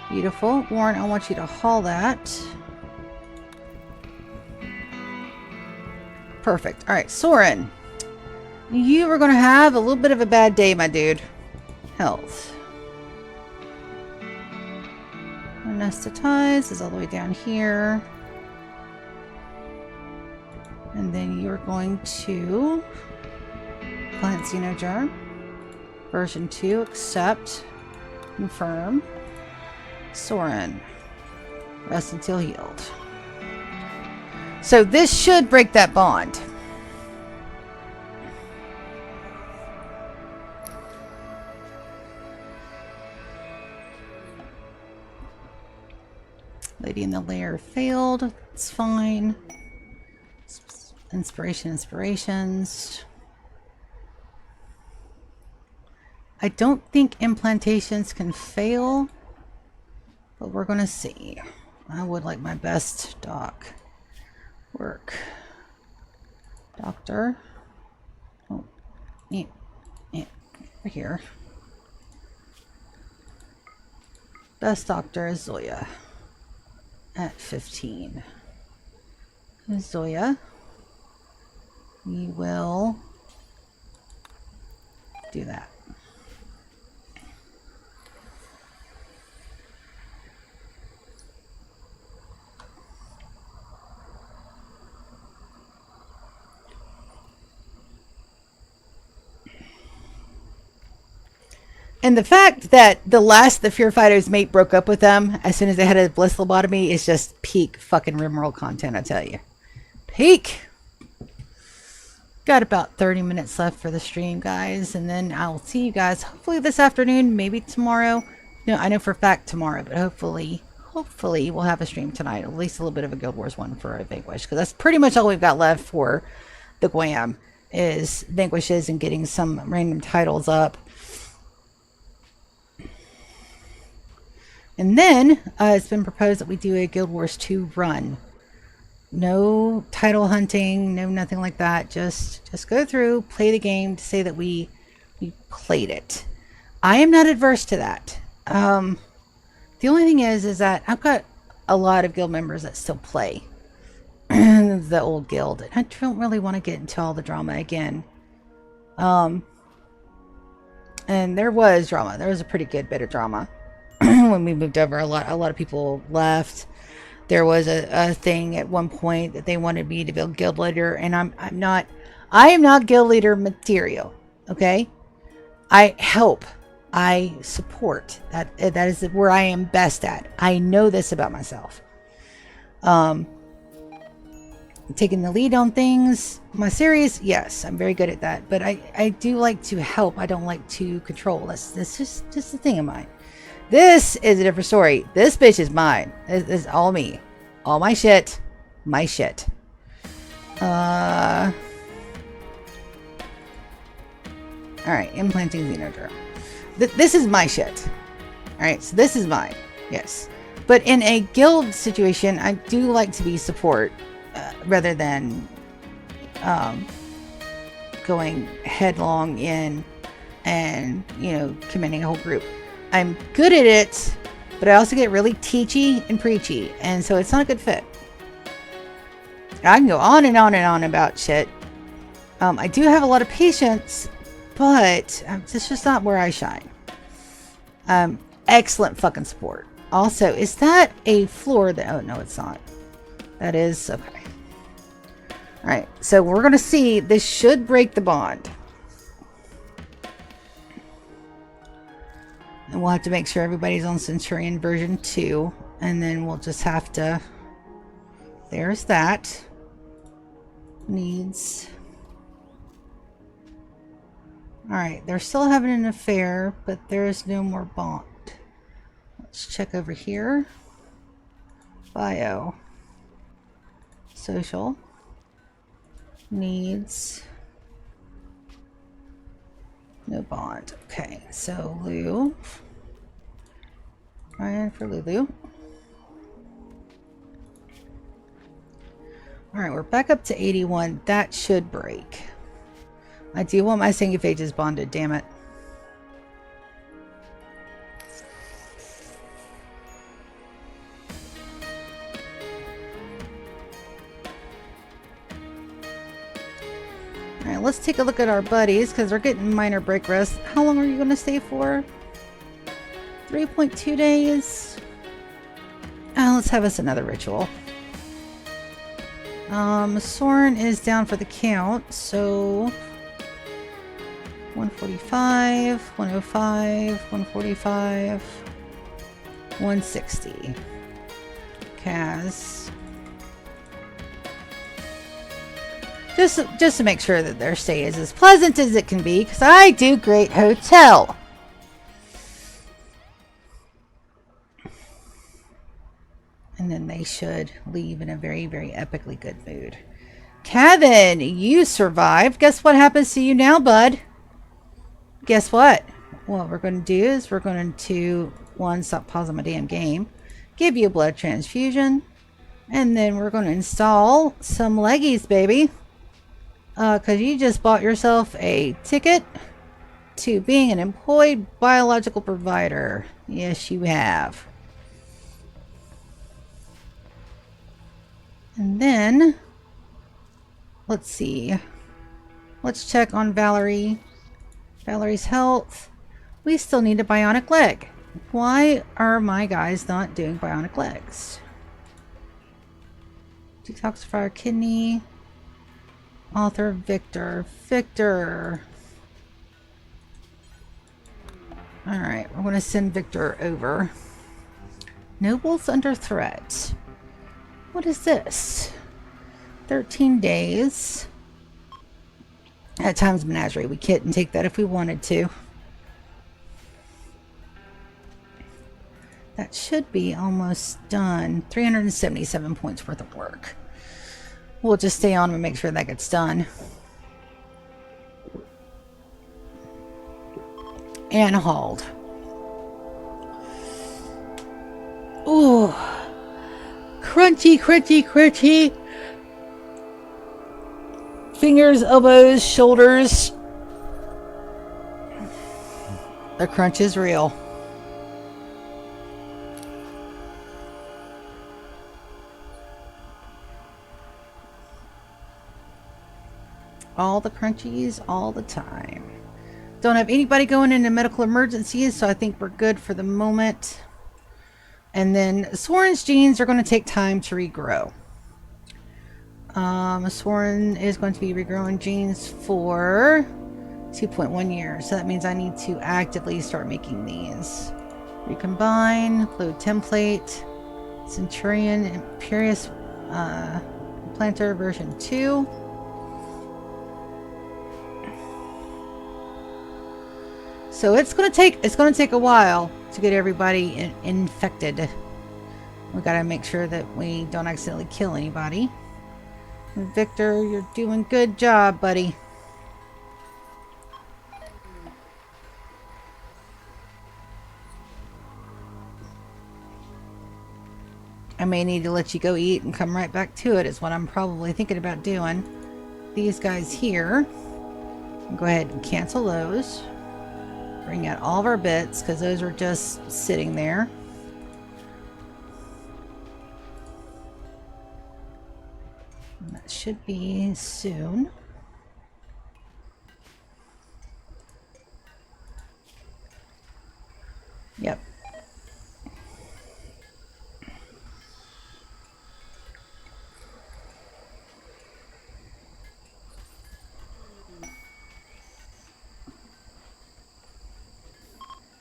Beautiful. Warren, I want you to haul that. Perfect. Alright, Soren. You are going to have a little bit of a bad day, my dude. Health. Anesthetize is all the way down here. And then you're going to plant xenogerm. Version 2, accept. Confirm. Soren. Rest until healed. So this should break that bond. Lady in the Lair failed. It's fine. Inspirations. I don't think implantations can fail, but we're going to see. I would like my best doc work. Doctor. Yeah, yeah, over here. Best doctor is Zoya at 15. Zoya, we will do that. And the fact that the Fear Fighters mate broke up with them as soon as they had a bliss lobotomy is just peak fucking Rimworld content, I tell you. Peak! Got about 30 minutes left for the stream, guys, and then I'll see you guys hopefully this afternoon, maybe tomorrow. No, I know for a fact tomorrow, but hopefully we'll have a stream tonight. At least a little bit of a Guild Wars one for a Vanquish, because that's pretty much all we've got left for the Guam is Vanquishes and getting some random titles up. And then it's been proposed that we do a Guild Wars 2 run. No title hunting, no nothing like that. Just go through, play the game to say that we played it. I am not adverse to that. The only thing is that I've got a lot of guild members that still play the old guild. And I don't really want to get into all the drama again. And there was drama. There was a pretty good bit of drama when we moved over. A lot of people left. There was a thing at one point that they wanted me to be guild leader, and I am not guild leader material. Okay, I help, I support. That is where I am best at. I know this about myself. Taking the lead on things, my series, yes, I'm very good at that. But I do like to help. I don't like to control. That's just a thing of mine. This is a different story. This bitch is mine. This is all me. All my shit. My shit. Alright, implanting Xenoderm. This is my shit. Alright, so this is mine. Yes. But in a guild situation, I do like to be support rather than going headlong in and, commanding a whole group. I'm good at it, but I also get really teachy and preachy, and so it's not a good fit. I can go on and on and on about shit. I do have a lot of patience, but it's just not where I shine. Excellent fucking sport. Also, is that a floor that... Oh, no, it's not. That is... Okay. Alright, so we're going to see... This should break the bond. And we'll have to make sure everybody's on Centurion version 2. And then we'll just have to... There's that. Needs... Alright, they're still having an affair, but there's no more bond. Let's check over here. Bio. Social. Needs... No bond. Okay, so Lou. Ryan for Lulu. Alright, we're back up to 81. That should break. I do want my Singaphages bonded, damn it. Alright, let's take a look at our buddies, because they're getting minor break rest. How long are you going to stay for? 3.2 days? Let's have us another ritual. Soren is down for the count, so... 145, 105, 145, 160. Kaz. Just to make sure that their stay is as pleasant as it can be, because I do great hotel. And then they should leave in a very, very epically good mood. Kevin, you survived. Guess what happens to you now, bud? Guess what? What we're going to do is we're going to, one, stop pausing my damn game, give you a blood transfusion, and then we're going to install some leggies, baby. Because you just bought yourself a ticket to being an employed biological provider. Yes, you have. And then, let's see. Let's check on Valerie. Valerie's health. We still need a bionic leg. Why are my guys not doing bionic legs? Detoxify kidney. Author Victor. Victor. Alright, we're going to send Victor over. Nobles under threat. What is this? 13 days. At times menagerie. We couldn't take that if we wanted to. That should be almost done. 377 points worth of work. We'll just stay on and make sure that gets done. And hauled. Ooh. Crunchy, crunchy, crunchy. Fingers, elbows, shoulders. The crunch is real. All the crunchies, all the time. Don't have anybody going into medical emergencies, so I think we're good for the moment. And then Soren's genes are going to take time to regrow. Soren is going to be regrowing genes for 2.1 years. So that means I need to actively start making these. Recombine, load template, Centurion, Imperious Planter version 2. So it's gonna take a while to get everybody infected. We gotta make sure that we don't accidentally kill anybody. Victor, you're doing good job, buddy. I may need to let you go eat and come right back to it is what I'm probably thinking about doing. These guys here, go ahead and cancel those. Bring out all of our bits because those are just sitting there. And that should be soon. Yep.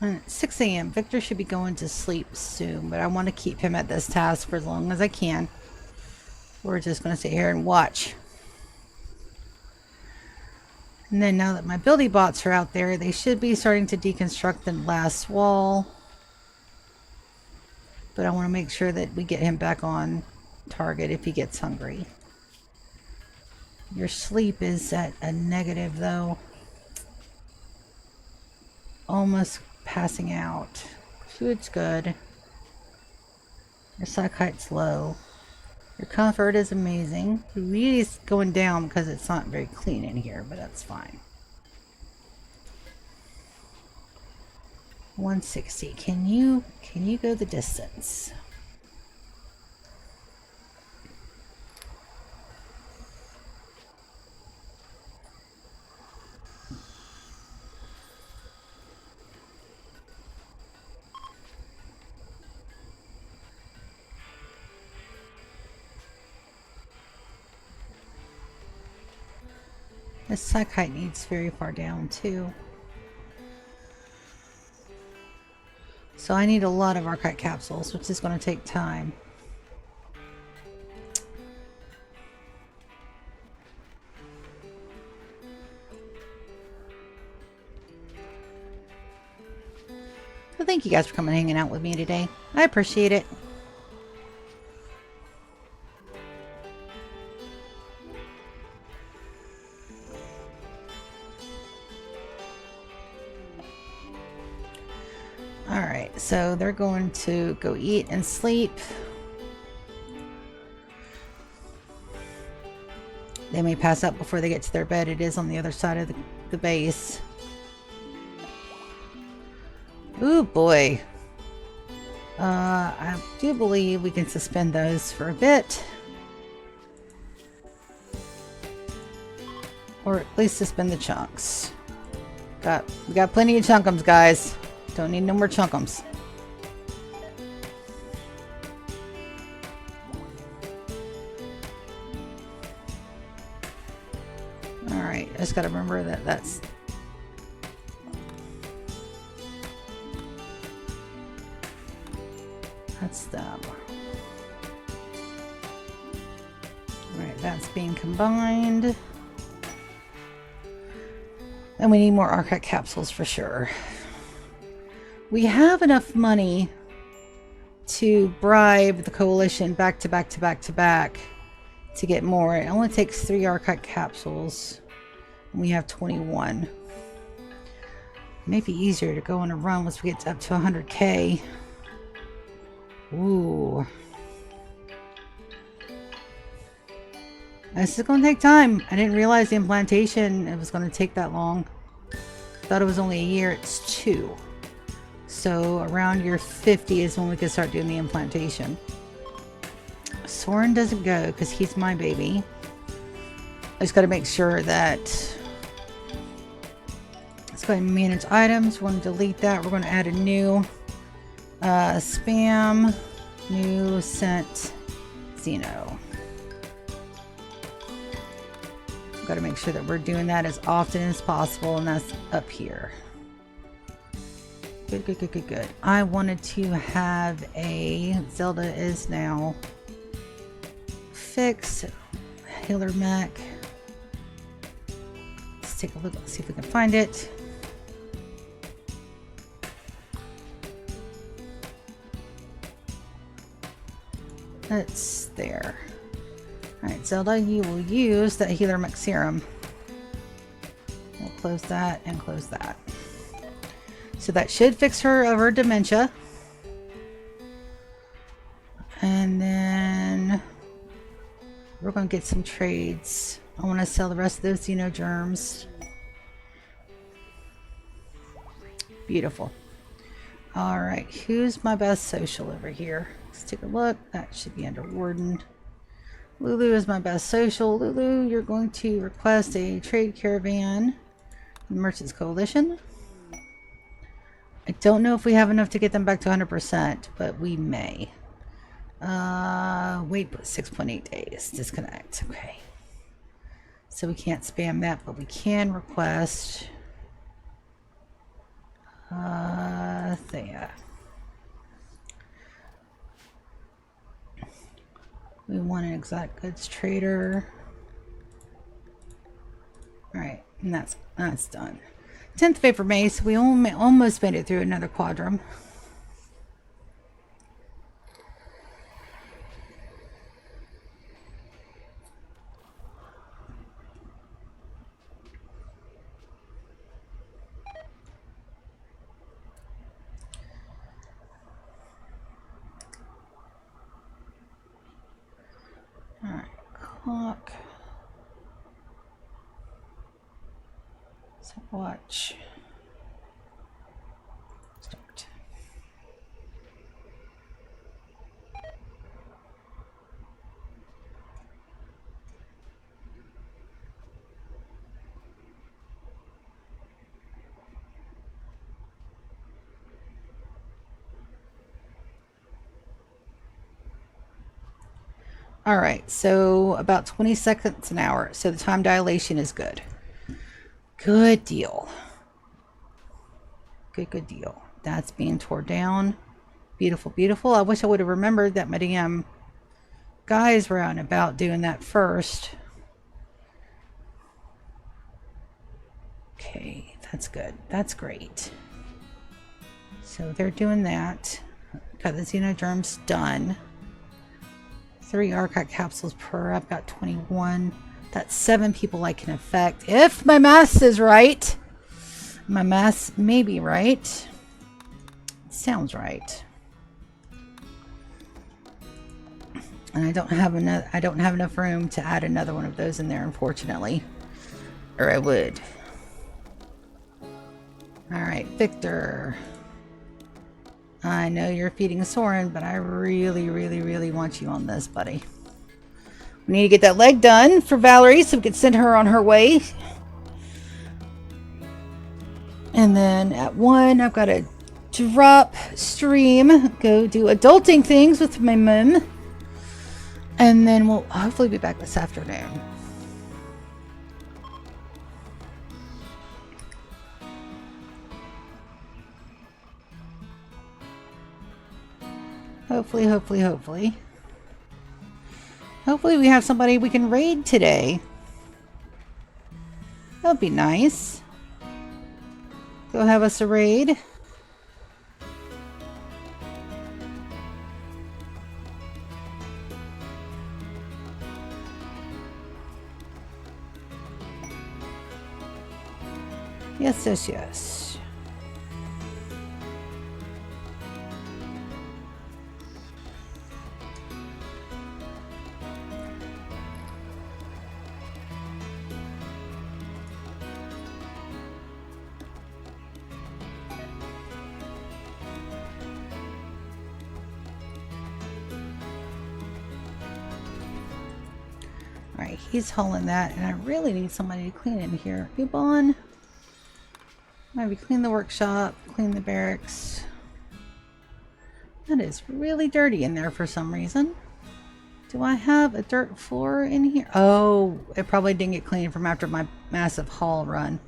At 6 a.m. Victor should be going to sleep soon, but I want to keep him at this task for as long as I can. We're just going to sit here and watch. And then now that my building bots are out there, they should be starting to deconstruct the last wall. But I want to make sure that we get him back on target if he gets hungry. Your sleep is at a negative though. Almost passing out. Food's good. Your psych height's low. Your comfort is amazing. Really is going down because it's not very clean in here, but that's fine. 160. Can you go the distance? This psych height needs very far down too. So I need a lot of archite capsules, which is going to take time. Well, thank you guys for coming and hanging out with me today. I appreciate it. Alright, so they're going to go eat and sleep. They may pass out before they get to their bed. It is on the other side of the base. Ooh, boy. I do believe we can suspend those for a bit. Or at least suspend the chunks. We got plenty of chunkums, guys. Don't need no more chunkums. Alright, I just gotta remember that that's them. Alright, that's being combined. And we need more archive capsules for sure. We have enough money to bribe the coalition back to back to back to back to get more. It only takes 3 archive capsules. And we have 21. Maybe easier to go on a run once we get up to 100k. Ooh. This is going to take time. I didn't realize the implantation it was going to take that long. Thought it was only a year. It's 2. So around year 50 is when we can start doing the implantation. Soren doesn't go because he's my baby. I just got to make sure that... Let's go ahead and manage items. We're going to delete that. We're going to add a new spam, new sent Xeno. Got to make sure that we're doing that as often as possible, and that's up here. Good, good, good, good, good. I wanted to have a Zelda is now fixed. Healer mech. Let's take a look. Let's see if we can find it. That's there. Alright, Zelda, you will use that healer mech serum. We'll close that and close that. So that should fix her of her dementia. And then we're going to get some trades. I want to sell the rest of those xenogerms. Beautiful. Alright, who's my best social over here? Let's take a look. That should be under Warden. Lulu is my best social. Lulu, you're going to request a trade caravan in the Merchants Coalition. I don't know if we have enough to get them back to 100%, but we may. Wait 6.8 days. Disconnect. Okay. So we can't spam that, but we can request Thea. We want an exotic goods trader. Alright, and that's done. 10th Vapor Mace, we almost made it through another quadrum. Alright, clock. So watch. Start. All right, so about 20 seconds an hour. So the time dilation is good. Good deal. Good deal. That's being torn down. Beautiful, beautiful. I wish I would have remembered that my damn guys were out and about doing that first. Okay, that's good. That's great. So they're doing that. Got the xenogerms done. 3 archive capsules per. I've got 21. That's 7 people I can affect. If my math is right. My math may be right. Sounds right. And I don't have enough room to add another one of those in there, unfortunately. Or I would. Alright, Victor. I know you're feeding Soren, but I really, really, really want you on this, buddy. We need to get that leg done for Valerie so we can send her on her way. And then at 1, I've got to drop stream, go do adulting things with my mom. And then we'll hopefully be back this afternoon. Hopefully, hopefully, hopefully. Hopefully we have somebody we can raid today. That would be nice. Go have us a raid. Yes, yes, yes. Alright, he's hauling that, and I really need somebody to clean in here. Ubon. Maybe clean the workshop, clean the barracks. That is really dirty in there for some reason. Do I have a dirt floor in here? Oh, it probably didn't get cleaned from after my massive haul run.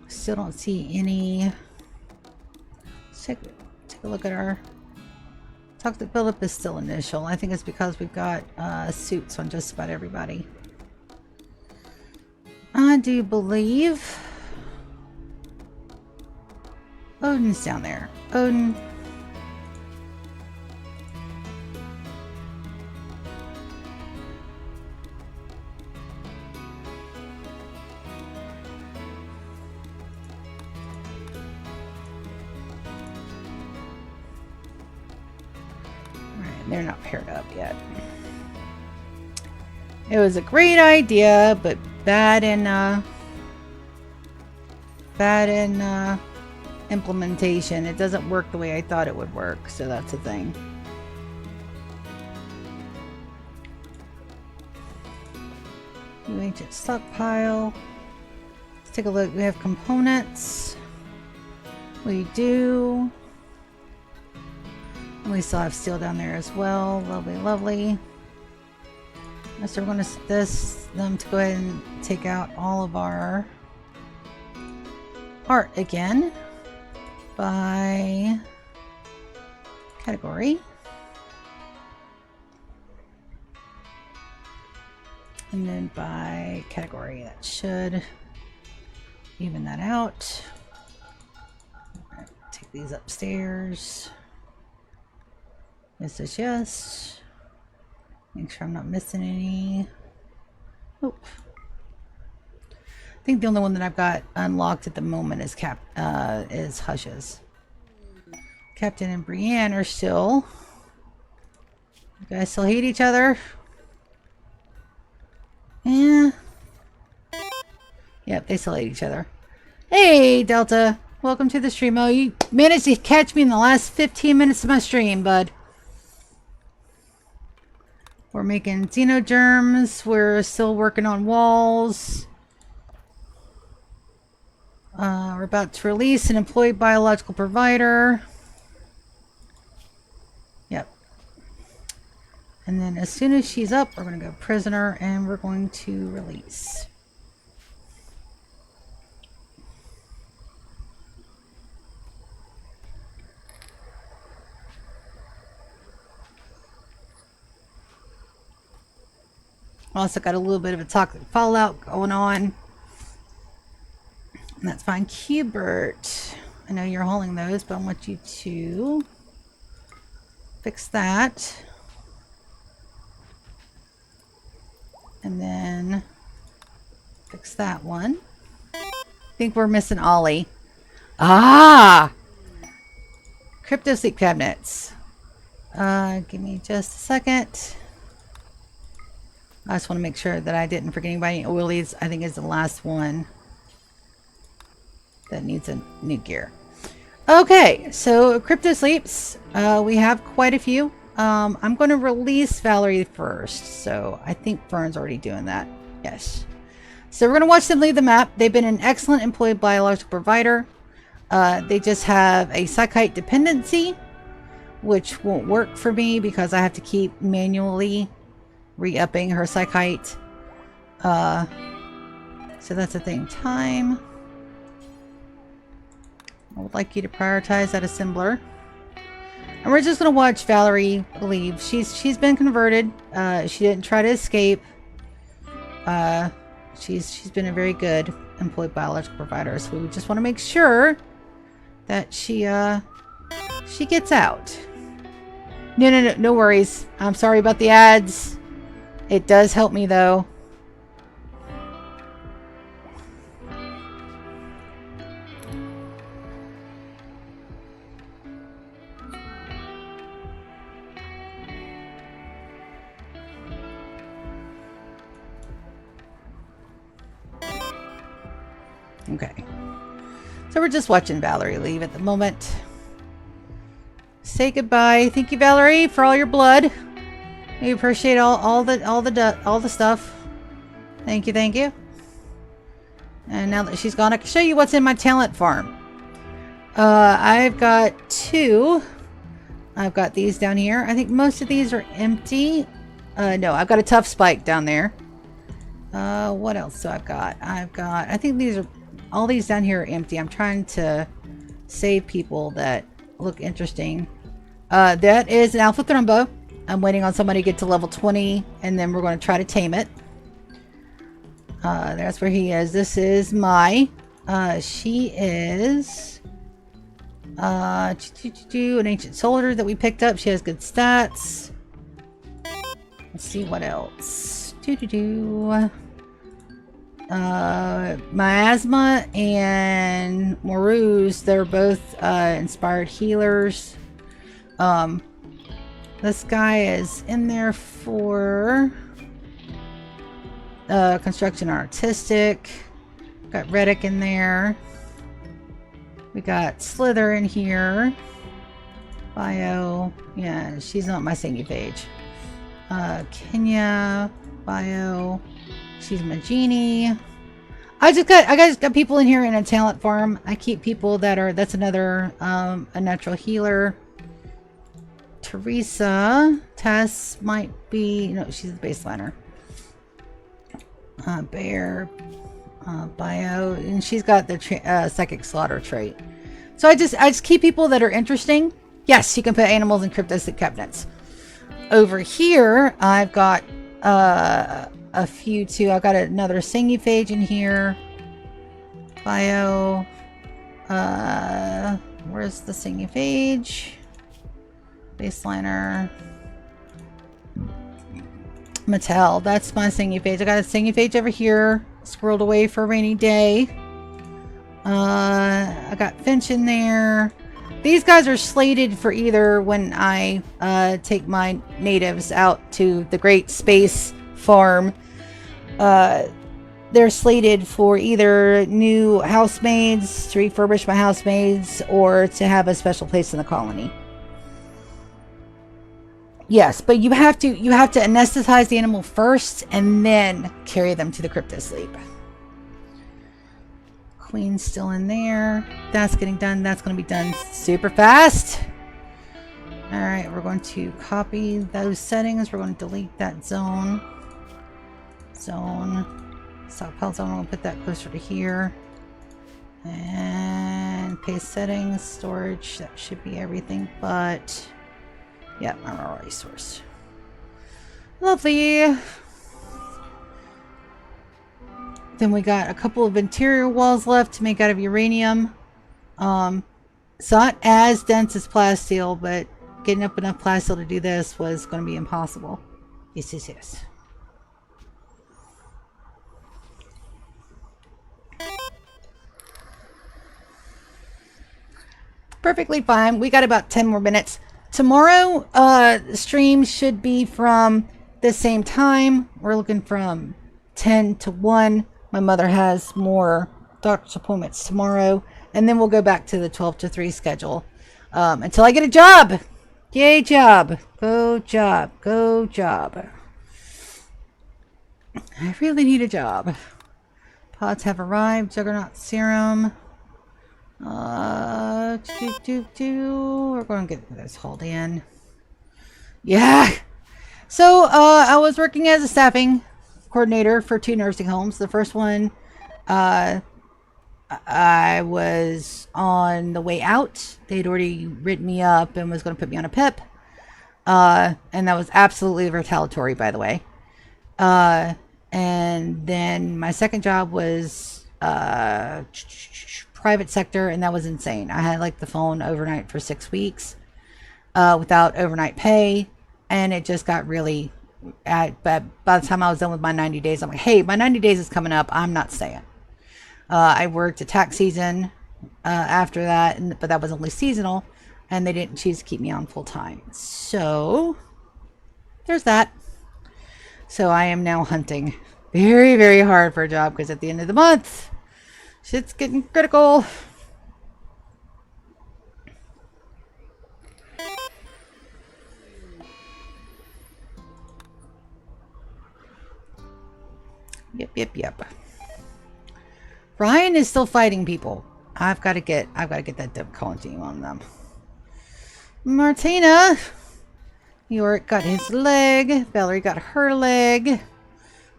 Still don't see any. Let's take a look at our toxic buildup is still initial. I think it's because we've got suits on just about everybody. I do believe Odin's down there. Odin. Alright, they're not paired up yet. It was a great idea, but bad in implementation. It doesn't work the way I thought it would work, so that's the thing. New ancient stockpile. Let's take a look. We have components. We do. And we still have steel down there as well. Lovely, lovely. So we're going to them to go ahead and take out all of our art again by category. And then by category. That should even that out. Right, take these upstairs. Yes, yes, yes. Make sure I'm not missing any. Oh. I think the only one that I've got unlocked at the moment is Hush's. Captain and Brienne are still. You guys still hate each other? Yeah. Yep, they still hate each other. Hey, Delta. Welcome to the stream. Oh, you managed to catch me in the last 15 minutes of my stream, bud. We're making xenogerms. We're still working on walls. We're about to release an employed biological provider. Yep. And then as soon as she's up, we're going to go prisoner and we're going to release. Also got a little bit of a toxic fallout going on. And that's fine. Cubert. I know you're hauling those, but I want you to fix that. And then fix that one. I think we're missing Ollie. Ah! Crypto sleep cabinets. Give me just a second. I just want to make sure that I didn't forget anybody. Oilies, I think, is the last one that needs a new gear. Okay, so crypto sleeps. We have quite a few. I'm going to release Valerie first. So I think Fern's already doing that. Yes. So we're going to watch them leave the map. They've been an excellent employed biological provider. They just have a psychite dependency, which won't work for me because I have to keep manually re-upping her psychite. So that's a thing. Time. I would like you to prioritize that assembler. And we're just going to watch Valerie leave. She's been converted. She didn't try to escape. She's been a very good employed biological provider. So we just want to make sure that she gets out. No worries. I'm sorry about the ads. It does help me though. Okay. So we're just watching Valerie leave at the moment. Say goodbye. Thank you, Valerie, for all your blood. We appreciate all the stuff. Thank you. And now that she's gone, I can show you what's in my talent farm. I've got 2. I've got these down here. I think most of these are empty. No, I've got a tough spike down there. What else do I've got? I think these are, all these down here are empty. I'm trying to save people that look interesting. That is an Alpha Thrumbo. I'm waiting on somebody to get to level 20, and then we're going to try to tame it. That's where he is. This is Mai. She is an ancient soldier that we picked up. She has good stats. Let's see what else. Miasma and Moruse, they're both inspired healers. This guy is in there for construction artistic. Got Reddick in there. We got Slither in here. Bio. Yeah, she's not my singing page. Kenya. Bio. She's my genie. I just got people in here in a talent farm. I keep people that are, that's another a natural healer. Teresa. Tess might be, no, she's the baseliner. Bear. Bio, and she's got the psychic slaughter trait. So I just keep people that are interesting. Yes, you can put animals in cryptosleep cabinets. Over here, I've got a few too. I've got another Singuphage in here. Bio. Where's the Singuphage? Baseliner. Mattel. That's my Singuphage. I got a Singuphage over here, squirreled away for a rainy day. I got Finch in there. These guys are slated for either when I take my natives out to the Great Space Farm. They're slated for either new housemaids, to refurbish my housemaids, or to have a special place in the colony. Yes, but you have to anesthetize the animal first and then carry them to the cryptosleep. Queen's still in there. That's getting done. That's going to be done super fast. All right, we're going to copy those settings. We're going to delete that zone. Stockpile zone. We'll put that closer to here. And paste settings, storage. That should be everything but... yeah, our resource. Lovely. Then we got a couple of interior walls left to make out of uranium. It's not as dense as plasteel, but getting up enough plasteel to do this was going to be impossible. Yes. Perfectly fine. We got about 10 more minutes Tomorrow, stream should be from the same time. We're looking from 10 to 1. My mother has more doctor's appointments tomorrow. And then we'll go back to the 12 to 3 schedule until I get a job. Yay, job. Go, job. Go, job. I really need a job. Pods have arrived. Juggernaut serum. We're going to get this hauled in. Yeah. So, I was working as a staffing coordinator for 2 nursing homes. The first one, I was on the way out. They'd already written me up and was going to put me on a PIP. And that was absolutely retaliatory, by the way. And then my second job was private sector, and that was insane. I had like the phone overnight for 6 weeks without overnight pay, and it just got really but by the time I was done with my 90 days, I'm like, hey, my 90 days is coming up. I'm not staying. I worked a tax season after that, but that was only seasonal, and they didn't choose to keep me on full time. So there's that. So I am now hunting very, very hard for a job because at the end of the month, shit's getting critical. Yep. Ryan is still fighting people. I've got to get that dump calling team on them. Martina, York got his leg. Valerie got her leg.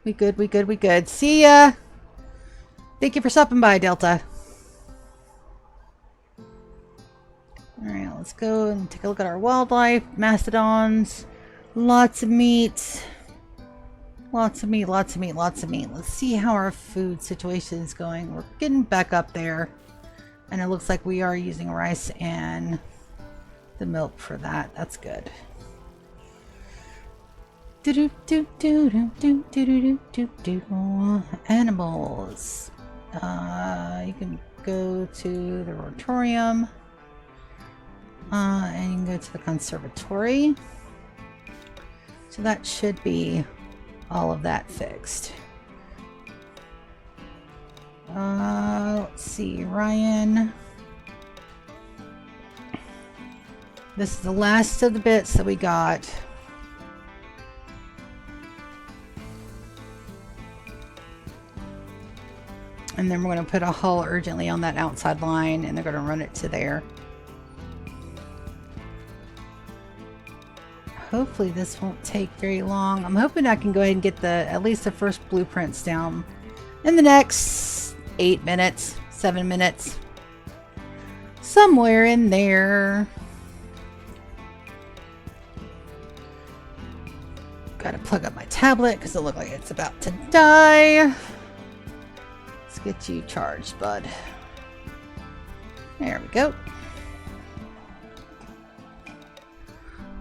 We good. See ya. Thank you for stopping by, Delta. Alright, let's go and take a look at our wildlife. Mastodons. Lots of meat. Lots of meat. Let's see how our food situation is going. We're getting back up there. And it looks like we are using rice and the milk for that. That's good. Animals. You can go to the rotorium. And you can go to the conservatory. So that should be all of that fixed. Let's see, Ryan. This is the last of the bits that we got. And then we're going to put a hull urgently on that outside line, and they're going to run it to there. Hopefully this won't take very long. I'm hoping I can go ahead and get at least the first blueprints down in the next 8 minutes, 7 minutes. Somewhere in there. Gotta plug up my tablet because it looks like it's about to die. Let's get you charged, bud. There we go.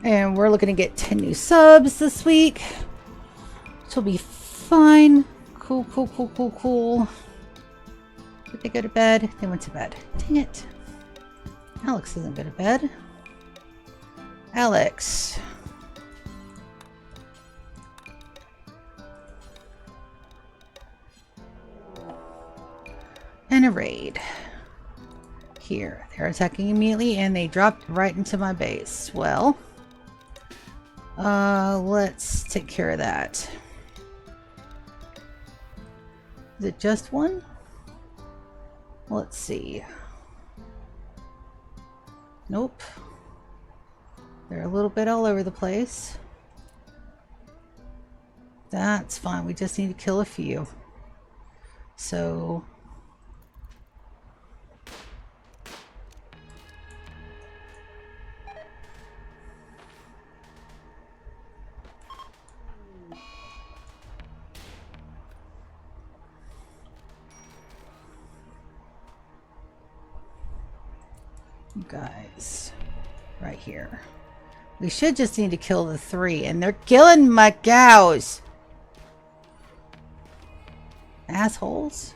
And we're looking to get 10 new subs this week, which will be fine. Cool. Did they go to bed? They went to bed. Dang it. Alex doesn't go to bed. Alex. And a raid. Here. They're attacking immediately, and they dropped right into my base. Well, let's take care of that. Is it just one? Let's see. Nope. They're a little bit all over the place. That's fine. We just need to kill a few. So guys, right here. We should just need to kill the 3, and they're killing my cows. Assholes.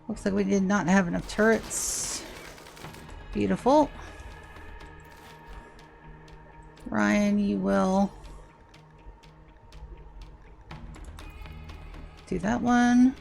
Looks like we did not have enough turrets. Beautiful. Ryan, you will do that one.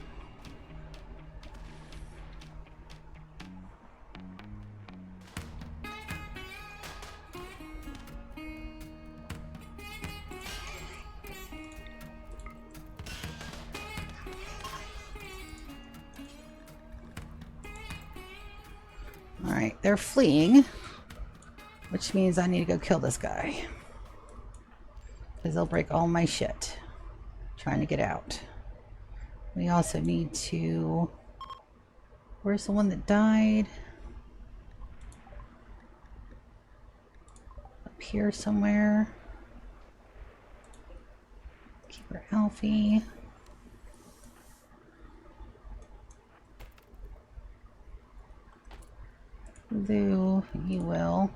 Alright, they're fleeing, which means I need to go kill this guy. Because they'll break all my shit trying to get out. We also need to... Where's the one that died? Up here somewhere. Keeper Alfie. Lou, you will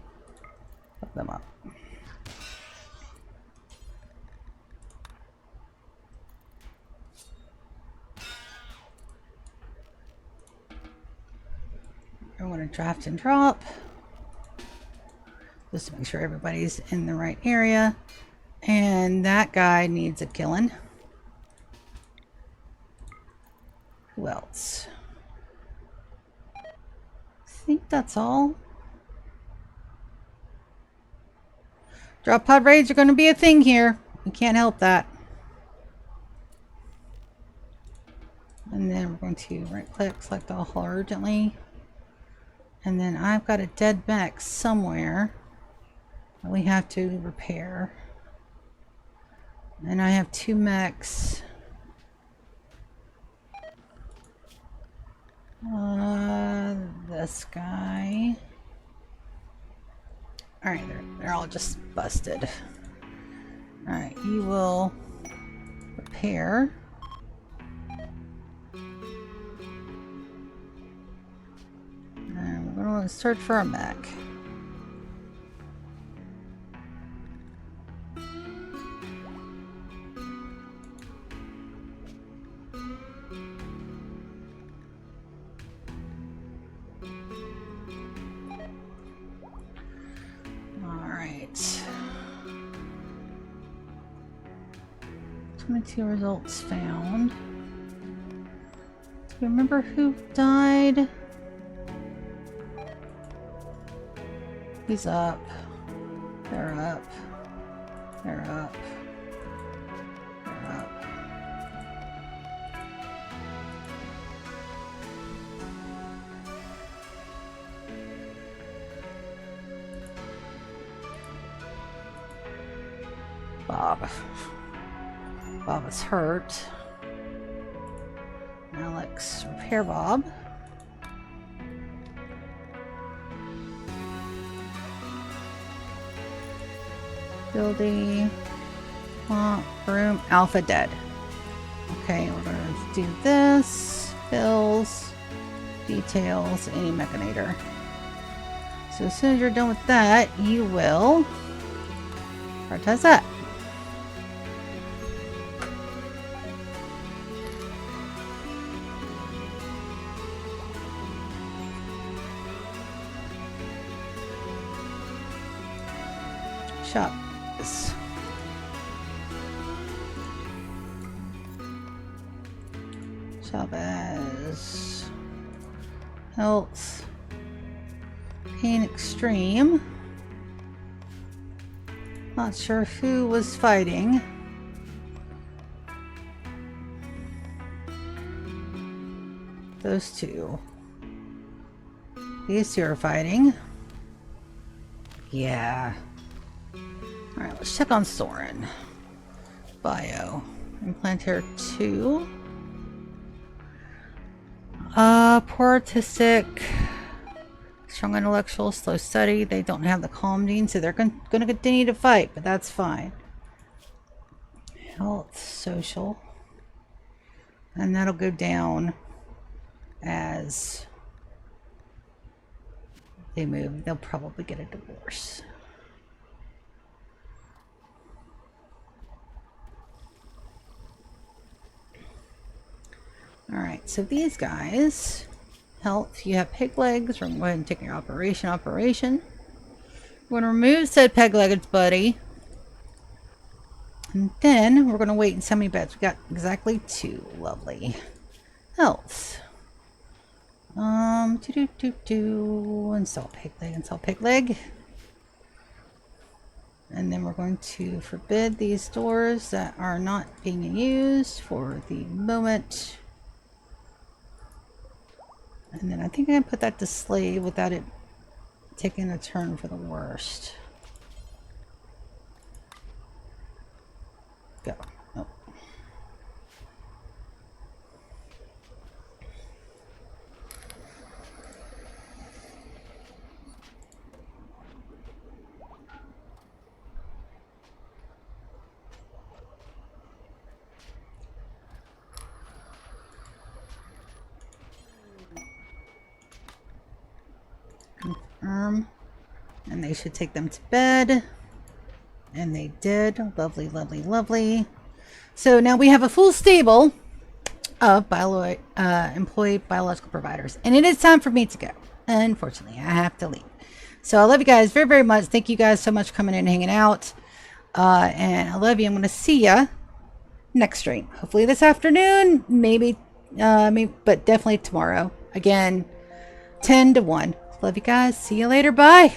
hook them up. I want to draft and drop just to make sure everybody's in the right area. And that guy needs a killing. Who else? I think that's all. Drop pod raids are going to be a thing here. We can't help that. And then we're going to right click, select all urgently. And then I've got a dead mech somewhere that we have to repair. And I have 2 mechs. This guy. Alright, they're all just busted. Alright, you will repair. And we're going to search for a mech. Alright. 22 results found. Do you remember who died? He's up. They're up. They're up. They're up. Bob. Bob is hurt. Alex, repair Bob. Building. Room. Alpha dead. Okay, we're going to do this. Bills. Details. Any mechanator. So as soon as you're done with that, you will prioritize that. Shop this. Shop as health. Pain extreme. Not sure who was fighting. Those two. These two are fighting. Yeah. Alright, let's check on Soren. Bio. Implanter 2. Poor artistic. Strong intellectual, slow study. They don't have the calm gene, so they're going to continue to fight, but that's fine. Health, social. And that'll go down as they move. They'll probably get a divorce. Alright, so these guys, health, you have peg legs. We're going to go ahead and take your operation. We're going to remove said peg legs, buddy. And then we're going to wait and see how many beds. We got exactly 2. Lovely. Else. Install pig leg, install pig leg. And then we're going to forbid these doors that are not being used for the moment. And then I think I'm going to put that to slave without it taking a turn for the worst. Go. Oh. Confirm. And they should take them to bed. And they did. Lovely, lovely, lovely. So now we have a full stable of employed biological providers. And it is time for me to go. Unfortunately, I have to leave. So I love you guys very, very much. Thank you guys so much for coming in and hanging out. And I love you. I'm going to see ya next stream. Hopefully this afternoon. Maybe, but definitely tomorrow. Again, 10 to 1. Love you guys. See you later. Bye.